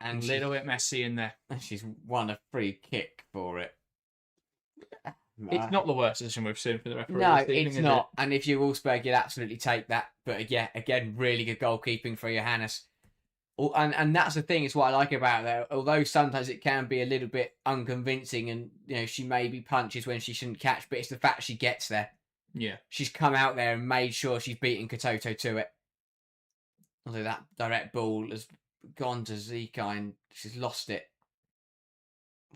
And a little bit messy in there. And she's won a free kick for it. It's not the worst decision we've seen for the referee. No, evening, it's not. And if you're Wolfsburg, you'd absolutely take that. But yeah, again, really good goalkeeping for Johannes. And that's the thing, is what I like about that. Although sometimes it can be a little bit unconvincing, and she maybe punches when she shouldn't catch, but it's the fact she gets there. Yeah. She's come out there and made sure she's beaten Katoto to it. Although that direct ball has gone to Zika and she's lost it.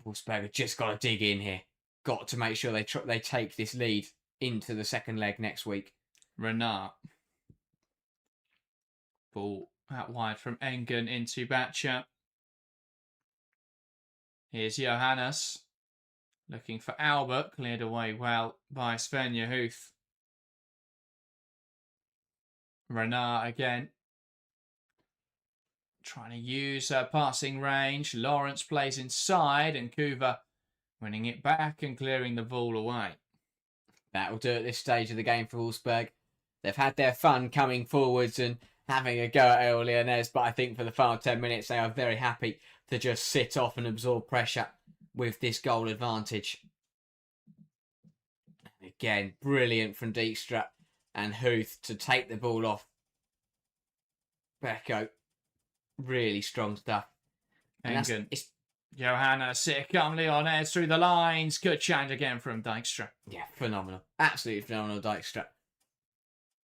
Wolfsburg have just got to dig in here. Got to make sure they take this lead into the second leg next week. Renard. Ball out wide from Engen into Batcher. Here's Johannes. Looking for Albert. Cleared away well by Svenja Huth. Renard again. Trying to use her passing range. Lawrence plays inside and Kuva winning it back and clearing the ball away. That'll do at this stage of the game for Wolfsburg. They've had their fun coming forwards and having a go at OL Lyonnes, but I think for the final 10 minutes they are very happy to just sit off and absorb pressure with this goal advantage. Again, brilliant from Dijkstra and Huth to take the ball off Becco. Really strong stuff. Engen. Johannes, here come Lyonnes through the lines. Good challenge again from Dijkstra. Yeah, phenomenal. Absolutely phenomenal, Dijkstra.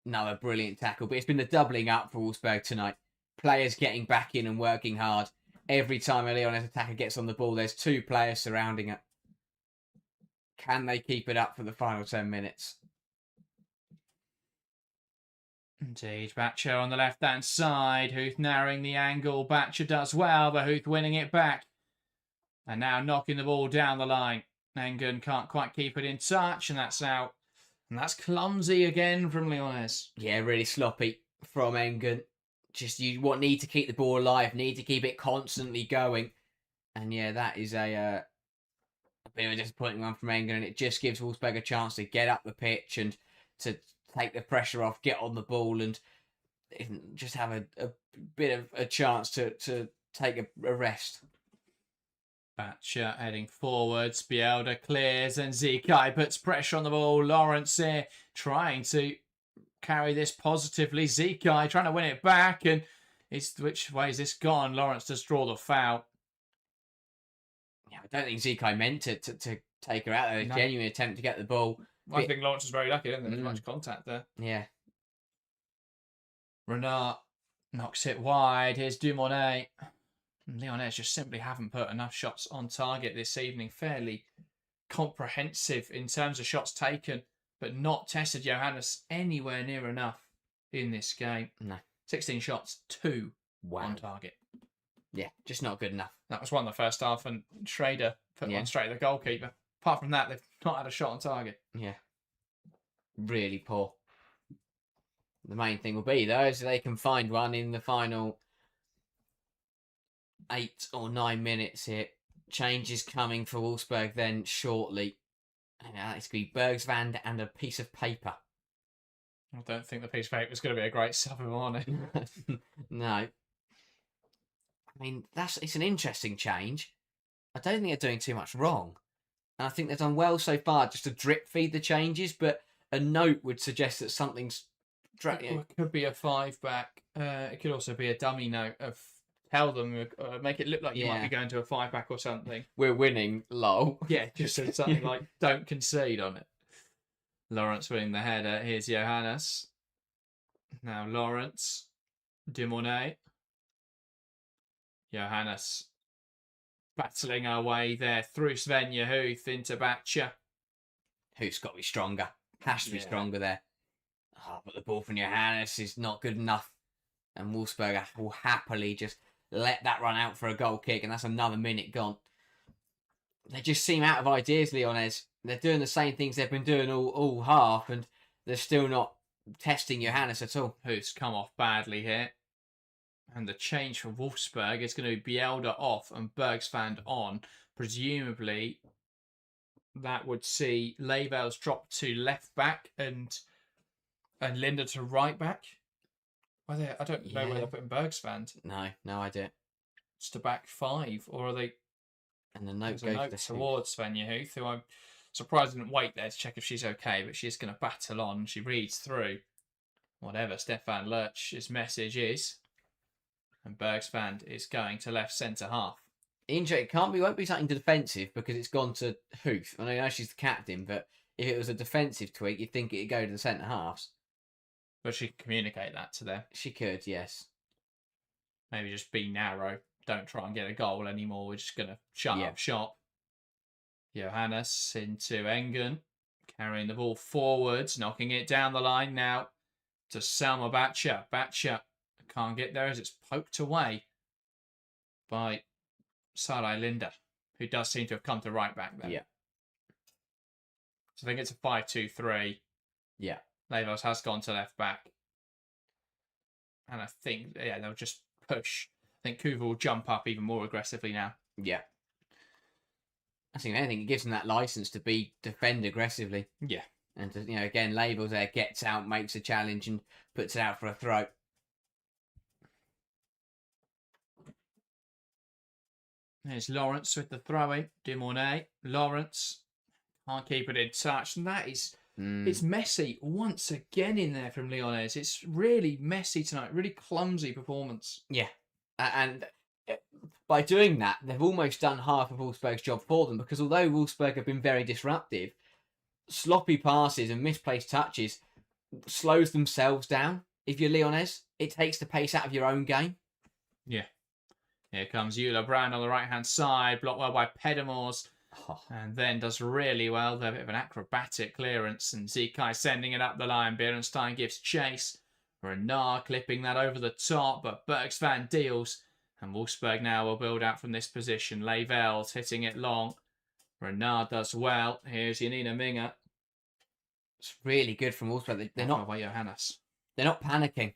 Another brilliant tackle, but it's been the doubling up for Wolfsburg tonight. Players getting back in and working hard. Every time a Lyonnes attacker gets on the ball, there's two players surrounding it. Can they keep it up for the final 10 minutes? Indeed, Batcher on the left-hand side. Huth narrowing the angle. Batcher does well, but Huth winning it back. And now knocking the ball down the line. Engen can't quite keep it in touch, and that's out. And that's clumsy again from Lyonnes. Yeah, really sloppy from Engen. Just you need to keep the ball alive, need to keep it constantly going. And yeah, that is a bit of a disappointing one from Engen, and it just gives Wolfsburg a chance to get up the pitch and to take the pressure off, get on the ball, and just have a bit of a chance to take a rest. Batcher heading forwards. Bielda clears and Zikai puts pressure on the ball. Lawrence here trying to carry this positively. Zikai trying to win it back, and which way is this gone? Lawrence does draw the foul. Yeah, I don't think Zikai meant to take her out there. No. Genuine attempt to get the ball. I think Lawrence was very lucky, didn't there? There's much contact there. Yeah. Renard knocks it wide. Here's Dumonet. Lyonnes just simply haven't put enough shots on target this evening. Fairly comprehensive in terms of shots taken, but not tested Johannes anywhere near enough in this game. No. 16 shots, 2 on target. Yeah, just not good enough. That was one in the first half, and Schrader put one straight at the goalkeeper. Apart from that, they've not had a shot on target. Yeah. Really poor. The main thing will be, though, is they can find one in the final 8 or 9 minutes here. Changes coming for Wolfsburg then shortly. And it's going to be Bergsvand and a piece of paper. I don't think the piece of paper is going to be a great sub on it. No. I mean, it's an interesting change. I don't think they're doing too much wrong. And I think they've done well so far just to drip feed the changes, but a note would suggest that something's... It could be a 5-back. It could also be a dummy note of tell them, make it look like you might be going to a 5-back or something. We're winning, lol. Yeah, just something like don't concede on it. Lawrence winning the header. Here's Johannes. Now Lawrence. Dumonet. Johannes battling our way there through Svenja Huth into Batcha. Who's got to be stronger? Has to be stronger there. Oh, but the ball from Johannes is not good enough. And Wolfsburg will happily just let that run out for a goal kick, and that's another minute gone. They just seem out of ideas, Lyonnes. They're doing the same things they've been doing all half, and they're still not testing Johannes at all. Who's come off badly here. And the change for Wolfsburg is going to be Bielda off and Bergsvand on. Presumably, that would see Levels drop to left back and Linda to right back. I don't know where they're putting Bergsvand. No idea. Just a back 5, or are they? And the note goes towards Svenja Huth, who I'm surprised didn't wait there to check if she's okay, but she's going to battle on. She reads through whatever Stefan Lurch's message is, and Bergsvand is going to left centre half. It won't be something defensive because it's gone to Huth. I know she's the captain, but if it was a defensive tweak, you'd think it'd go to the centre halves. But she can communicate that to them. She could, yes. Maybe just be narrow. Don't try and get a goal anymore. We're just going to shut up shop. Johannes into Engen. Carrying the ball forwards. Knocking it down the line now to Selma Batcha. Batcha can't get there as it's poked away by Sarai Linda, who does seem to have come to right back there. Yeah. So I think it's a 5-2-3. Yeah. Levels has gone to left back. And I think, they'll just push. I think Kuva will jump up even more aggressively now. Yeah. I think anything, it gives them that license to defend aggressively. Yeah. And, again, Labels there gets out, makes a challenge and puts it out for a throw. There's Lawrence with the throw-in. Dumonet. Lawrence can't keep it in touch. And that is... It's messy once again in there from Lyonnes. It's really messy tonight. Really clumsy performance. Yeah. And by doing that, they've almost done half of Wolfsburg's job for them, because although Wolfsburg have been very disruptive, sloppy passes and misplaced touches slows themselves down. If you're Lyonnes, it takes the pace out of your own game. Yeah. Here comes Eula Brand on the right-hand side, blocked well by Pedamors. And then does really well. They're a bit of an acrobatic clearance. And Zikai sending it up the line. Berenstein gives chase. Renard clipping that over the top. But Bergsvand deals. And Wolfsburg now will build out from this position. Levels hitting it long. Renard does well. Here's Janina Minga. It's really good from Wolfsburg. They're not away Johannes. They're not panicking.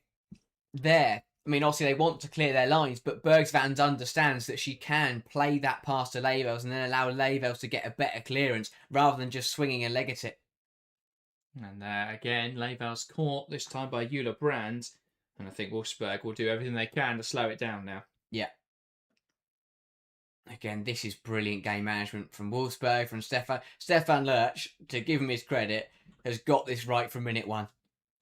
Obviously they want to clear their lines, but Bergsvand understands that she can play that pass to Levels and then allow Levels to get a better clearance rather than just swinging a leg at it. And again, Levels caught, this time by Eula Brand. And I think Wolfsburg will do everything they can to slow it down now. Yeah. Again, this is brilliant game management from Wolfsburg, from Stefan. Stefan Lurch, to give him his credit, has got this right from minute 1.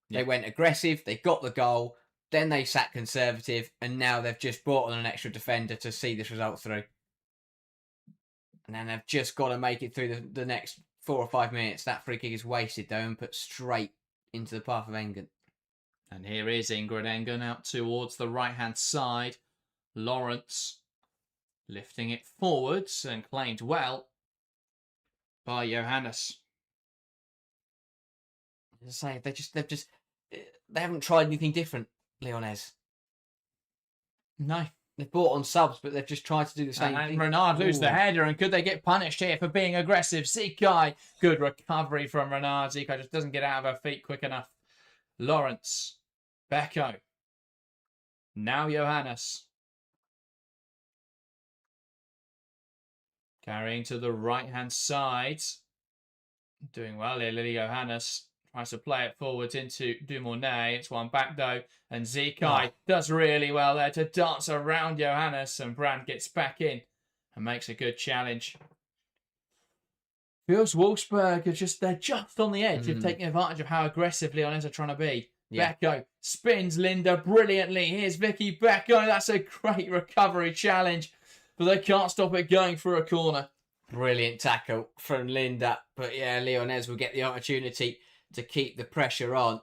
Yeah. They went aggressive, they got the goal, then they sat conservative, and now they've just brought on an extra defender to see this result through. And then they've just got to make it through the next 4 or 5 minutes. That free kick is wasted, though, and put straight into the path of Engen. And here is Ingrid Engen out towards the right-hand side. Lawrence lifting it forwards and claimed well by Johannes. As I say, they haven't tried anything different, Lyonnes. No. They've brought on subs, but they've just tried to do the same thing. And Renard lose the header, and could they get punished here for being aggressive? Zikai, good recovery from Renard. Zikai just doesn't get out of her feet quick enough. Lawrence, Becco. Now Johannes. Carrying to the right-hand side. Doing well here, Lily Johannes. Tries to play it forwards into Dumournet. It's one back though. And Zikai does really well there to dance around Johannes. And Brand gets back in and makes a good challenge. Feels Wolfsburg they're just on the edge of taking advantage of how aggressive Lyonnes are trying to be. Yeah. Becco spins Linda brilliantly. Here's Vicky Becco. That's a great recovery challenge. But they can't stop it going through a corner. Brilliant tackle from Linda. But yeah, Lyonnes will get the opportunity to keep the pressure on.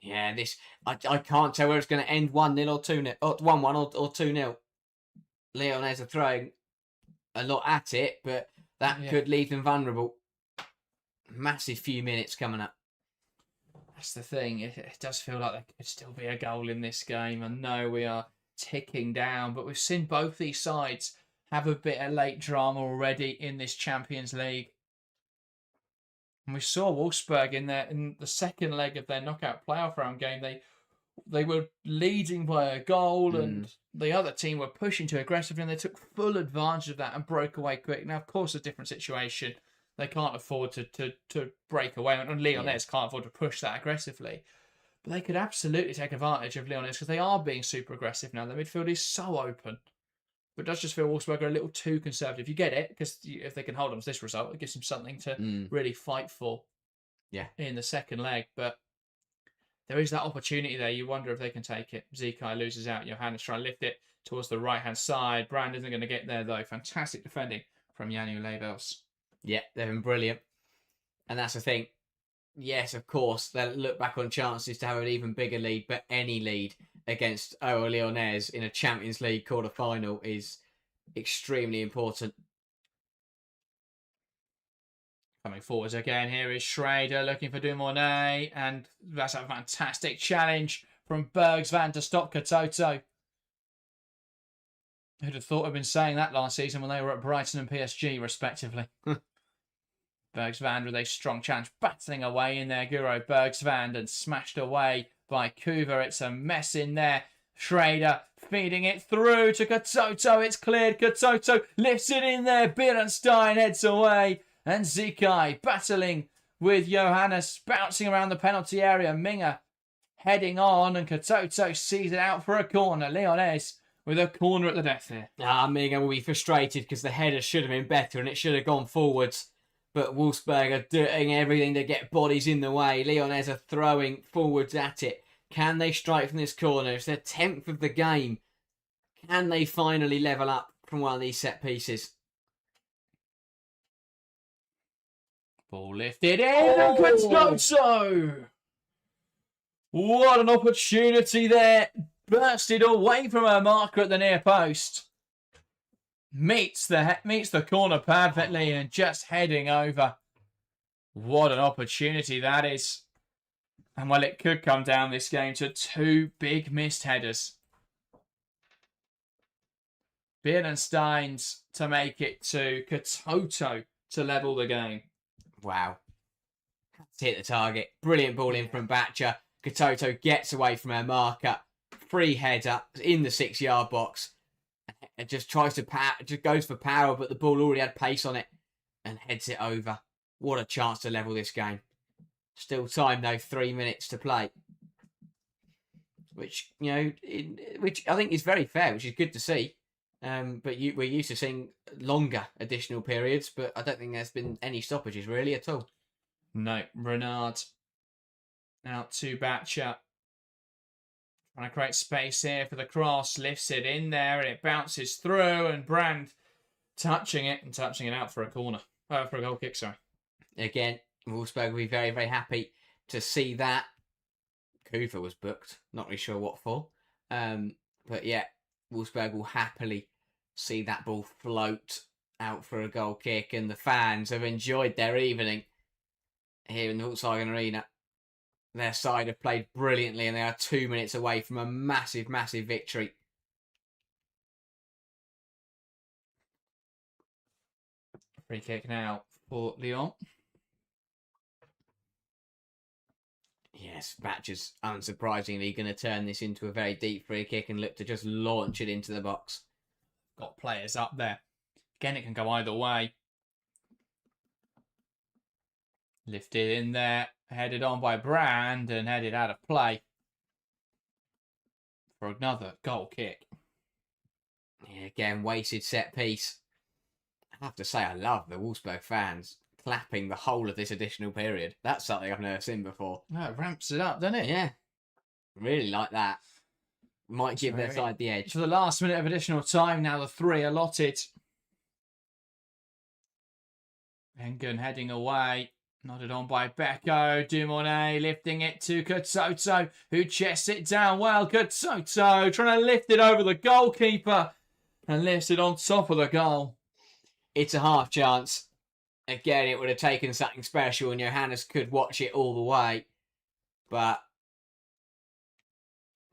Yeah, I can't tell where it's going to end 1-0 or 2-0. Or 1-1 or 2-0. Lyonnes are throwing a lot at it, but that could leave them vulnerable. Massive few minutes coming up. That's the thing. It does feel like there could still be a goal in this game. I know we are ticking down, but we've seen both these sides have a bit of late drama already in this Champions League. And we saw Wolfsburg in the second leg of their knockout playoff round game. They were leading by a goal, and the other team were pushing too aggressively, and they took full advantage of that and broke away quick. Now, of course, a different situation. They can't afford to break away, and Lyonnes can't afford to push that aggressively. But they could absolutely take advantage of Lyonnes because they are being super aggressive now. The midfield is so open. But it does just feel Wolfsburg are a little too conservative. You get it, because if they can hold on to this result, it gives them something to really fight for in the second leg. But there is that opportunity there. You wonder if they can take it. Zikai loses out. Johannes trying to lift it towards the right-hand side. Brand isn't going to get there, though. Fantastic defending from Janu Lebels. Yeah, they've been brilliant. And that's the thing. Yes, of course, they'll look back on chances to have an even bigger lead, but any lead against OL Lyonnes in a Champions League quarter-final is extremely important. Coming forwards again, here is Schrader looking for Dumournet, and that's a fantastic challenge from Bergsvan to stop Katoto. Who'd have thought I'd been saying that last season when they were at Brighton and PSG, respectively. Bergsvan with a strong challenge, battling away in there. Guro Bergsvan and smashed away by Kuva. It's a mess in there. Schrader feeding it through to Katoto. It's cleared. Katoto lifts it in there. Beerenstein heads away. And Zikai battling with Johannes, bouncing around the penalty area. Minga heading on, and Katoto sees it out for a corner. Lyonnes with a corner at the death here. Minga will be frustrated because the header should have been better and it should have gone forwards. But Wolfsburg are doing everything to get bodies in the way. Lyonnes are throwing forwards at it. Can they strike from this corner? It's their 10th of the game. Can they finally level up from one of these set pieces? Ball lifted in, and Katoto! What an opportunity there. Bursted away from her marker at the near post. Meets the corner perfectly and just heading over. What an opportunity that is. And well, it could come down this game to two big missed headers. Beerenstein's to make it to Katoto to level the game. Wow. Hit the target. Brilliant ball in from Batcher. Katoto gets away from her marker. Free header in the 6-yard box. It just tries to just goes for power, but the ball already had pace on it and heads it over. What a chance to level this game. Still time though, 3 minutes to play. Which, you know, which I think is very fair, which is good to see. But we're used to seeing longer additional periods, but I don't think there's been any stoppages really at all. No, Renard out to Batcher. Trying to create space here for the cross. Lifts it in there and it bounces through, and Brand touching it and touching it out for a corner. For a goal kick, sorry. Again, Wolfsburg will be very, very happy to see that. Kuva was booked. Not really sure what for. But yeah, Wolfsburg will happily see that ball float out for a goal kick, and the fans have enjoyed their evening here in the Volkswagen Arena. Their side have played brilliantly, and they are 2 minutes away from a massive, massive victory. Free kick now for Lyon. Yes, Batcher's unsurprisingly going to turn this into a very deep free kick and look to just launch it into the box. Got players up there. Again, it can go either way. Lifted in there, headed on by Brand and headed out of play for another goal kick. Yeah, again, wasted set piece. I have to say, I love the Wolfsburg fans clapping the whole of this additional period. That's something I've never seen before. No, it ramps it up, doesn't it? Yeah, really like that. Might give their side the edge. For the last minute of additional time, now the 3 allotted. Engen heading away. Nodded on by Beko. Dumonet lifting it to Katoto, who chests it down well. Katoto trying to lift it over the goalkeeper and lifts it on top of the goal. It's a half chance. Again, it would have taken something special and Johannes could watch it all the way. But,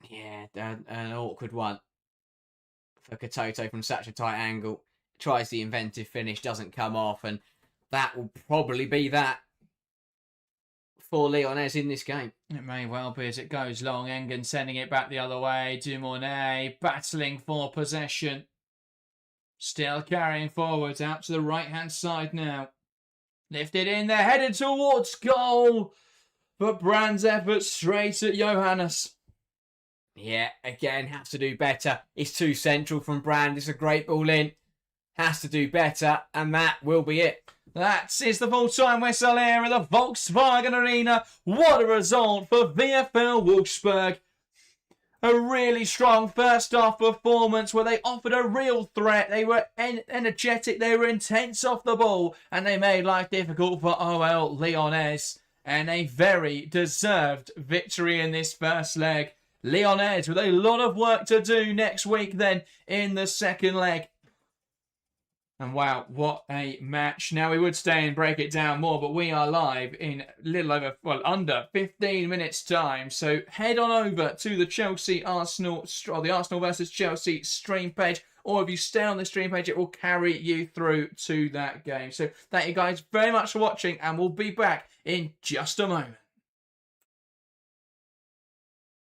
yeah, an awkward one for Katoto from such a tight angle. Tries the inventive finish, doesn't come off, and that will probably be that for Lyonnes in this game. It may well be as it goes long. Engen sending it back the other way. Dumonet battling for possession. Still carrying forwards out to the right-hand side now. Lifted in there, headed towards goal. But Brand's effort straight at Johannes. Yeah, again, has to do better. It's too central from Brand. It's a great ball in. Has to do better, and that will be it. That is the full-time whistle here at the Volkswagen Arena. What a result for VfL Wolfsburg. A really strong first-half performance where they offered a real threat. They were energetic, they were intense off the ball, and they made life difficult for OL Lyonnes. And a very deserved victory in this first leg. Lyonnes with a lot of work to do next week then in the second leg. And wow, what a match. Now, we would stay and break it down more, but we are live in under 15 minutes time. So head on over to the the Arsenal versus Chelsea stream page. Or if you stay on the stream page, it will carry you through to that game. So thank you guys very much for watching, and we'll be back in just a moment.